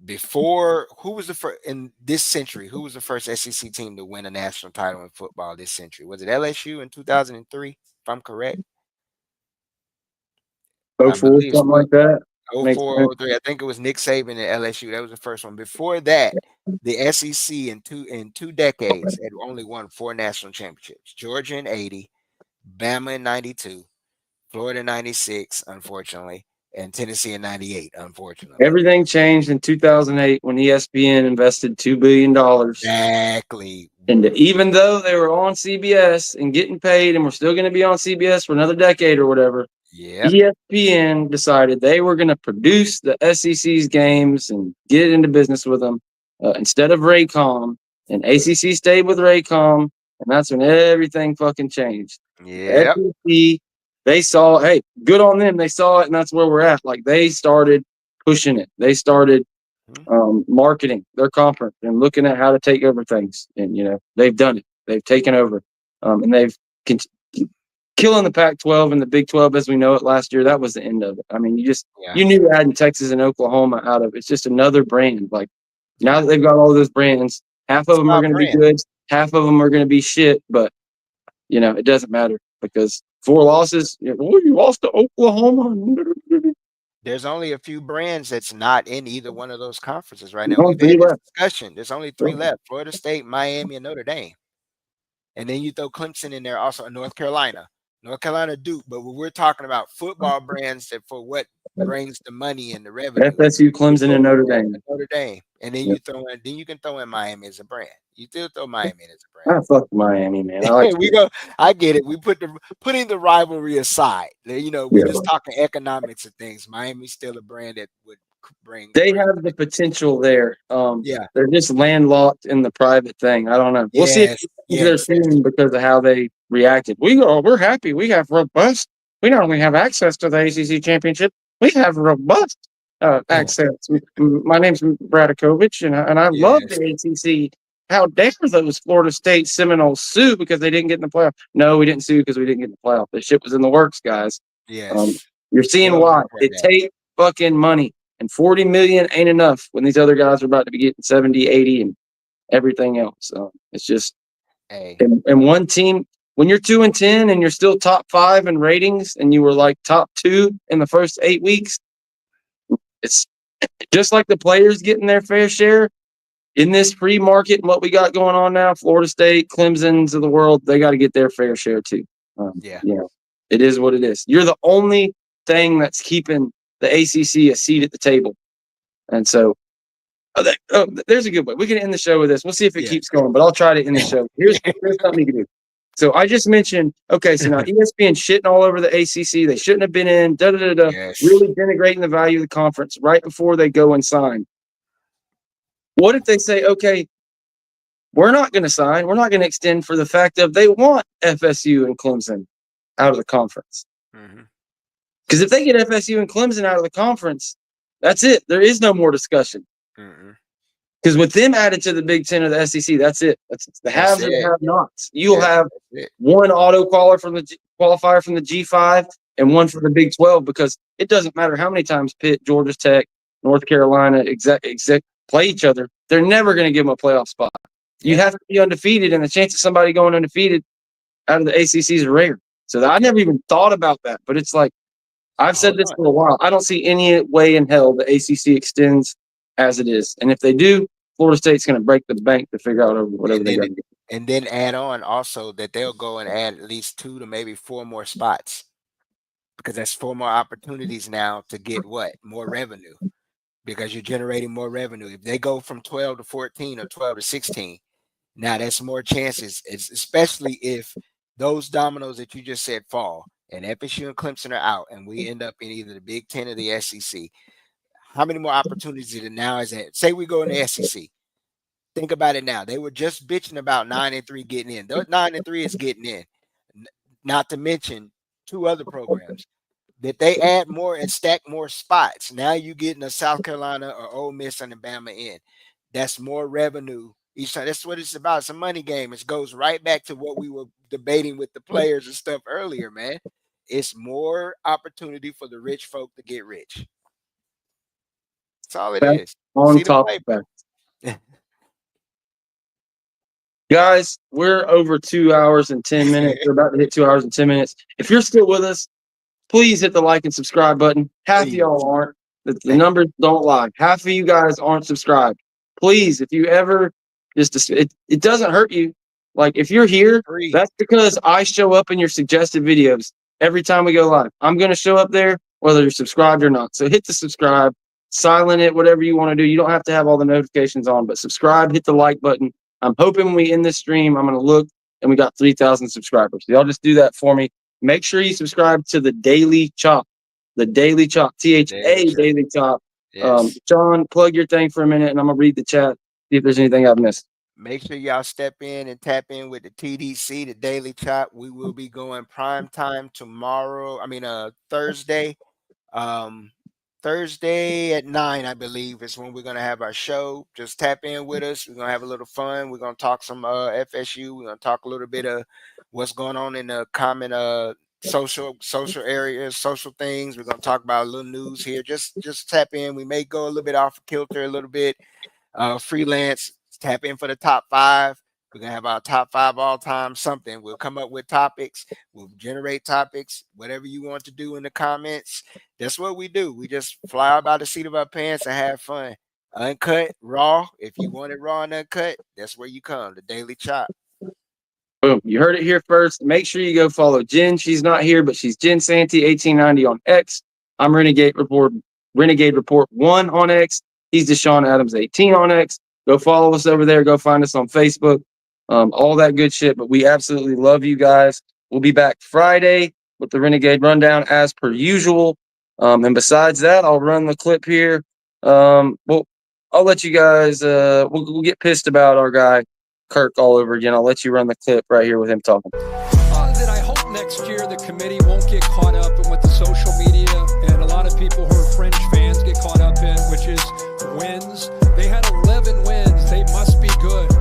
Before, who was the first in this century? Who was the first SEC team to win a national title in football this century? Was it LSU in 2003? If I'm correct, Oh I four, believe something so. like that. Oh Makes four, sense. oh three. I think it was Nick Saban at LSU. That was the first one. Before that, the SEC in two decades had only won 4 national championships. Georgia in 80, Bama in 92, Florida in 96, unfortunately, and Tennessee in 98, unfortunately. Everything changed in 2008 when ESPN invested $2 billion. Exactly. And even though they were on CBS and getting paid and we're still going to be on CBS for another decade or whatever, Yep. ESPN decided they were going to produce the SEC's games and get into business with them instead of Raycom. And ACC stayed with Raycom, and that's when everything fucking changed. Yep. SEC, they saw, hey, good on them. They saw it, and that's where we're at. Like they started pushing it. They started marketing their conference and looking at how to take over things. And they've done it. They've taken over, and they've con- killing the Pac-12 and the Big 12 as we know it last year. That was the end of it. I mean, you knew adding Texas and Oklahoma out of it's just another brand. Like now that they've got all those brands, half of them are going to be good, half of them are going to be shit. But it doesn't matter because 4 losses. You lost to Oklahoma. There's only a few brands that's not in either one of those conferences right now. Only We've 3 had this left. discussion. There's only 3 left: Florida State, Miami, and Notre Dame. And then you throw Clemson in there also, North Carolina, Duke. But when we're talking about football brands that for what brings the money and the revenue, FSU, Clemson, and Notre Dame. Notre Dame, and then Yep. you can throw in Miami as a brand. You still throw Miami in as a brand. Fuck Miami, man. I like I get it. We putting the rivalry aside. We're just talking economics of things. Miami's still a brand that would bring. They have the potential there. Yeah. They're just landlocked in the private thing. I don't know. We'll see if they're seeing because of how they reacted. We're happy. We have robust. We not only have access to the ACC championship, we have robust access. My name's Bradakovich, and I love the ACC. How dare those Florida State Seminoles sue because they didn't get in the playoff? No, we didn't sue because we didn't get in the playoff. This shit was in the works, guys. Yes. You're seeing why. It takes fucking money. And 40 million ain't enough when these other guys are about to be getting 70, 80, and everything else. It's just, and one team, when you're 2-10 and you're still top 5 in ratings and you were like top 2 in the first 8 weeks, it's just like the players getting their fair share in this free market and what we got going on now. Florida State, Clemson's of the world, they got to get their fair share too. It is what it is. You're the only thing that's keeping the ACC a seat at the table. And so there's a good way. We can end the show with this. We'll see if it keeps going, but I'll try to end the show. Here's something you can do. So I just mentioned, okay, so now ESPN shitting all over the ACC. They shouldn't have been in, really denigrating the value of the conference right before they go and sign. What if they say, okay, we're not going to sign. We're not going to extend for the fact of they want FSU and Clemson out of the conference. Because if they get FSU and Clemson out of the conference, that's it. There is no more discussion. Because with them added to the Big Ten or the SEC, that's it. That's the haves and the have-nots. You'll have one auto qualifier from the G5 and one for the Big 12 because it doesn't matter how many times Pitt, Georgia Tech, North Carolina play each other. They're never going to give them a playoff spot. You have to be undefeated, and the chance of somebody going undefeated out of the ACC is rare. So I never even thought about that. But it's like, I've said this for a while. I don't see any way in hell the ACC extends as it is. And if they do, Florida State's going to break the bank to figure out whatever they got to do. And then add on also that they'll go and add at least 2 to maybe 4 more spots because that's 4 more opportunities now to get more revenue because you're generating more revenue. If they go from 12 to 14 or 12 to 16, now that's more chances, especially if those dominoes that you just said fall and FSU and Clemson are out and we end up in either the Big Ten or the SEC. How many more opportunities is it now? Say we go in the SEC. Think about it now. They were just bitching about 9-3 getting in. 9-3 is getting in. Not to mention 2 other programs that they add more and stack more spots. Now you getting a South Carolina or Ole Miss and Alabama in. That's more revenue each time. That's what it's about. It's a money game. It goes right back to what we were debating with the players and stuff earlier, man. It's more opportunity for the rich folk to get rich. That's all it Facts is. on See the top of playbook. facts. Guys, we're over 2 hours and 10 minutes. We're about to hit 2 hours and 10 minutes. If you're still with us, please hit the like and subscribe button. Half of y'all aren't. The numbers don't lie. Half of you guys aren't subscribed. Please, if you ever it doesn't hurt you. Like if you're here, that's because I show up in your suggested videos every time we go live. I'm going to show up there whether you're subscribed or not. So hit the subscribe, silent it, whatever you want to do. You don't have to have all the notifications on, but subscribe, hit the like button. I'm hoping when we end this stream, I'm going to look and we got 3,000 subscribers. So y'all just do that for me. Make sure you subscribe to the Daily Chop. The Daily Chop. THA Daily Chop. Yes. John, plug your thing for a minute, and I'm going to read the chat, see if there's anything I've missed. Make sure y'all step in and tap in with the TDC, the Daily Chop. We will be going prime time tomorrow. Thursday. Thursday at 9, I believe, is when we're going to have our show. Just tap in with us. We're going to have a little fun. We're going to talk some FSU. We're going to talk a little bit of what's going on in the common social areas, social things. We're going to talk about a little news here. Just tap in. We may go a little bit off kilter, a little bit freelance. Tap in for the top 5. We're going to have our top 5 all time something. We'll come up with topics. We'll generate topics, whatever you want to do in the comments. That's what we do. We just fly out by the seat of our pants and have fun. Uncut, raw. If you want it raw and uncut, that's where you come, the Daily Chop. Boom. You heard it here first. Make sure you go follow Jen. She's not here, but she's Jen Santee, 1890 on X. I'm Renegade Report 1 on X. He's Deshawn Adams, 18 on X. Go follow us over there. Go find us on Facebook. All that good shit. But we absolutely love you guys. We'll be back Friday with the Renegade Rundown as per usual. And besides that, I'll run the clip here. I'll let you guys, we'll get pissed about our guy, Kirk, all over again. I'll let you run the clip right here with him talking. That I hope next year the committee won't get caught up in what the social media and a lot of people who are fringe fans get caught up in, which is wins. They had 11 wins. They must be good.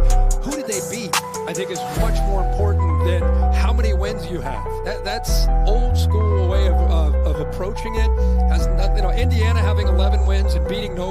Who did they beat? I think is much more important than how many wins you have. That's old school way of approaching it. Has nothing. Indiana having 11 wins and beating no.